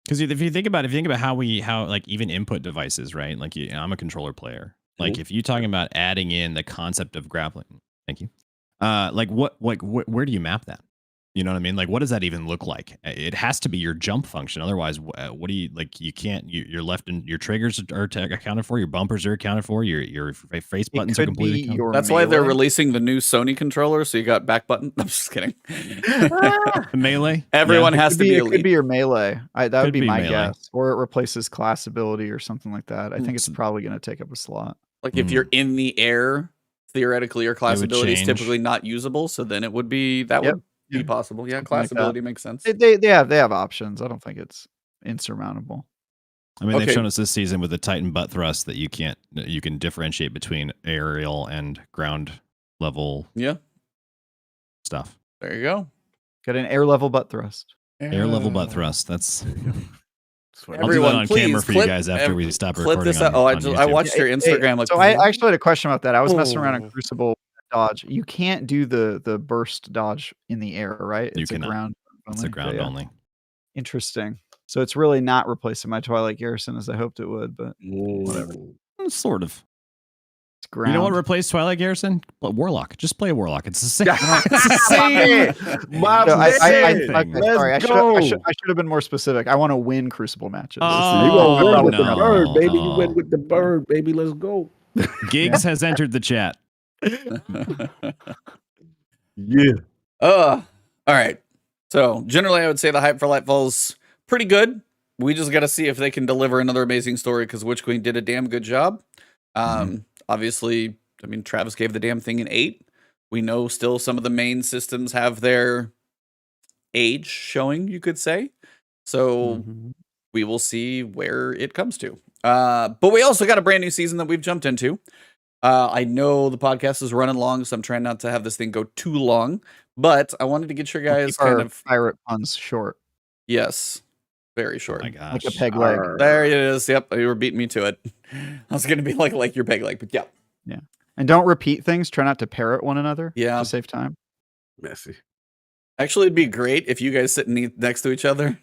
Because if you think about how like even input devices, right? Like I'm a controller player. Like if you're talking about adding in the concept of grappling, thank you. Where do you map that? You know what I mean? Like, what does that even look like? It has to be your jump function. Otherwise, what do you like? You can't. Your left and your triggers are accounted for. Your bumpers are accounted for. Your face buttons are completely accounted for. That's why they're releasing the new Sony controller. So you got back button. I'm just kidding. Melee. Everyone has to be. It could be your melee. That would be my guess. Or it replaces class ability or something like that. I think it's probably going to take up a slot. Like if you're in the air, theoretically your class ability is typically not usable. So then it would be would be possible. Yeah, class ability makes sense. They have options. I don't think it's insurmountable. I mean, they've shown us this season with the Titan butt thrust that you can differentiate between aerial and ground level stuff. There you go. Got an air level butt thrust. Air level butt thrust. That's Everyone, I'll do that on camera for you guys after we stop recording. This I watched your Instagram. So I actually had a question about that. I was messing around in Crucible dodge. You can't do the burst dodge in the air, right? It's a ground. It's a ground only. Interesting. So it's really not replacing my Twilight Garrison as I hoped it would, but whatever. Sort of. It's ground. You know what replaced Twilight Garrison? Warlock. Just play a Warlock. It's the same. It's the same. Sorry, I should have been more specific. I want to win Crucible matches. You gonna win with the no. bird, baby. You win with the bird, baby. Let's go. Gigs has entered the chat. Yeah. All right. So generally, I would say the hype for Lightfall's pretty good. We just got to see if they can deliver another amazing story because Witch Queen did a damn good job. Obviously, I mean, Travis gave the damn thing an 8. We know still some of the main systems have their age showing, you could say. So we will see where it comes to. But we also got a brand new season that we've jumped into. I know the podcast is running long, so I'm trying not to have this thing go too long. But I wanted to get your guys kind of pirate puns short. Yes. Very short. Oh my gosh. Like a peg leg. There it is. Yep. You were beating me to it. I was going to be like your peg leg, but yeah. Yeah. And don't repeat things. Try not to parrot one another. Yeah. To save time. Messy. Actually, it'd be great if you guys sit next to each other.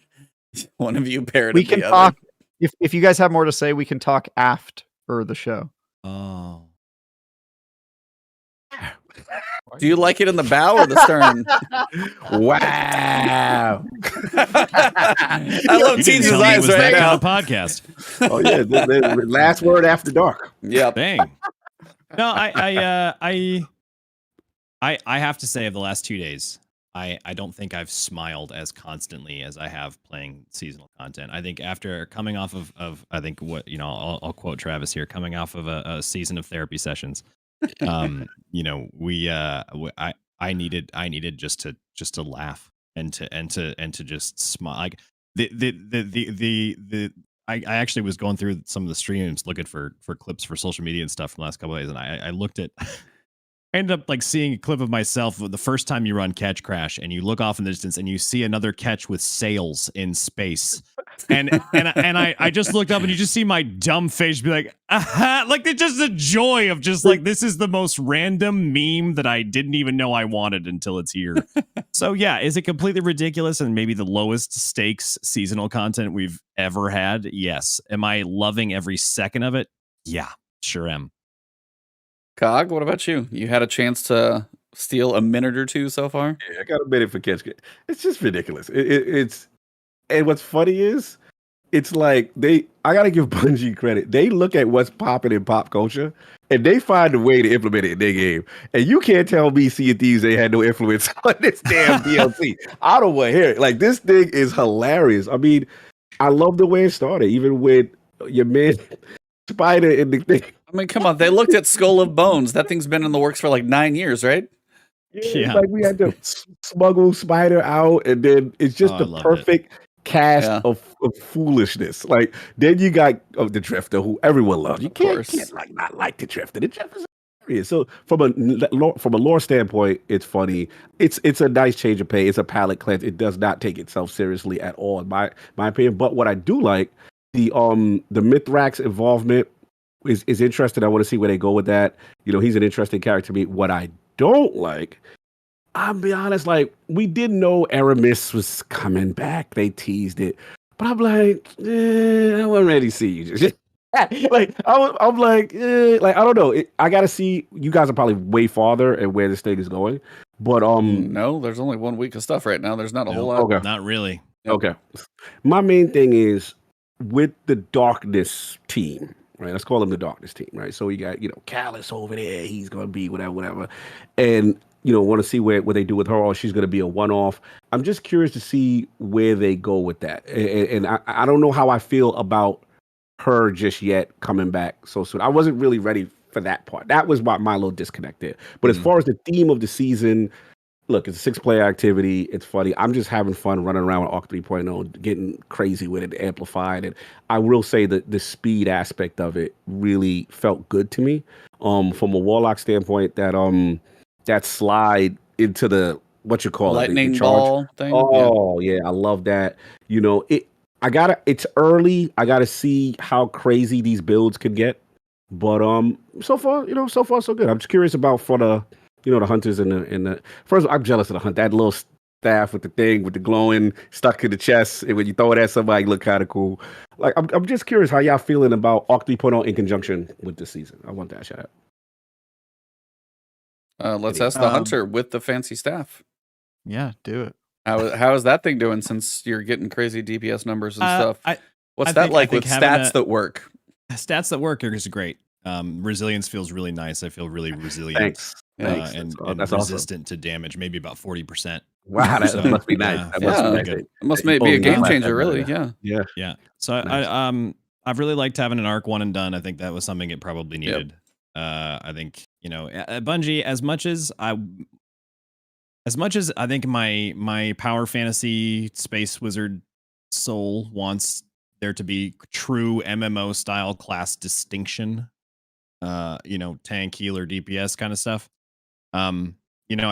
One of you parroted We can the talk. other. If you guys have more to say, we can talk after the show. Oh. Do you like it in the bow or the stern? Wow. I love You didn't Teej's tell me it eyes was right that now. kind of podcast. Oh yeah, the last word after dark. Yep. Dang. No, I have to say, of the last 2 days, I don't think I've smiled as constantly as I have playing seasonal content. I think after coming off of I think what I'll quote Travis here, coming off of a season of therapy sessions. I needed just to laugh and to just smile. Like I actually was going through some of the streams looking for clips for social media and stuff from the last couple of days, and I looked at. I ended up like seeing a clip of myself the first time you run Catch Crash and you look off in the distance and you see another catch with sails in space. And I just looked up and you just see my dumb face be like, aha! Like it's just a joy of just like, this is the most random meme that I didn't even know I wanted until it's here. So yeah, is it completely ridiculous and maybe the lowest stakes seasonal content we've ever had? Yes. Am I loving every second of it? Yeah, sure am. Cog, what about you? You had a chance to steal a minute or two so far? Yeah, I got a minute for Catch. It's just ridiculous. It's and what's funny is it's like I gotta give Bungie credit. They look at what's popping in pop culture and they find a way to implement it in their game. And you can't tell me Sea of Thieves they had no influence on this damn DLC. I don't want to hear it. Like this thing is hilarious. I mean, I love the way it started, even with your man Spider in the thing. I mean, come on. They looked at Skull of Bones. That thing's been in the works for like 9 years, right? Yeah. Like we had to smuggle Spider out, and then it's just the perfect cast of foolishness. Like then you got the Drifter, who everyone loves. You can't not like the Drifter. The Drifter's hilarious. So from a lore standpoint, it's funny. It's a nice change of pace. It's a palate cleanse. It does not take itself seriously at all, in my opinion. But what I do like, the Mithrax involvement is interesting. I want to see where they go with that. He's an interesting character to me. What I don't like, I'll be honest, like we didn't know Aramis was coming back. They teased it, but I'm like, I wasn't ready to see you. Just like I'm like, like I don't know. I gotta see. You guys are probably way farther and where this thing is going. But no, there's only 1 week of stuff right now. There's not a whole lot. Okay. Not really. Okay. My main thing is with the Darkness team. Right, let's call him the Darkness team, right? So you got, Callus over there. He's gonna be whatever, and want to see what they do with her, or she's gonna be a one-off. I'm just curious to see where they go with that, and I don't know how I feel about her just yet coming back so soon. I wasn't really ready for that part. That was my little disconnect there. But as far as the theme of the season, look, it's a 6-player activity. It's funny. I'm just having fun running around with Arc 3.0, getting crazy with it, amplified. And I will say that the speed aspect of it really felt good to me. From a Warlock standpoint, that slide into the lightning ball thing. Oh yeah, I love that. It's early. I gotta see how crazy these builds could get. But so far so good. I'm just curious about for the hunters and the first. I'm jealous of the hunt. That little staff with the thing with the glowing stuck in the chest, and when you throw it at somebody, it look kind of cool. Like I'm just curious how y'all feeling about Arc 3.0 in conjunction with this season. I want that shout out. Let's ask the hunter with the fancy staff. Yeah, do it. How is that thing doing since you're getting crazy DPS numbers and stuff? What's that like with stats that work? Stats that work is great. Resilience feels really nice. I feel really resilient. Thanks. And that's resistant to damage, maybe about 40%. Wow, that must be nice. It must be a game changer, really. Yeah. So nice. I've really liked having an arc one and done. I think that was something it probably needed. I think, Bungie, as much as I think my power fantasy space wizard soul wants there to be true MMO style class distinction, tank, healer, DPS kind of stuff. I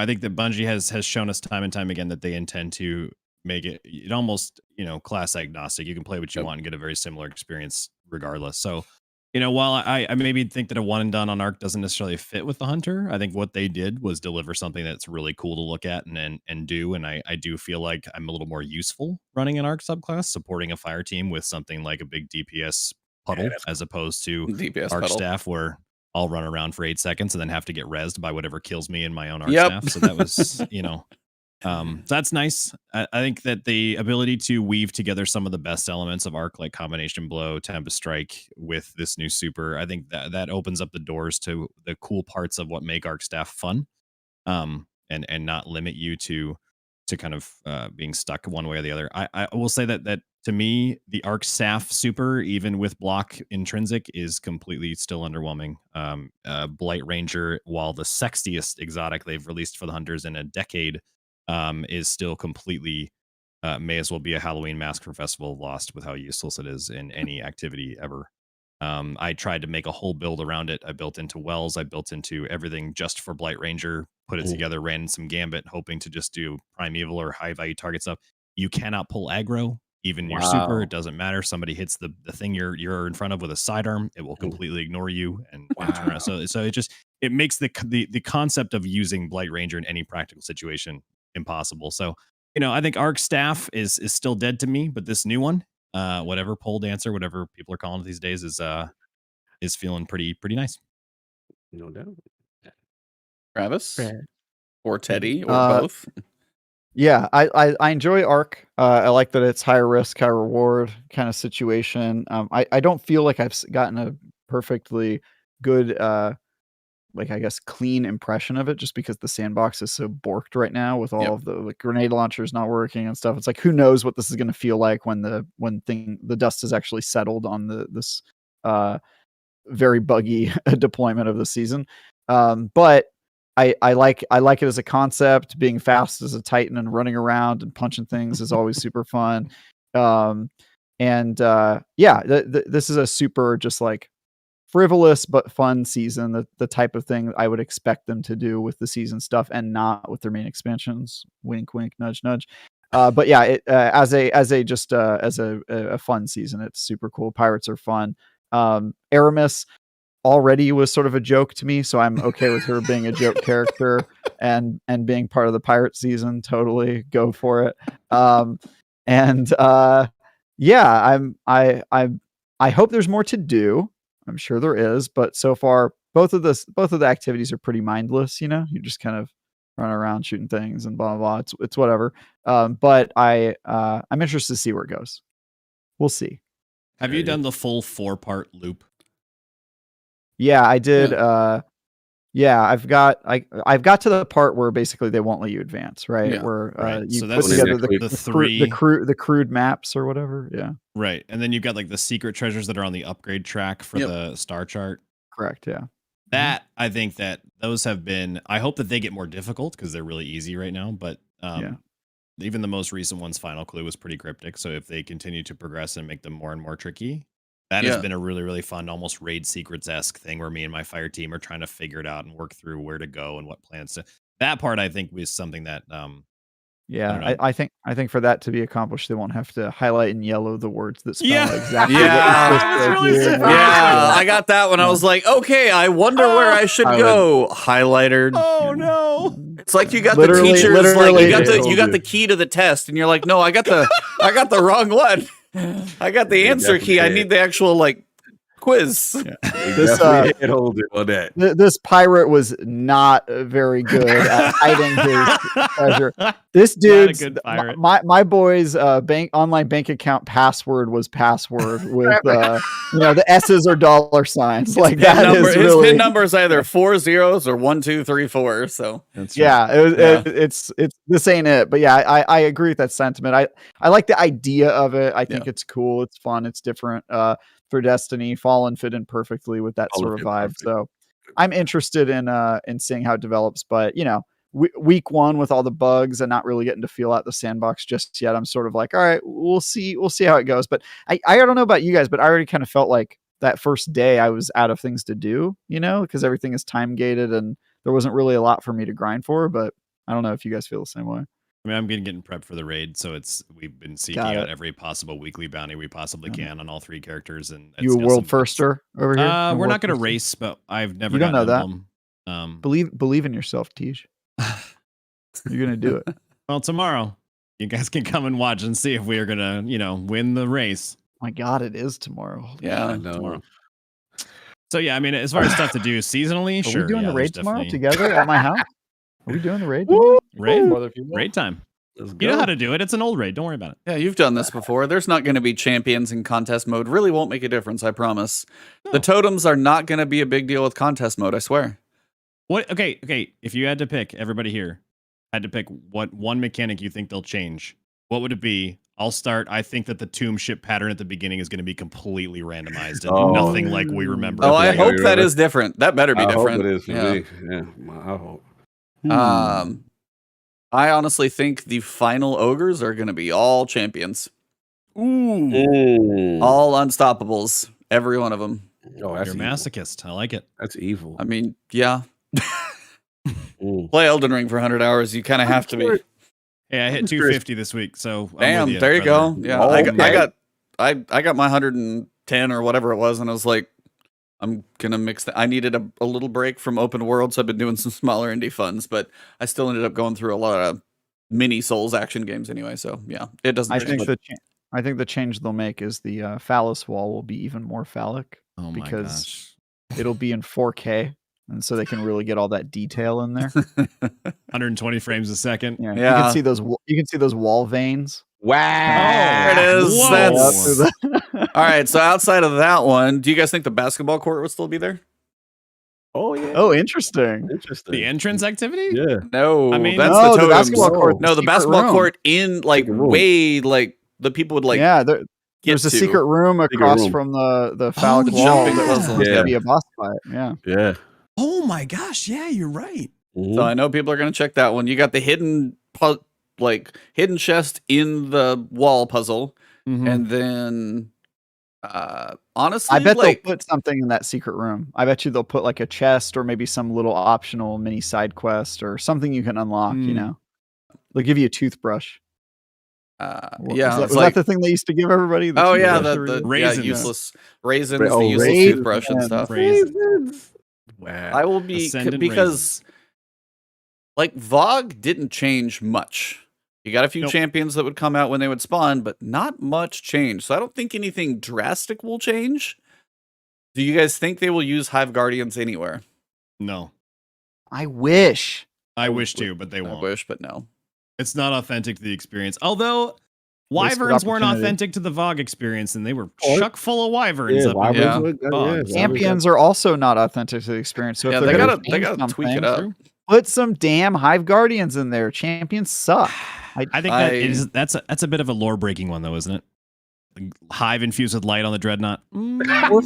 think that Bungie has shown us time and time again that they intend to make it almost, class agnostic. You can play what you want and get a very similar experience regardless. So, while I maybe think that a one and done on Arc doesn't necessarily fit with the Hunter, I think what they did was deliver something that's really cool to look at and do. And I do feel like I'm a little more useful running an Arc subclass, supporting a fire team with something like a big DPS puddle, as opposed to DPS Arc puddle. staff where I'll run around for 8 seconds and then have to get rezzed by whatever kills me in my own Arc staff. So that was, that's nice. I think that the ability to weave together some of the best elements of Arc, like Combination Blow, Tempest Strike, with this new super, I think that opens up the doors to the cool parts of what make Arc staff fun, and not limit you to kind of being stuck one way or the other. I will say that to me, the Arc staff super, even with block intrinsic, is completely still underwhelming. Blight Ranger, while the sexiest exotic they've released for the hunters in a decade, is still completely may as well be a Halloween mask for Festival of Lost with how useless it is in any activity ever. I tried to make a whole build around it. I built into Wells, I built into everything just for Blight Ranger, put it together, ran some Gambit, hoping to just do Primeval or high value target stuff. You cannot pull aggro, even your super, it doesn't matter. Somebody hits the thing you're in front of with a sidearm, it will completely ignore you and turn around. So it makes the concept of using Blight Ranger in any practical situation impossible. So I think Arc staff is still dead to me, but this new one, whatever pole dancer, whatever people are calling it these days, is feeling pretty nice. No doubt. Travis or Teddy or both. Yeah, I enjoy Arc. I like that it's high risk, high reward kind of situation. I don't feel like I've gotten a perfectly good clean impression of it, just because the sandbox is so borked right now with all of the grenade launchers not working and stuff. It's like, who knows what this is going to feel like when the dust is actually settled on this very buggy deployment of the season. But I like it as a concept. Being fast as a Titan and running around and punching things is always super fun. This is a super just like frivolous but fun season, the type of thing I would expect them to do with the season stuff and not with their main expansions. Wink wink, nudge nudge. But yeah, it as a fun season, it's super cool. Pirates are fun. Aramis already was sort of a joke to me, so I'm okay with her being a joke character and being part of the pirate season. Totally go for it. I hope there's more to do. I'm sure there is, but so far both of the activities are pretty mindless. You just kind of run around shooting things and blah blah blah. It's whatever. But I'm interested to see where it goes. We'll see. Have you done the full 4-part loop? Yeah, I did. I've got to the part where basically they won't let you advance, right? Yeah. Where you So put that's together the crude maps or whatever. Yeah. Right. And then you've got like the secret treasures that are on the upgrade track for the star chart. Correct. Yeah. That I think that those have been, I hope that they get more difficult because they're really easy right now. But even the most recent one's final clue was pretty cryptic. So if they continue to progress and make them more and more tricky, that has been a really, really fun, almost raid secrets-esque thing where me and my fire team are trying to figure it out and work through where to go and what plans to. That part I think was something that I think for that to be accomplished, they won't have to highlight in yellow the words that spell exactly. I got that one. I was like, okay, I wonder where I should go. Highlighter. Oh no! It's like you got the teachers, like you got the key to the test, and you're like, no, I got the wrong one. I got the answer key. I need the actual quiz. This, hold it on that. This pirate was not very good at hiding his treasure. This dude's my boy's online bank account password was password with the S's or dollar signs. Like that is really, his PIN number is either 4 zeros or 1 2 3 4. So it's this ain't it. But yeah, I agree with that sentiment. I like the idea of it. I think it's cool. It's fun. It's different. For Destiny, Fallen fit in perfectly with that sort of vibe. So I'm interested in seeing how it develops. But week one with all the bugs and not really getting to feel out the sandbox just yet, I'm sort of like, all right, we'll see how it goes. But I don't know about you guys, but I already kind of felt like that first day I was out of things to do, because everything is time gated and there wasn't really a lot for me to grind for. But I don't know if you guys feel the same way. I mean, I'm getting prepped for the raid, so we've been seeking out every possible weekly bounty we possibly can on all 3 characters. And you a world firster over here? We're not going to race, but I've never. You don't know that. Believe in yourself, Teej. You're gonna do it. Well, tomorrow you guys can come and watch and see if we are gonna, win the race. My God, it is tomorrow. Yeah, tomorrow. So yeah, I mean, as far as stuff to do seasonally, are sure. we doing the raid tomorrow together at my house? Are we doing the raid? Raid time. You know how to do it. It's an old raid. Don't worry about it. Yeah, you've done this before. There's not going to be champions in contest mode. Really won't make a difference, I promise. No. The totems are not going to be a big deal with contest mode, I swear. What? Okay. If you had to pick, everybody here had to pick what one mechanic you think they'll change, what would it be? I'll start. I think that the tomb ship pattern at the beginning is going to be completely randomized and nothing like we remember. Oh, I hope that is different. That better be different. I hope it is for me. Yeah, I hope. I honestly think the final ogres are going to be all champions. Ooh. All unstoppables. Every one of them. Oh, you're a masochist. I like it. That's evil. I mean, yeah. Play Elden Ring for 100 hours. You kind of have to be. Yeah, I hit 250 this week, so damn, there you go. Yeah, I got my 110 or whatever it was, and I was like, I'm gonna mix that. I needed a little break from open world, so I've been doing some smaller indie funds, but I still ended up going through a lot of mini Souls action games anyway. So yeah, it doesn't. I think the change they'll make is the phallus wall will be even more phallic because it'll be in 4K, and so they can really get all that detail in there. 120 frames a second. Yeah. You can see those. You can see those wall veins. Wow. There it is. That's all right. So outside of that one, do you guys think the basketball court would still be there? Oh yeah. Oh, interesting. The entrance activity? Yeah. No, I mean, that's the basketball court. No, the basketball court in way the people would there's a secret room across from the phallic wall that was supposed to be a boss fight. Yeah. Yeah. Oh my gosh. Yeah, you're right. So I know people are going to check that one. You got the hidden chest in the wall puzzle, and then honestly, I bet they'll put something in that secret room. I bet you they'll put like a chest or maybe some little optional mini side quest or something you can unlock. They'll give you a toothbrush. Was that the thing they used to give everybody? The raisins. Useless raisins, the useless toothbrush and stuff. Raisins. Wow. I will be because VoG didn't change much. You got a few champions that would come out when they would spawn, but not much change. So I don't think anything drastic will change. Do you guys think they will use Hive Guardians anywhere? No. I wish. I wish too, but they won't. I wish, but no. It's not authentic to the experience. Although wyverns weren't authentic to the VoG experience, and they were chock full of wyverns. Champions are also not authentic to the experience. So if they gotta tweak it up. Put some damn Hive Guardians in there. Champions suck. I think that's a bit of a lore breaking one though, isn't it? Hive infused with light on the dreadnought. We're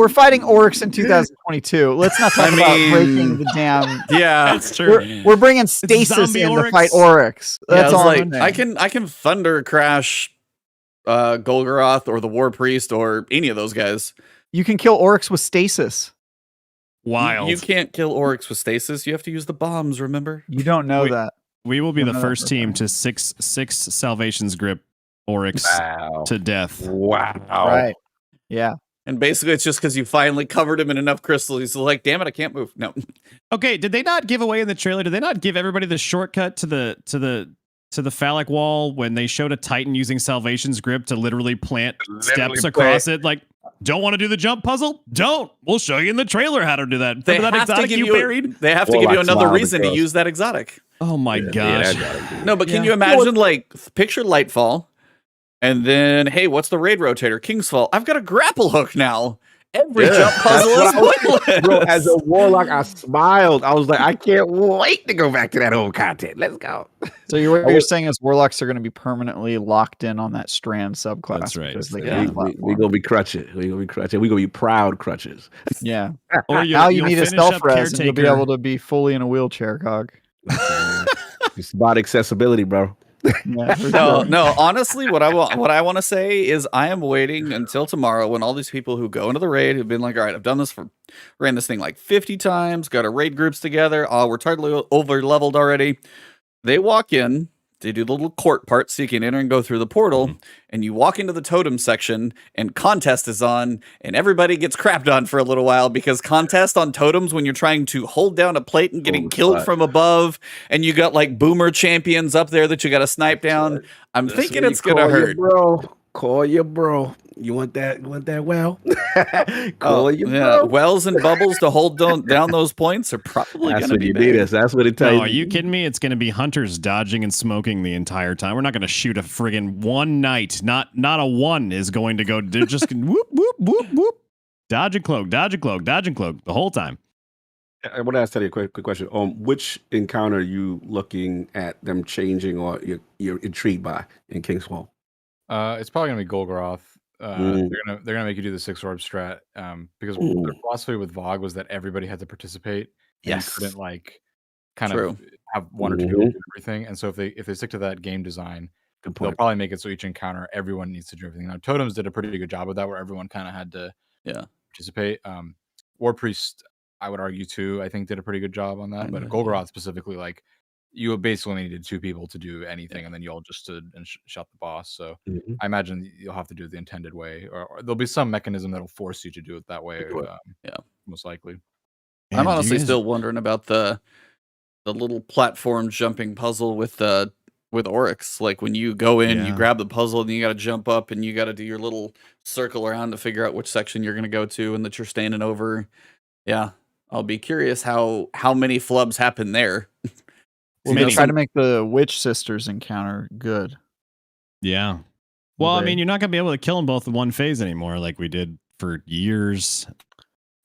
fighting orcs in 2022. Let's not talk about breaking the damn. Yeah, that's true. We're bringing Stasis in to fight orcs. That's all. I can thunder crash Golgoroth or the War Priest or any of those guys. You can kill orcs with Stasis. Wild. You can't kill orcs with Stasis. You have to use the bombs. Remember? You don't know that. We will be the first team to six Salvation's Grip Oryx to death. Wow. Right. Yeah. And basically, it's just because you finally covered him in enough crystals. He's like, damn it, I can't move. No. Okay, did they not give away in the trailer? Did they not give everybody the shortcut to the phallic wall when they showed a Titan using Salvation's Grip to literally plant steps across it? Like, Don't want to do the jump puzzle? Don't. We'll show you in the trailer how to do that. They Remember that have to exotic give you you buried? They have to give you another reason to use that exotic. Oh my gosh. No, but can you imagine, like, picture Lightfall, and then, hey, what's the raid rotator? Kingsfall. I've got a grapple hook now. Every jump puzzle is pointless. Bro, as a warlock, I smiled. I was like, I can't wait to go back to that old content. Let's go. So what you're saying is warlocks are going to be permanently locked in on that strand subclass. That's right. Because they Yeah. We're going to be crutches. We're going to be crutches. We're going to be proud crutches. Yeah. Or Now you need a finish up stealth res and you'll be Caretaker. able to be fully in a wheelchair, Cog. It's about accessibility, bro. Yeah, for No, sure. no. Honestly, what I want to say is I am waiting until tomorrow when all these people who go into the raid have been like, all right, I've done this ran this thing like 50 times, got our raid groups together. Oh, we're totally over leveled already. They walk in, they do the little court part so you can enter and go through the portal, and you walk into the totem section, and contest is on, and everybody gets crapped on for a little while because contest on totems when you're trying to hold down a plate and getting killed from above, and you got like boomer champions up there that you got to snipe down. I'm thinking it's gonna hurt. Call your bro. You want that? Well, call your Yeah, bro. wells and bubbles to hold down those points are probably That's gonna what be you big. need us. That's what it tells No, you. are you kidding me? It's going to be hunters dodging and smoking the entire time. We're not going to shoot a friggin' one night. Not a one is going to go. They're just going whoop, whoop, whoop, whoop. Dodge and cloak, dodge and cloak, dodge and cloak the whole time. I want to ask you a quick question. Which encounter are you looking at them changing, or you're intrigued by in Kingsfall? It's probably gonna be Golgoroth. They're gonna make you do the 6 orb strat because their philosophy with VOG was that everybody had to participate. And you couldn't like kind True. of have one or two people do everything. And so if they stick to that game design, Good they'll point. probably make it so each encounter everyone needs to do everything. Now Totems did a pretty good job of that, where everyone kind of had to participate. War Priest, I would argue too, I think did a pretty good job on that. But Golgoroth specifically, like you basically needed 2 people to do anything, and then you all just stood and shot the boss. So I imagine you'll have to do it the intended way, or there'll be some mechanism that'll force you to do it that way. Most likely. I'm honestly still wondering about the little platform jumping puzzle with Oryx. Like when you go in, you grab the puzzle, and you got to jump up, and you got to do your little circle around to figure out which section you're going to go to, and that you're standing over. Yeah, I'll be curious how many flubs happen there. Well, they try to make the Witch Sisters encounter good. Yeah. Well, I mean, you're not going to be able to kill them both in one phase anymore like we did for years.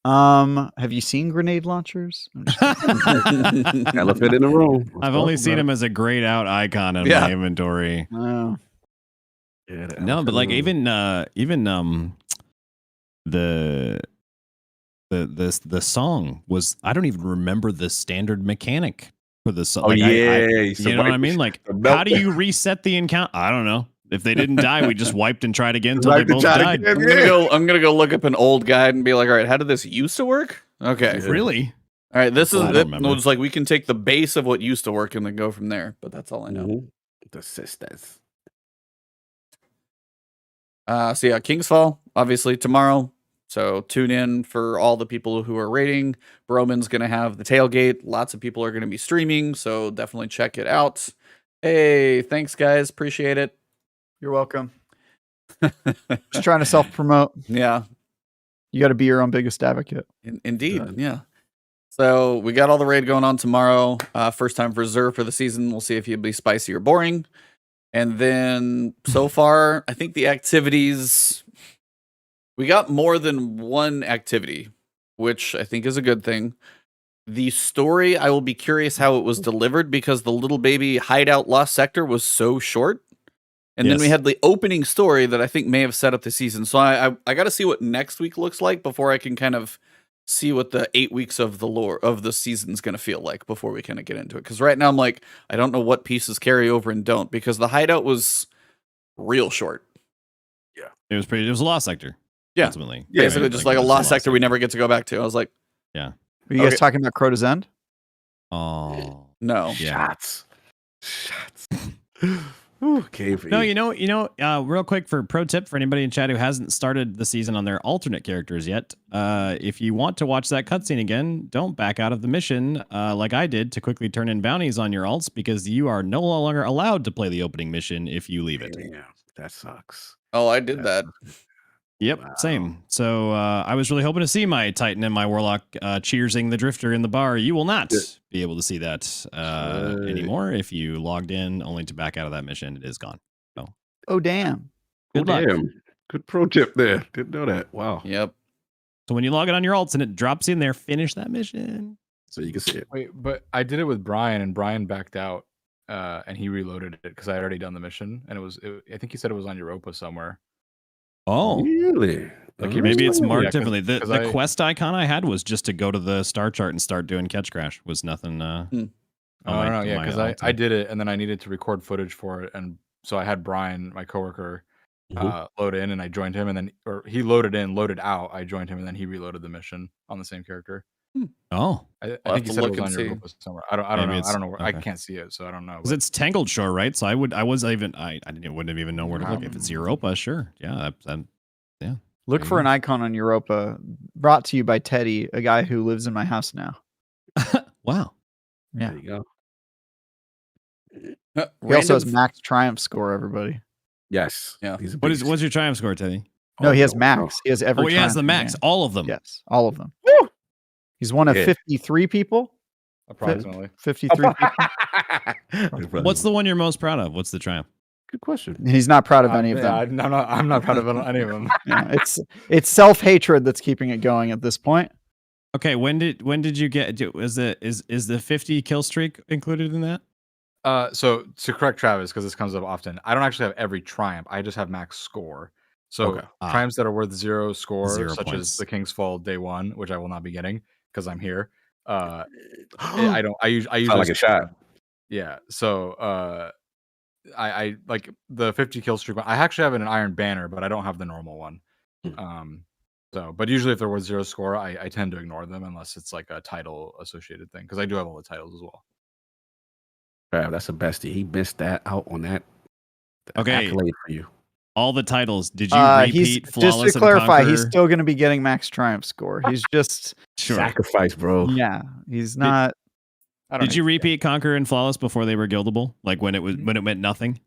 Have you seen grenade launchers? Elephant in the room. I've only seen them as a grayed out icon in my inventory. Oh. Yeah, No, but like even the song was, I don't even remember the standard mechanic for the song. Oh, like, you know what I mean? Like, how do you reset the encounter? I don't know. If they didn't die, we just wiped and tried again until they both died. I'm gonna go look up an old guide and be like, all right, how did this used to work? Okay, really? All right, this is it. remember. It's like we can take the base of what used to work and then go from there. But that's all I know. The sisters. So yeah, Kingsfall obviously tomorrow. So tune in for all the people who are raiding. Broman's gonna have the tailgate. Lots of people are gonna be streaming, so definitely check it out. Hey, thanks guys, appreciate it. You're welcome. Just trying to self-promote. Yeah, you got to be your own biggest advocate. Indeed, yeah. So we got all the raid going on tomorrow. First time for reserve for the season. We'll see if you'll be spicy or boring. And then so far, I think the activities, we got more than one activity, which I think is a good thing. The story, I will be curious how it was delivered because the little baby hideout lost sector was so short. And then we had the opening story that I think may have set up the season. So I got to see what next week looks like before I can kind of see what the 8 weeks of the lore of the season is going to feel like before we kind of get into it. Because right now I'm like, I don't know what pieces carry over and don't, because the hideout was real short. Yeah, it was a lost sector. Yeah, ultimately, basically just like a lost sector we never get to go back to. I was like, yeah. Are you guys talking about Crota's End? Oh no, shots. Okay, for no, you know, real quick for pro tip for anybody in chat who hasn't started the season on their alternate characters yet. If you want to watch that cutscene again, don't back out of the mission like I did to quickly turn in bounties on your alts, because you are no longer allowed to play the opening mission if you leave it. Yeah, that sucks. Oh, I did that. Yep, same. So I was really hoping to see my Titan and my Warlock cheersing the Drifter in the bar. You will not be able to see that anymore if you logged in only to back out of that mission. It is gone. So. Oh, damn. Good luck. Damn. Good pro tip there. Didn't know that. Wow. Yep. So when you log it on your alts and it drops in there, finish that mission. So you can see it. Wait, but I did it with Brian, and Brian backed out, and he reloaded it because I had already done the mission, and I think he said it was on Europa somewhere. Oh, Really? Like maybe it's marked Yeah, 'cause- differently. The 'cause I- quest icon I had was just to go to the star chart and start doing catch crash. Was nothing. I don't know, yeah, because I did it, and then I needed to record footage for it, and so I had Brian, my coworker, load in, and I joined him, and then he loaded in, loaded out. I joined him, and then he reloaded the mission on the same character. Oh, I have think he to said it look was on and your see. Europa somewhere. I don't Maybe know. I don't know. I okay. can't see it, so I don't know. because it's Tangled Shore, right? So I wouldn't have even known where to look. If it's Europa, sure, yeah, Look for an icon on Europa. Brought to you by Teddy, a guy who lives in my house now. wow. Yeah. There you go. He also has max triumph score, everybody. Yes. Yeah. He's a What's beast. your triumph score, Teddy? No, he has no, max. He has every Oh, he has triumph the in max, game. all of them. Yes, all of them. Woo! He's one of Yeah. 53 people. approximately. 53 people. What's the one you're most proud of? What's the triumph? good question? He's not proud of any of them. I'm not proud of any of them. Yeah, it's self-hatred that's keeping it going at this point. Okay, when did you get? Is the 50 kill streak included in that? So to correct Travis, because this comes up often, I don't actually have every triumph. I just have max score. So Okay. triumphs that are worth 0 score, 0 such points. as the King's Fall Day 1, which I will not be getting because I'm here. I usually Sound like a shot. Yeah. So I like the 50 kill streak one. I actually have an Iron Banner, but I don't have the normal one. But usually if they're worth 0 score, I tend to ignore them unless it's like a title associated thing, because I do have all the titles as well. Crap, that's a bestie. He missed that out on that. Okay. Accolade for you. All the titles. Did you repeat Flawless just to clarify, and he's Conquer? still going to be getting max triumph score. He's just Sure. Sacrifice, bro. yeah, he's not. I don't Did you repeat Conquer and Flawless before they were guildable? Like when it meant nothing?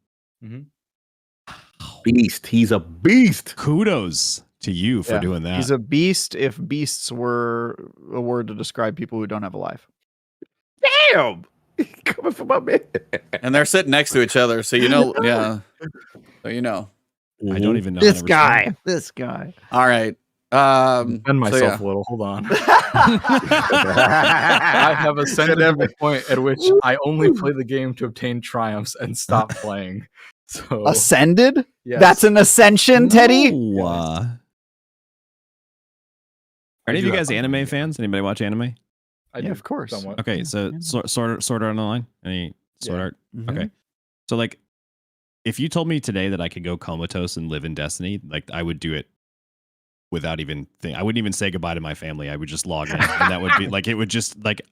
Beast. He's a beast. Kudos to you for Yeah, doing that. He's a beast if beasts were a word to describe people who don't have a life. Damn. Coming from my man. And they're sitting next to each other, so you know, yeah. So you know. I don't even know. This how to respond. this guy. All right. Defend myself a little. Hold on. I have ascended to the point at which I only play the game to obtain triumphs and stop playing. So Ascended? yes. That's an ascension, Teddy. No. Are any of you do guys have anime fans? Anybody watch anime? I Yeah, do of course. somewhat. Okay, so Sword Art Online? Any Sword Art? Mhm. Okay. So like if you told me today that I could go comatose and live in Destiny, like I would do it without even I wouldn't even say goodbye to my family. I would just log in, and that would be like it would just like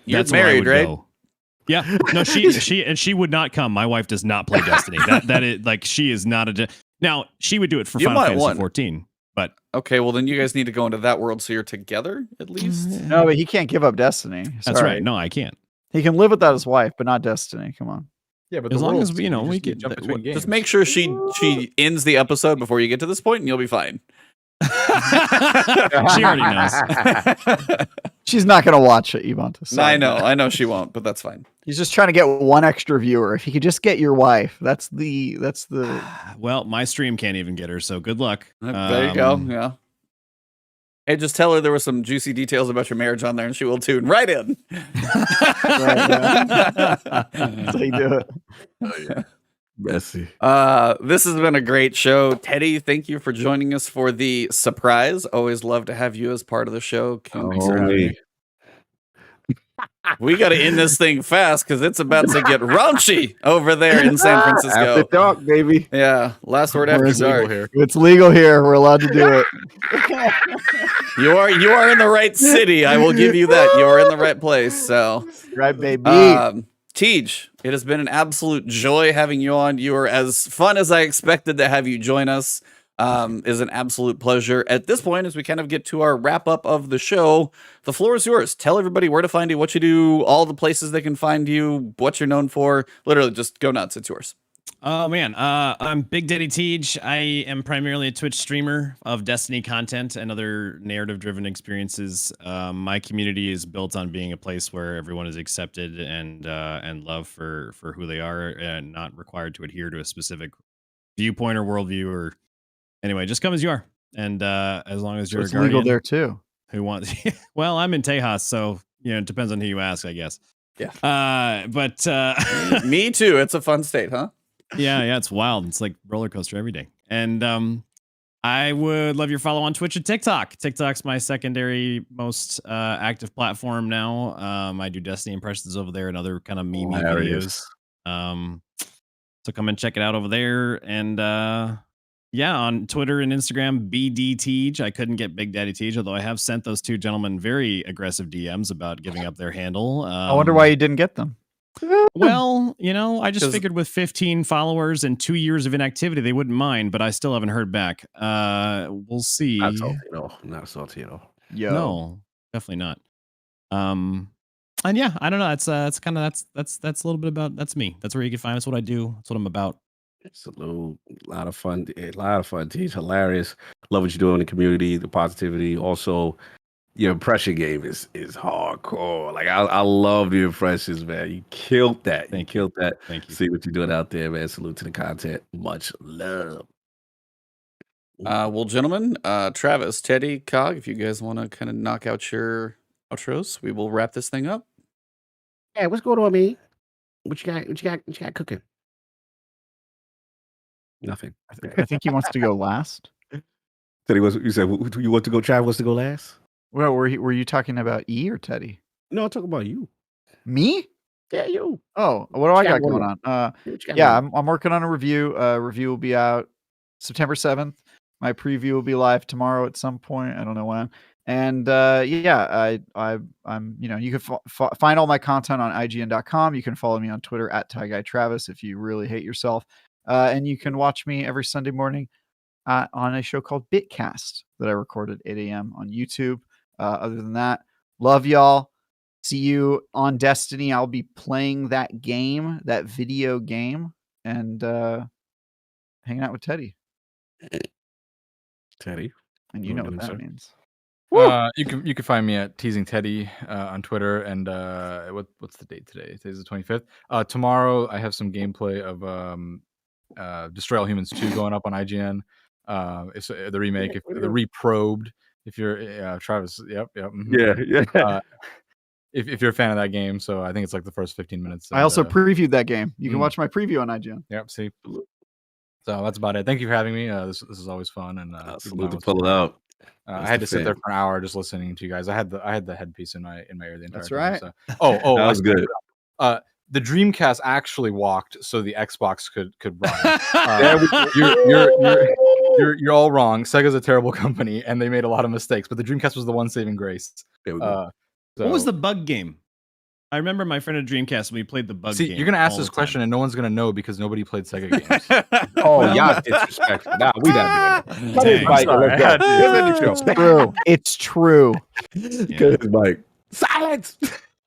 You're that's where I married, would right? go. Yeah. No, she would not come. My wife does not play Destiny. That is like she is not now she would do it for You Final might Fantasy want- 14, but Okay, well then you guys need to go into that world so you're together at least. No, but he can't give up Destiny. that's Sorry. right. No, I can't. He can live without his wife, but not Destiny. Come on. Yeah, but As the long world's as, you know, just we get could- jump between games. Just make sure she ends the episode before you get to this point, and you'll be fine. She already knows. She's not going to watch it, Ebontis. I know she won't, but that's fine. He's just trying to get one extra viewer. If he could just get your wife, that's the Well, my stream can't even get her, so good luck. There you go. Yeah. Hey, just tell her there were some juicy details about your marriage on there, and she will tune right in. that's how you do it. Messy. This has been a great show. Teddy, thank you for joining us for the surprise. Always love to have you as part of the show. We got to end this thing fast because it's about to get raunchy over there in San Francisco. After dark, baby. Yeah, last word after Where's dark. here. It's legal here. We're allowed to do it. You are in the right city. I will give you that. You are in the right place. So, Right, baby. Teej, it has been an absolute joy having you on. You are as fun as I expected to have you join us. Is an absolute pleasure. At this point, as we kind of get to our wrap up of the show, the floor is yours. Tell everybody where to find you, what you do, all the places they can find you, what you're known for. Literally, just go nuts. It's yours. Oh man, I'm BigDaddyTeej. I am primarily a Twitch streamer of Destiny content and other narrative-driven experiences. My community is built on being a place where everyone is accepted and loved for who they are, and not required to adhere to a specific viewpoint or worldview. Or anyway, just come as you are, and as long as you're It's a guardian legal there too. who wants. Well, I'm in Tejas, so it depends on who you ask, I guess. Yeah. But Me too. It's a fun state, huh? yeah, it's wild. It's like roller coaster every day. And I would love your follow on Twitch and TikTok. TikTok's my secondary most active platform now. I do Destiny impressions over there and other kind of meme videos. So come and check it out over there. And on Twitter and Instagram, BDTeej. I couldn't get BigDaddyTeej, although I have sent those two gentlemen very aggressive DMs about giving up their handle. I wonder why you didn't get them. Well, I just figured with 15 followers and 2 years of inactivity, they wouldn't mind, but I still haven't heard back. We'll see. Not salty at all. Not salty at all. No, definitely not. And yeah, I don't know. That's a little bit about, that's me. That's where you can find. That's what I do. That's what I'm about. It's a lot of fun. Teej, hilarious. Love what you do in the community, the positivity. Also, your impression game is hardcore. Like I love the impressions, man. You killed that. Thank you. Thank you. See what you're doing out there, man. Salute to the content. Much love. Well, gentlemen, Travis, Teddy, Cog, if you guys want to kind of knock out your outros, we will wrap this thing up. Hey, what's going on, man? What you got cooking? Nothing. I think he wants to go last. Teddy, you said you want to go? Travis wants to go last. Well, were you talking about E or Teddy? No, I'm talking about you. Me? Yeah, you. Oh, what do I got going on? I'm working on a review. Review will be out September 7th. My preview will be live tomorrow at some point. I don't know when. And I'm you can find all my content on IGN.com. You can follow me on Twitter at TieGuyTravis if you really hate yourself. And you can watch me every Sunday morning on a show called Bitcast that I record at 8 a.m. on YouTube. Other than that, love y'all. See you on Destiny. I'll be playing that video game, and hanging out with Teddy. And you know what that means. You can find me at Teasing Teddy on Twitter. And what's the date today? Today's the 25th. Tomorrow I have some gameplay of Destroy All Humans 2 going up on IGN. It's the remake, the reprobed. If you're Travis, yep. Yeah. If you're a fan of that game, so I think it's like the first 15 minutes. I also previewed that game. You can watch my preview on IGN. Yep. See. So that's about it. Thank you for having me. This is always fun, and salute to pull it out. I had to sit there for an hour just listening to you guys. I had the headpiece in my ear the entire That's time. right. So. Oh, that was good. The Dreamcast actually walked so the Xbox could run. You're all wrong. Sega's a terrible company, and they made a lot of mistakes. But the Dreamcast was the one saving grace. There we go. What was the bug game? I remember my friend at Dreamcast, we played the bug game. You're going to ask this question, and no one's going to know because nobody played Sega games. Yeah, disrespectful. Nah, we not doing that. It's true. It's true. Good, Mike. Silence.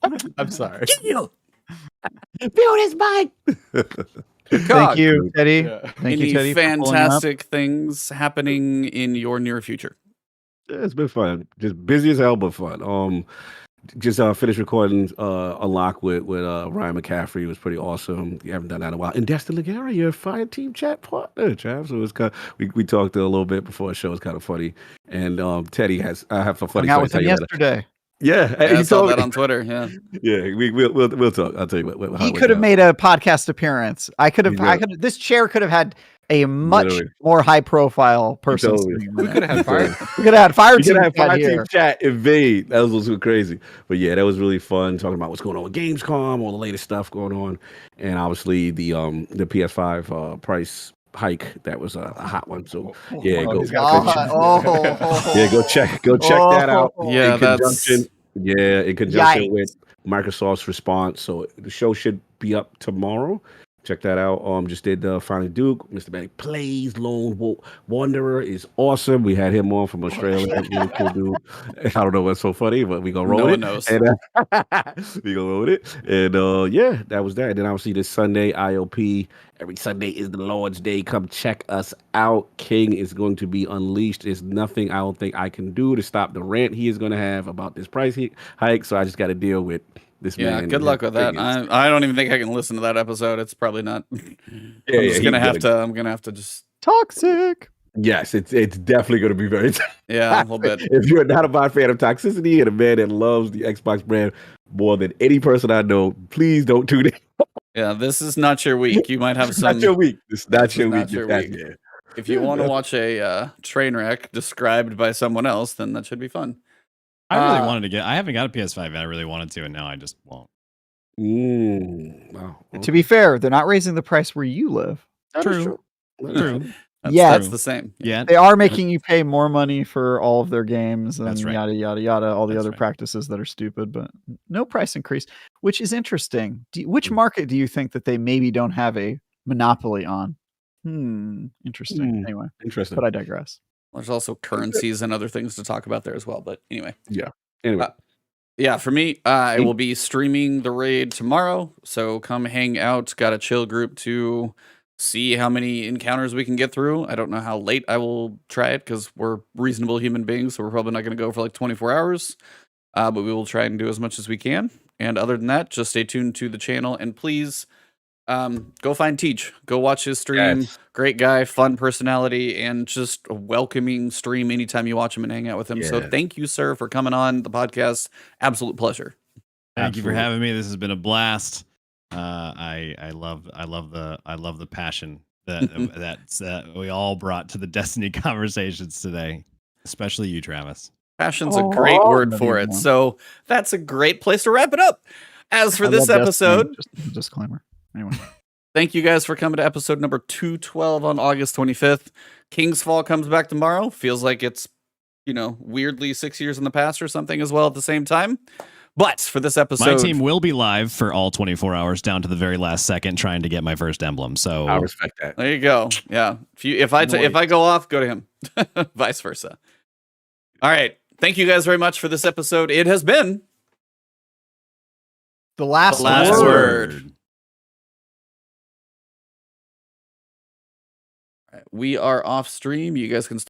I'm sorry. Feel this, Mike. Thank you, Teddy. Yeah. Thank you, Teddy. Fantastic things happening in your near future. Yeah, it's been fun. Just busy as hell, but fun. Just finished recording Unlock with Ryan McCaffrey. It was pretty awesome. You haven't done that in a while. And Destiny Ligera, your fire team chat partner, Trav. So it's kind of, we talked a little bit before the show. It's kind of funny. And Teddy I have a funny story. I with him yesterday. I saw that on Twitter. Yeah, we'll talk. I'll tell you what he could have made a podcast appearance. I could have. This chair could have had a much more high profile person. We could have had fire. We could have had fire team chat invade. That was crazy. But yeah, that was really fun talking about what's going on with Gamescom, all the latest stuff going on, and obviously the PS5 price hike. That was a hot one. So yeah, go check that out. Yeah, in conjunction with Microsoft's response. So the show should be up tomorrow. Check that out. Just did Finally Duke. Mr. Manny Plays Lone Wanderer is awesome. We had him on from Australia. Really cool dude. I don't know what's so funny, but we gonna roll No it. one knows. And, we gonna roll it. And yeah, that was that. And then obviously this Sunday, IOP. Every Sunday is the Lord's Day. Come check us out. King is going to be unleashed. There's nothing I don't think I can do to stop the rant he is going to have about this price hike. So I just got to deal with this man. Good luck with that. I don't even think I can listen to that episode. It's probably not. I'm gonna have to just Toxic. Yes, it's definitely going to be very a little bit. If you're not a bad fan of toxicity and a man that loves the Xbox brand more than any person I know, please don't tune in. Yeah, this is not your week. You might have some. Not your week. It's not your week. Yeah. If you want to watch a train wreck described by someone else, then that should be fun. I really wanted to get. I haven't got a PS5 yet. I really wanted to, and now I just won't. Wow. To be fair, they're not raising the price where you live. True. That's the same. Yeah, they are making you pay more money for all of their games and That's right. yada yada yada. All the That's other right. practices that are stupid, but no price increase, which is interesting. Which market do you think that they maybe don't have a monopoly on? Interesting. Anyway, interesting. But I digress. There's also currencies and other things to talk about there as well. But anyway. Yeah. Anyway. Yeah, for me, I will be streaming the raid tomorrow. So come hang out. Got a chill group to see how many encounters we can get through. I don't know how late I will try it because we're reasonable human beings. So we're probably not going to go for like 24 hours. But we will try and do as much as we can. And other than that, just stay tuned to the channel. And please go find Teej. Go watch his stream. Yes. Great guy, fun personality, and just a welcoming stream anytime you watch him and hang out with him. So thank you, sir, for coming on the podcast. Absolute pleasure. Thank you for having me. This has been a blast. I love the passion that we all brought to the Destiny conversations today, especially you, Travis. Passion's a great word for it. So that's a great place to wrap it up. As for this episode, just a disclaimer. Anyway, thank you guys for coming to episode number 212 on August 25th. King's Fall comes back tomorrow. Feels like it's, weirdly 6 years in the past or something as well at the same time. But for this episode, my team will be live for all 24 hours down to the very last second, trying to get my first emblem. So I respect that. There you go. Yeah. If I go off, go to him. Vice versa. All right. Thank you guys very much for this episode. It has been the last word. We are off stream. You guys can